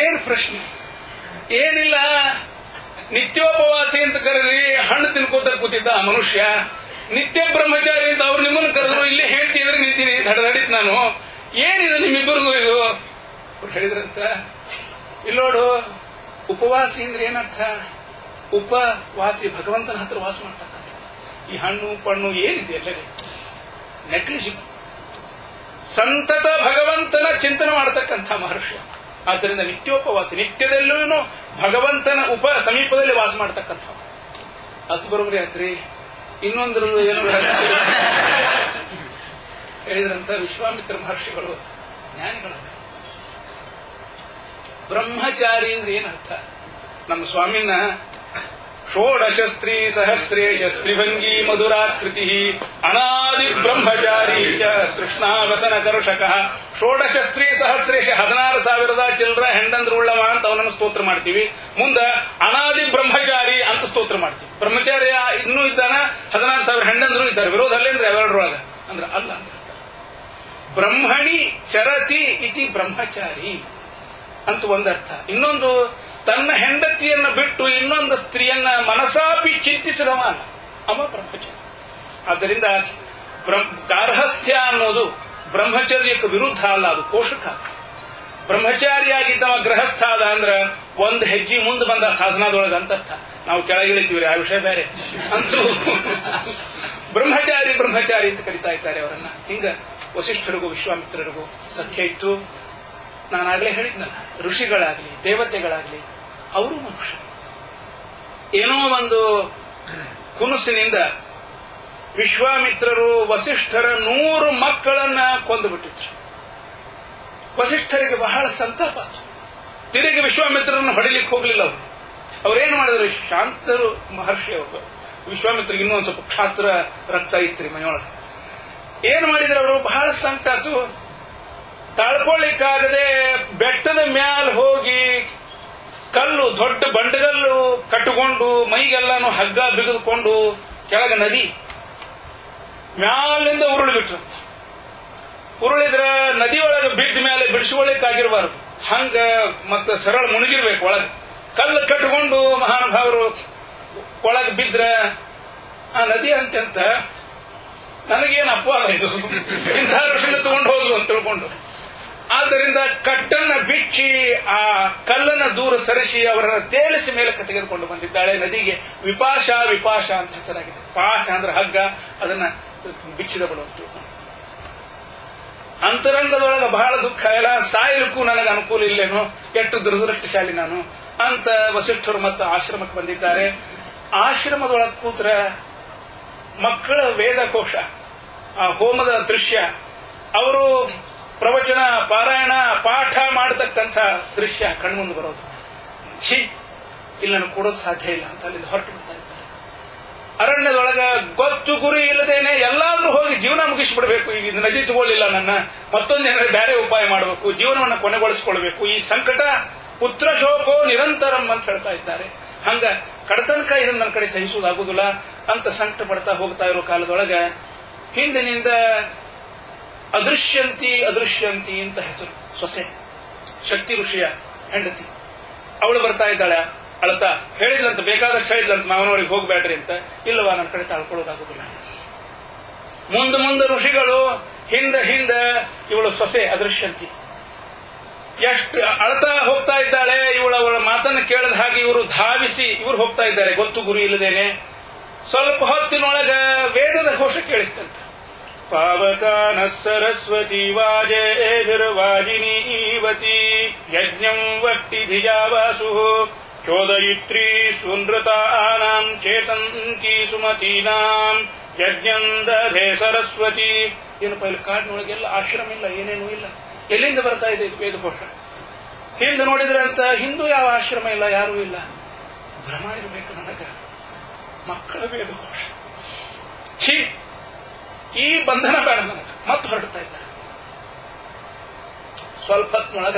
ಏನು ಪ್ರಶ್ನೆ? ಏನಿಲ್ಲ, ನಿತ್ಯೋಪವಾಸಿ ಅಂತ ಕರೆದ್ರಿ, ಹಣ್ಣು ತಿನ್ಕೋತ ಕೂತಿದ್ದ ಆ ಮನುಷ್ಯ. ನಿತ್ಯ ಬ್ರಹ್ಮಚಾರಿ ಅಂತ ಅವ್ರು ನಿಮ್ಮನ್ನು ಕರೆದ್ರು, ಇಲ್ಲೇ ಹೇಳ್ತಿದ್ರೆ ನಿಂತೀನಿ, ನಡೀತ್ ನಾನು. ಏನಿದೆ ನಿಮ್ಮಿಬ್ಬರಿಗೂ ಇದು? ಅವ್ರು ಹೇಳಿದ್ರಂತ, ಇಲ್ಲೋಡು, ಉಪವಾಸಿ ಅಂದ್ರೆ ಏನರ್ಥ? ಉಪವಾಸಿ ಭಗವಂತನ ಹತ್ರ ವಾಸ ಮಾಡ್ತಕ್ಕಂಥ. ಈ ಹಣ್ಣು ಪಣ್ಣು ಏನಿದೆ ಎಲ್ಲರೇ ನೆಗ್ಲಿಜಿಬಲ್. ಸಂತತ ಭಗವಂತನ ಚಿಂತನೆ ಮಾಡತಕ್ಕಂಥ ಮಹರ್ಷಿ. ಆದ್ದರಿಂದ ನಿತ್ಯೋಪವಾಸಿ, ನಿತ್ಯದಲ್ಲೂ ಭಗವಂತನ ಸಮೀಪದಲ್ಲಿ ವಾಸ ಮಾಡ್ತಕ್ಕಂಥ. ಅದು ಬರೋಬ್ರಿ ಆತ್ರಿ. ಇನ್ನೊಂದ್ರಲ್ಲೂ ಏನು ಹೇಳಿದ್ರಂತ ವಿಶ್ವಾಮಿತ್ರ ಮಹರ್ಷಿಗಳು, ಜ್ಞಾನಿಗಳು. ಬ್ರಹ್ಮಚಾರಿ ಅಂದ್ರೆ ಏನರ್ಥ? ನಮ್ಮ ಸ್ವಾಮಿನ ಷೋಡಶಸ್ತ್ರೀ ಸಹಸ್ರೇಶ ಸ್ತ್ರೀಭಂಗಿ ಮಧುರಾಕೃತಿ ಅನಾದಿ ಬ್ರಹ್ಮಚಾರಿ ಚ ಕೃಷ್ಣಾವಸನ ಕರುಷಕ. ಷೋಡಶಸ್ತ್ರೀ ಸಹಸ್ರೇಶ 16,000 ಚಿಲ್ಲರ ಹೆಂಡಂದ್ರು ಉಳ್ಳವ ಅಂತ ಅವನನ್ನು ಸ್ತೋತ್ರ ಮಾಡ್ತೀವಿ. ಮುಂದ ಅನಾದಿ ಬ್ರಹ್ಮಚಾರಿ ಅಂತ ಸ್ತೋತ್ರ ಮಾಡ್ತೀವಿ. ಬ್ರಹ್ಮಚಾರಿ ಇನ್ನೂ ಇದ್ದಾನ, 16,000 ಹೆಂಡಂದ್ರು ಇದ್ದಾರೆ. ವಿರೋಧ ಅಲ್ಲೇನ್ರಿ ಅವೆರಡರೊಳಗ? ಅಂದ್ರೆ ಅಲ್ಲ ಅಂತ ಹೇಳ್ತಾರೆ. ಬ್ರಹ್ಮಣಿ ಚರತಿ ಇತಿ ಬ್ರಹ್ಮಚಾರಿ ಅಂತ ಒಂದರ್ಥ. ಇನ್ನೊಂದು, ತನ್ನ ಹೆಂಡತಿಯನ್ನು ಬಿಟ್ಟು ಇನ್ನೊಂದು ಸ್ತ್ರೀಯನ್ನ ಮನಸಾಪಿ ಚಿಂತಿಸಿದವ ಅವ ಬ್ರಹ್ಮಚಾರಿ. ಆದ್ದರಿಂದ ಗಾರ್ಹಸ್ಥ್ಯ ಅನ್ನೋದು ಬ್ರಹ್ಮಚರ್ಯಕ್ಕೆ ವಿರುದ್ಧ ಅಲ್ಲ, ಅದು ಪೋಷಕ. ಬ್ರಹ್ಮಚಾರಿಯಾಗಿದ್ದವ ಗೃಹಸ್ಥ ಆದ ಅಂದ್ರ ಒಂದು ಹೆಜ್ಜೆ ಮುಂದೆ ಬಂದ ಸಾಧನಾದೊಳಗ ಅಂತರ್ಥ. ನಾವು ಕೆಳಗಿಳಿತೀವಿ, ಆ ವಿಷಯ ಬೇರೆ. ಅಂತೂ ಬ್ರಹ್ಮಚಾರಿ ಬ್ರಹ್ಮಚಾರಿ ಅಂತ ಕರಿತಾ ಇದ್ದಾರೆ ಅವರನ್ನ. ಹಿಂಗ ವಸಿಷ್ಠರಿಗೂ ವಿಶ್ವಾಮಿತ್ರರಿಗೂ ಸಖ್ಯ ಇತ್ತು. ನಾನಾಗಲೇ ಹೇಳಿದ್ನಲ್ಲ, ಋಷಿಗಳಾಗ್ಲಿ ದೇವತೆಗಳಾಗ್ಲಿ ಅವರು ಮನುಷ್ಯ. ಏನೋ ಒಂದು ಕುನಸಿನಿಂದ ವಿಶ್ವಾಮಿತ್ರರು ವಸಿಷ್ಠರ 100 ಮಕ್ಕಳನ್ನ ಕೊಂದು ಬಿಟ್ಟಿದ್ರು. ವಸಿಷ್ಠರಿಗೆ ಬಹಳ ಸಂತಾಪ. ತಿರುಗಿ ವಿಶ್ವಾಮಿತ್ರರನ್ನು ಹೊಡಿಲಿಕ್ಕೆ ಹೋಗ್ಲಿಲ್ಲ ಅವರು. ಅವ್ರೇನು ಮಾಡಿದ್ರು? ಶಾಂತರು ಮಹರ್ಷಿ ಅವರು. ವಿಶ್ವಾಮಿತ್ರಿಗೆ ಇನ್ನೂ ಒಂದು ಸ್ವಲ್ಪ ಕ್ಷಾತ್ರ ರಕ್ತ ಇತ್ರಿ ಮನೆಯೊಳಗೆ. ಏನು ಮಾಡಿದ್ರು ಅವರು? ಬಹಳ ಸಂಕಟಾತು. ತಾಳ್ಕೊಳ್ಳಿಕ್ಕಾಗದೆ ಬೆಟ್ಟದ ಮ್ಯಾಲ ಹೋಗಿ ಕಲ್ಲು, ದೊಡ್ಡ ಬಂಡಗಲ್ಲು ಕಟ್ಟಿಕೊಂಡು ಮೈಗೆಲ್ಲಾನು ಹಗ್ಗ ಬಿಗಿದುಕೊಂಡು ಕೆಳಗ ನದಿ ಮ್ಯಾಲಿಂದ ಉರುಳಿ ಬಿಟ್ರಂತ. ಉರುಳಿದ್ರ ನದಿಯೊಳಗೆ ಬಿದ್ದ ಮೇಲೆ ಬಿಡಿಸ್ಕೊಳ್ಳಿಕ್ಕಾಗಿರಬಾರದು, ಹಂಗ ಮತ್ತೆ ಸರಳ ಮುಳುಗಿರ್ಬೇಕು ಒಳಗೆ. ಕಲ್ಲು ಕಟ್ಟಿಕೊಂಡು ಮಹಾನುಭಾವರು ಒಳಗೆ ಬಿದ್ರ ಆ ನದಿ ಅಂತ್ಯಂತ ನನಗೇನು ಅಪವಾದ ಇದು, ಇಂಥ ಋಷಿನ ತಗೊಂಡು ಹೋದ್ರು ಅಂತ ತಿಳ್ಕೊಂಡು ಆದ್ದರಿಂದ ಕಟ್ಟನ್ನ ಬಿಚ್ಚಿ ಆ ಕಲ್ಲನ್ನ ದೂರ ಸರಿಸಿ ಅವರನ್ನು ತೇಲಿಸಿ ಮೇಲಕ್ಕೆ ತೆಗೆದುಕೊಂಡು ಬಂದಿದ್ದಾಳೆ ನದಿಗೆ. ವಿಪಾಶ ವಿಪಾಶ ಅಂತ ಹೆಸರಾಗಿದೆ. ಪಾಶ ಅಂದ್ರೆ ಹಗ್ಗ, ಅದನ್ನ ಬಿಚ್ಚಿದವಳು ಅಂತ. ಅಂತರಂಗದೊಳಗ ಬಹಳ ದುಃಖ, ಎಲ್ಲ ಸಾಯಲಿಕ್ಕೂ ನನಗೆ ಅನುಕೂಲ ಇಲ್ಲೇನೋ, ಎಷ್ಟು ದುರದೃಷ್ಟಶಾಲಿ ನಾನು ಅಂತ ವಸಿಷ್ಠರು ಮತ್ತು ಆಶ್ರಮಕ್ಕೆ ಬಂದಿದ್ದಾರೆ. ಆಶ್ರಮದೊಳಗೆ ಕೂತ್ರ ಮಕ್ಕಳ ವೇದಕೋಶ, ಆ ಹೋಮದ ದೃಶ್ಯ, ಅವರು ಪ್ರವಚನ ಪಾರಾಯಣ ಪಾಠ ಮಾಡತಕ್ಕಂಥ ದೃಶ್ಯ ಕಣ್ಮುಂದೆ ಬರೋದು. ಛೀ, ಇಲ್ಲಿ ನಾನು ಕೊಡೋದು ಸಾಧ್ಯ ಇಲ್ಲ ಅಂತ ಅಲ್ಲಿಂದ ಹೊರಟು ಬಿಡ್ತಾ ಇದ್ದಾರೆ. ಅರಣ್ಯದೊಳಗ ಗೊತ್ತು ಗುರಿ ಇಲ್ಲದೇನೆ ಎಲ್ಲಾದ್ರೂ ಹೋಗಿ ಜೀವನ ಮುಗಿಸಿಬಿಡಬೇಕು. ಈಗ ಇದು ನದಿ ತಗೊಳ್ಳಿಲ್ಲ, ನನ್ನ ಮತ್ತೊಂದೇನಾದ್ರೆ ಬೇರೆ ಉಪಾಯ ಮಾಡಬೇಕು, ಜೀವನವನ್ನು ಕೊನೆಗೊಳಿಸಿಕೊಳ್ಬೇಕು. ಈ ಸಂಕಟ ಪುತ್ರ ಶೋಕೋ ನಿರಂತರಂ ಅಂತ ಹೇಳ್ತಾ ಇದ್ದಾರೆ. ಹಂಗ ಕಡತನಕ ಇದನ್ನ ನನ್ನ ಕಡೆ ಸಹಿಸುವುದಾಗುದಿಲ್ಲ ಅಂತ ಸಂಕಟ ಪಡ್ತಾ ಹೋಗ್ತಾ ಇರೋ ಕಾಲದೊಳಗ ಹಿಂದಿನಿಂದ ಅದೃಶ್ಯಂತಿ ಅದೃಶ್ಯಂತಿ ಅಂತ ಹೆಸರು ಸೊಸೆ, ಶಕ್ತಿ ಋಷಿಯ ಹೆಂಡತಿ, ಅವಳು ಬರ್ತಾ ಇದ್ದಾಳೆ. ಅಳತಾ ಹೇಳಿದ್ಲಂತ, ಬೇಕಾದಷ್ಟು ಹೇಳಿದ್ಲಂತ, ಮಾವನವರಿಗೆ ಹೋಗ್ಬೇಡ್ರಿ ಅಂತ. ಇಲ್ಲವಾ, ನನ್ನ ಕಡೆ ತಾಳ್ಕೊಳ್ಳೋದಾಗುದಿಲ್ಲ. ಮುಂದೆ ಋಷಿಗಳು, ಹಿಂದ ಇವಳು ಸೊಸೆ ಅದೃಶ್ಯಂತಿ ಎಷ್ಟು ಅಳತಾ ಹೋಗ್ತಾ ಇದ್ದಾಳೆ. ಅವಳ ಮಾತನ್ನು ಕೇಳದ ಹಾಗೆ ಇವರು ಧಾವಿಸಿ ಇವರು ಹೋಗ್ತಾ ಇದ್ದಾರೆ, ಗೊತ್ತು ಗುರಿ ಇಲ್ಲದೇನೆ. ಸ್ವಲ್ಪ ಹೊತ್ತಿನೊಳಗ ವೇದದ ಘೋಷ ಕೇಳಿಸ್ತಂತೆ. ಪಾವಕಾನ ಸರಸ್ವತಿ ವಾಜೇರ್ವಾಜಿನೀವತಿ ಯಜ್ಞಂ ವಟ್ಟಿ ಧಿಜಾವಾಸು ಚೋದಯಿತ್ರಿ ಸುನೃತಾನಾಂ ಚೇತಂಕಿ ಸುಮತೀನಾಂ ಯಜ್ಞಂ ದಧೆ ಸರಸ್ವತಿ. ಏನಪ್ಪ, ಇಲ್ಲಿ ಕಾಡಿನೊಳಗೆಲ್ಲ ಆಶ್ರಮ ಇಲ್ಲ, ಏನೇನೂ ಇಲ್ಲ, ಎಲ್ಲಿಂದ ಬರ್ತಾ ಇದೆ ಇದು ವೇದಘೋಷ? ಹಿಂದೆ ನೋಡಿದ್ರೆ ಅಂತ ಹಿಂದೂ ಯಾವ ಆಶ್ರಮ ಇಲ್ಲ, ಯಾರೂ ಇಲ್ಲ. ಭ್ರಮ ಇರಬೇಕು ನನಗ, ಮಕ್ಕಳ ವೇದಘೋಷ. ಛೀ, ಈ ಬಂಧನ ಬೇಡ ನನಗ. ಮತ್ತೆ ಹೊರಡ್ತಾ ಇದ್ದಾರೆ. ಸ್ವಲ್ಪ ಹೊತ್ತಿನೊಳಗ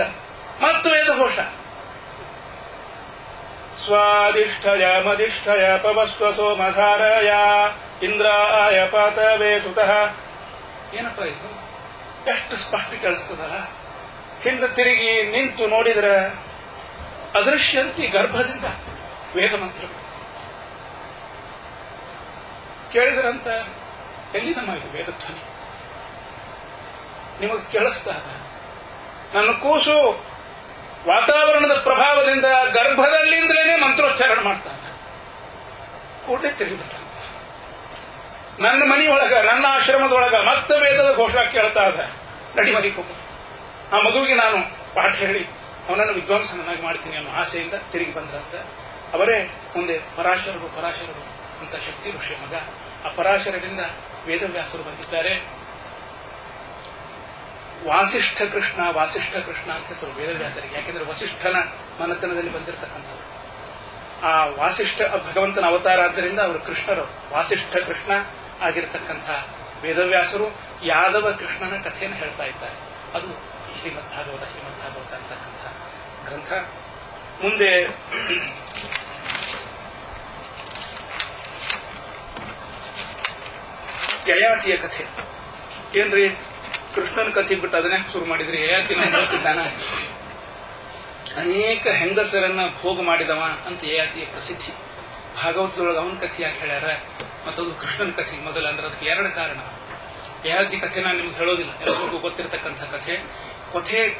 ಮತ್ತು ವೇದಘೋಷ. ಸ್ವಾದಿಷ್ಠಯ ಮದಿಷ್ಠಯ ಪವಸ್ವ ಸೋಮಧಾರಯ ಇಂದ್ರಾಯ ಪಾತವೇ ಸುತಃ. ಏನಪ್ಪ ಇದು, ಎಷ್ಟು ಸ್ಪಷ್ಟ ಕೇಳಿಸ್ತದಲ್ಲ. ಹಿಂದೆ ತಿರುಗಿ ನಿಂತು ನೋಡಿದ್ರೆ ಅದೃಶ್ಯಂತಿ ಗರ್ಭದಿಂದ ವೇದ ಮಂತ್ರ ಕೇಳಿದ್ರಂತ. ಎಲ್ಲಿದಮ್ಮ ಇದು ವೇದಧ್ವನಿ? ನಿಮಗೆ ಕೇಳಿಸ್ತಾ ಅದ? ನನ್ನ ಕೂಸು ವಾತಾವರಣದ ಪ್ರಭಾವದಿಂದ ಗರ್ಭದಲ್ಲಿಂದಲೇ ಮಂತ್ರೋಚ್ಚಾರಣೆ ಮಾಡ್ತಾ ಇದ್ದ. ಕೂಡಲೇ ತಿರುಗಿಬಿಟ್ಟ. ನನ್ನ ಮನೆಯೊಳಗ, ನನ್ನ ಆಶ್ರಮದೊಳಗ ಮತ್ತೆ ವೇದದ ಘೋಷ ಕೇಳ್ತಾ ಇದ್ದ. ನಡಿ ಮರಿಕೊ, ಆ ಮಗುವಿಗೆ ನಾನು ಪಾಠ ಹೇಳಿ ಅವನನ್ನು ವಿದ್ವಾಂಸನಾಗಿ ಮಾಡ್ತೀನಿ ಅನ್ನೋ ಆಸೆಯಿಂದ ತಿರುಗಿ ಬಂದ್ರಂತ. ಅವರೇ ಮುಂದೆ ಪರಾಶರರು ಅಂತ ಶಕ್ತಿ ಋಷಿಯ ಮಗ. ಆ ಪರಾಶರರಿಂದ ವೇದವ್ಯಾಸರು ಬಂದಿದ್ದಾರೆ. ವಾಸಿಷ್ಠ ಕೃಷ್ಣ ಅಂತ ಹೆಸರು ವೇದವ್ಯಾಸರಿಗೆ. ಯಾಕೆಂದ್ರೆ ವಸಿಷ್ಠನ ಮನೆತನದಲ್ಲಿ ಬಂದಿರತಕ್ಕಂಥವ್ರು. ಆ ವಾಸಿಷ್ಠ ಭಗವಂತನ ಅವತಾರ ಆದ್ದರಿಂದ ಅವರು ಕೃಷ್ಣರು. ವಾಸಿಷ್ಠ ಕೃಷ್ಣ ಆಗಿರತಕ್ಕಂಥ ವೇದವ್ಯಾಸರು ಯಾದವ ಕೃಷ್ಣನ ಕಥೆಯನ್ನು ಹೇಳ್ತಾ ಇದ್ದಾರೆ. ಅದು ಶ್ರೀಮದ್ ಭಾಗವತ ಅಂತಕ್ಕಂಥ ಗ್ರಂಥ. ಮುಂದೆ ಯಯಾತಿಯ ಕಥೆ. ಏನ್ರಿ, ಕೃಷ್ಣನ ಕಥೆ ಬಿಟ್ಟು ಅದನ್ನೇ ಶುರು ಮಾಡಿದ್ರಿ? ಯಯಾತಿನ ಹೇಳ್ತಿದ್ದಾನ. ಅನೇಕ ಹೆಂಗಸರನ್ನ ಭೋಗ ಮಾಡಿದವ ಅಂತ ಯಯಾತಿಯ ಪ್ರಸಿದ್ಧಿ. ಭಾಗವತದೊಳಗೆ ಅವನ ಕಥೆ ಯಾಕೆ ಹೇಳ್ಯಾರ, ಮತ್ತದು ಕೃಷ್ಣನ ಕಥೆ ಮೊದಲ ಅಂದ್ರೆ ಅದಕ್ಕೆ ಎರಡು ಕಾರಣ. ಯಯಾತಿ ಕಥೆ ನಾನು ನಿಮ್ಗೆ ಹೇಳೋದಿಲ್ಲ, ಎಲ್ಲರಿಗೂ ಗೊತ್ತಿರತಕ್ಕಂಥ ಕಥೆ.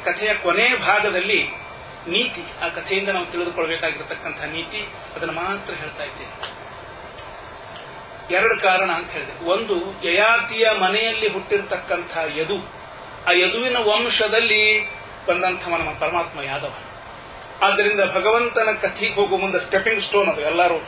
ಕಥೆಯ ಕೊನೆ ಭಾಗದಲ್ಲಿ ನೀತಿ, ಆ ಕಥೆಯಿಂದ ನಾವು ತಿಳಿದುಕೊಳ್ಬೇಕಾಗಿರತಕ್ಕಂಥ ನೀತಿ, ಅದನ್ನು ಮಾತ್ರ ಹೇಳ್ತಾ ಇದ್ದೇನೆ. ಎರಡು ಕಾರಣ ಅಂತ ಹೇಳಿದೆ. ಒಂದು, ಯಯಾತಿಯ ಮನೆಯಲ್ಲಿ ಹುಟ್ಟಿರ್ತಕ್ಕಂಥ ಯದು, ಆ ಯದುವಿನ ವಂಶದಲ್ಲಿ ಬಂದಂಥವ ನಮ್ಮ ಪರಮಾತ್ಮ ಯಾದವ. ಆದ್ದರಿಂದ ಭಗವಂತನ ಕಥೆಗೆ ಹೋಗುವ ಮುಂದೆ ಸ್ಟೆಪಿಂಗ್ ಸ್ಟೋನ್ ಅದು. ಎಲ್ಲರೂ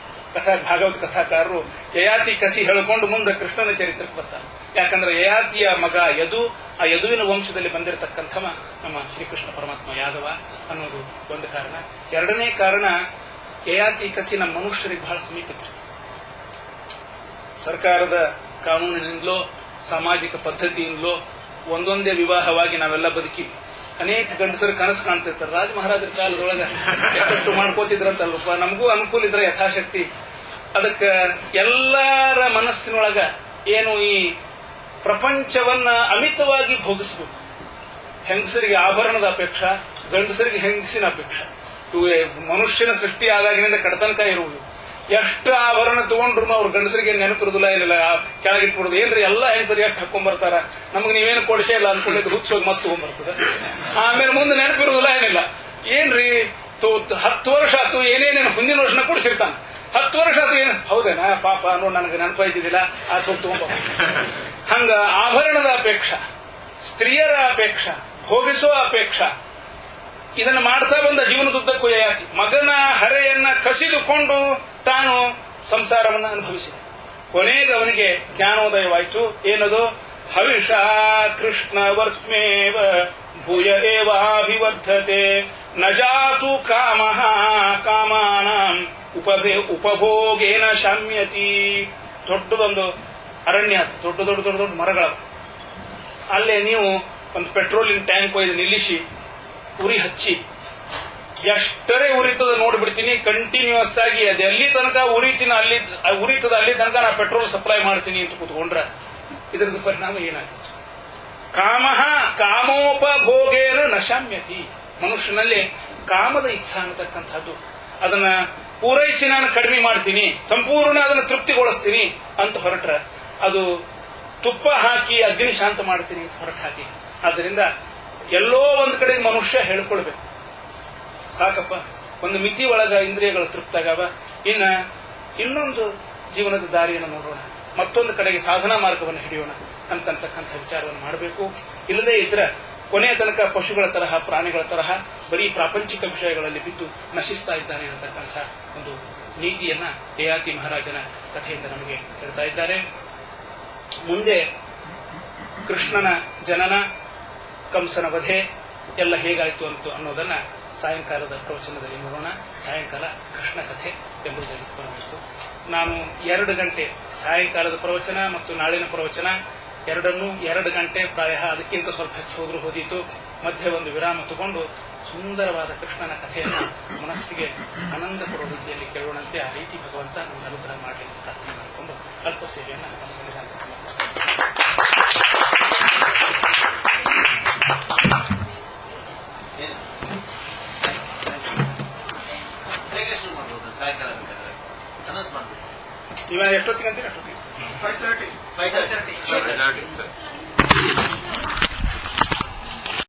ಭಾಗವತ ಕಥಾಕಾರರು ಯಯಾತಿ ಕಥೆ ಹೇಳಿಕೊಂಡು ಮುಂದೆ ಕೃಷ್ಣನ ಚರಿತ್ರಕ್ಕೆ ಬರ್ತಾರೆ. ಯಾಕಂದ್ರೆ ಯಯಾತಿಯ ಮಗ ಯದು, ಆ ಯದುವಿನ ವಂಶದಲ್ಲಿ ಬಂದಿರತಕ್ಕಂಥವ ನಮ್ಮ ಶ್ರೀಕೃಷ್ಣ ಪರಮಾತ್ಮ ಯಾದವ ಅನ್ನೋದು ಒಂದು ಕಾರಣ. ಎರಡನೇ ಕಾರಣ, ಯಯಾತಿ ಕಥೆ ನಮ್ಮ ಮನುಷ್ಯರಿಗೆ ಬಹಳ ಸಮೀಪಿತ್ರಿ. ಸರ್ಕಾರದ ಕಾನೂನಿನಿಂದಲೋ ಸಾಮಾಜಿಕ ಪದ್ಧತಿಯಿಂದಲೋ ಒಂದೊಂದೇ ವಿವಾಹವಾಗಿ ನಾವೆಲ್ಲ ಬದುಕಿ ಅನೇಕ ಗಂಡಸರು ಕನಸು ಕಾಣ್ತಿರ್ತಾರೆ. ರಾಜ ಮಹಾರಾಜರ ಕಾಲದೊಳಗ ಎಷ್ಟು ಮಾಡ್ಕೋತಿದ್ರಂತಲ್ವಪ್ಪ, ನಮಗೂ ಅನುಕೂಲ ಇದ್ರೆ ಯಥಾಶಕ್ತಿ. ಅದಕ್ಕೆ ಎಲ್ಲರ ಮನಸ್ಸಿನೊಳಗ ಏನು ಈ ಪ್ರಪಂಚವನ್ನ ಅಮಿತವಾಗಿ ಭೋಗಿಸಬೇಕು. ಹೆಂಗಸರಿಗೆ ಆಭರಣದ ಅಪೇಕ್ಷಾ, ಗಂಡಸರಿಗೆ ಹೆಂಗಸಿನ ಅಪೇಕ್ಷಾ. ಇವು ಮನುಷ್ಯನ ಸೃಷ್ಟಿ ಆದಾಗಿನಿಂದ ಕಡತನಕ ಇರುವುದು. ಎಷ್ಟು ಆಭರಣ ತಗೊಂಡ್ರು ಅವ್ರ ಗಂಡಸರಿಗೆ ನೆನಪಿರುದಿಲ್ಲ, ಏನಿಲ್ಲ, ಕೆಳಗಿಟ್ಬಿಡುದು. ಏನ್ರಿ ಎಲ್ಲ ಹೆಂಗಸರಿ ಎಷ್ಟು ಹಾಕೊಂಡ್ ಬರ್ತಾರ, ನಮ್ಗೆ ನೀವೇನು ಕೊಡಿಸೇ ಇಲ್ಲ ಅನ್ಕೊಂಡಿದ್ದು ಹುಚ್ಚೋಗಿ ಮತ್ತೆ ತಗೊಂಡ್ಬರ್ತದೆ. ಆಮೇಲೆ ಮುಂದೆ ನೆನಪಿರುದಿಲ್ಲ, ಏನಿಲ್ಲ. ಏನ್ರಿ 10 ವರ್ಷ ಆತು, ಏನೇನೇನು ಮುಂದಿನ ವರ್ಷನ ಕೊಡಿಸಿರ್ತಾನ. 10 ವರ್ಷ ಆತು, ಏನು ಹೌದೇನಾ ಪಾಪ ಅನ್ನೋ ನನಗೆ ನೆನಪಾಯ್ತಿದ್ದಿಲ್ಲ, ಆ ತಗೊಂಡ್ಬ. ಹಂಗ ಆಭರಣದ ಅಪೇಕ್ಷಾ, ಸ್ತ್ರೀಯರ ಅಪೇಕ್ಷಾ, ಭೋಗಿಸುವ ಅಪೇಕ್ಷಾ, ಇದನ್ನು ಮಾಡ್ತಾ ಬಂದ ಜೀವನದುದ್ದಕ್ಕೂ ಯಯಾತಿ ಮಗನ ಹರೆಯನ್ನ ಕಸಿದುಕೊಂಡು ತಾನು ಸಂಸಾರವನ್ನು ಅನುಭವಿಸಿದ. ಕೊನೆಗೆ ಅವನಿಗೆ ಜ್ಞಾನೋದಯವಾಯಿತು. ಏನದು? ಹವಿಷ ಕೃಷ್ಣ ವರ್ತ್ಮೇವ ಭೂಯ ಏವಾಭಿವರ್ಧತೆ ನ ಜಾತು ಕಾಮಃ ಕಾಮಾನಾಂ ಉಪಭೋಗೇನ ಶಾಮ್ಯತಿ. ದೊಡ್ಡದೊಂದು ಅರಣ್ಯ, ದೊಡ್ಡ ದೊಡ್ಡ ದೊಡ್ಡ ದೊಡ್ಡ ಮರಗಳ. ಅಲ್ಲೇ ನೀವು ಒಂದು ಪೆಟ್ರೋಲಿನ ಟ್ಯಾಂಕ್ ಒಯ್ದು ನಿಲ್ಲಿಸಿ ಉರಿ ಹಚ್ಚಿ ಎಷ್ಟರೇ ಉರಿತದ ನೋಡ್ಬಿಡ್ತೀನಿ, ಕಂಟಿನ್ಯೂಸ್ ಆಗಿ ಅದು ಎಲ್ಲಿ ತನಕ ಉರಿತೀನಿ ಅಲ್ಲಿ ಉರಿತದ, ಅಲ್ಲಿ ತನಕ ನಾ ಪೆಟ್ರೋಲ್ ಸಪ್ಲೈ ಮಾಡ್ತೀನಿ ಅಂತ ಕೂತ್ಕೊಂಡ್ರೆ ಇದರದ ಪರಿಣಾಮ ಏನಾಗುತ್ತೆ? ಕಾಮೋಪಭೋಗೇನ ನಶಾಮ್ಯತಿ. ಮನುಷ್ಯನಲ್ಲಿ ಕಾಮದ ಇಚ್ಛಾ ಅನ್ನತಕ್ಕಂಥದ್ದು, ಅದನ್ನ ಪೂರೈಸಿ ನಾನು ಕಡಿಮೆ ಮಾಡ್ತೀನಿ, ಸಂಪೂರ್ಣ ಅದನ್ನು ತೃಪ್ತಿಗೊಳಿಸ್ತೀನಿ ಅಂತ ಹೊರಟ್ರೆ ಅದು ತುಪ್ಪ ಹಾಕಿ ಅಗ್ನಿ ಶಾಂತ ಮಾಡ್ತೀನಿ ಅಂತ ಹೊರಟು ಹಾಕಿ. ಆದ್ದರಿಂದ ಎಲ್ಲೋ ಒಂದ್ ಕಡೆಗೆ ಮನುಷ್ಯ ಹೇಳ್ಕೊಳ್ಬೇಕು, ಸಾಕಪ್ಪ ಒಂದು ಮಿತಿ ಒಳಗ ಇಂದ್ರಿಯಗಳು ತೃಪ್ತಾಗವ, ಇನ್ನೊಂದು ಜೀವನದ ದಾರಿಯನ್ನು ನೋಡೋಣ, ಮತ್ತೊಂದು ಕಡೆಗೆ ಸಾಧನಾ ಮಾರ್ಗವನ್ನು ಹಿಡಿಯೋಣ ಅಂತಕ್ಕಂಥ ವಿಚಾರವನ್ನು ಮಾಡಬೇಕು. ಇಲ್ಲದೇ ಇದ್ರೆ ಕೊನೆಯ ತನಕ ಪಶುಗಳ ತರಹ, ಪ್ರಾಣಿಗಳ ತರಹ ಬರೀ ಪ್ರಾಪಂಚಿಕ ವಿಷಯಗಳಲ್ಲಿ ಬಿದ್ದು ನಶಿಸ್ತಾ ಇದ್ದಾನೆ ಅಂತಕ್ಕಂಥ ಒಂದು ನೀತಿಯನ್ನ ಯಯಾತಿ ಮಹಾರಾಜನ ಕಥೆಯಿಂದ ನಮಗೆ ಹೇಳ್ತಾ ಇದ್ದಾರೆ. ಮುಂದೆ ಕೃಷ್ಣನ ಜನನ, ಕಂಸನ ವಧೆ ಎಲ್ಲ ಹೇಗಾಯಿತು ಅನ್ನೋದನ್ನ ಸಾಯಂಕಾಲದ ಪ್ರವಚನದಲ್ಲಿ ನೋಡೋಣ. ಸಾಯಂಕಾಲ ಕೃಷ್ಣ ಕಥೆ ಎಂಬುದರಲ್ಲಿ ಬರಬೇಕು. ನಾನು 2 ಗಂಟೆ ಸಾಯಂಕಾಲದ ಪ್ರವಚನ ಮತ್ತು ನಾಳಿನ ಪ್ರವಚನ ಎರಡನ್ನೂ 2 ಗಂಟೆ, ಪ್ರಾಯ ಅದಕ್ಕಿಂತ ಸ್ವಲ್ಪ ಹೆಚ್ಚು ಹೋದ್ರೂ ಹೋದೀತು. ಮಧ್ಯೆ ಒಂದು ವಿರಾಮ ತಗೊಂಡು ಸುಂದರವಾದ ಕೃಷ್ಣನ ಕಥೆಯನ್ನು ಮನಸ್ಸಿಗೆ ಆನಂದ ಕೊಡುವ ರೀತಿಯಲ್ಲಿ ಕೇಳೋಣಂತೆ ಆ ರೀತಿ ಭಗವಂತ ನಮಗೆ ಅನುಗ್ರಹ ಮಾಡಲಿ ಅಂತ ಪ್ರಾರ್ಥನೆ ಮಾಡಿಕೊಂಡು ಅಲ್ಪ ಸೇವೆಯನ್ನು ನಮ್ಮ ಸನ್ನಿಧಾನಕ್ಕೆ ಸಮರ್ಪಿಸುತ್ತೇನೆ. ಇವಾಗ ಎಷ್ಟೊತ್ತಿಗೆ ಅಂತೀರಿ? 5:30.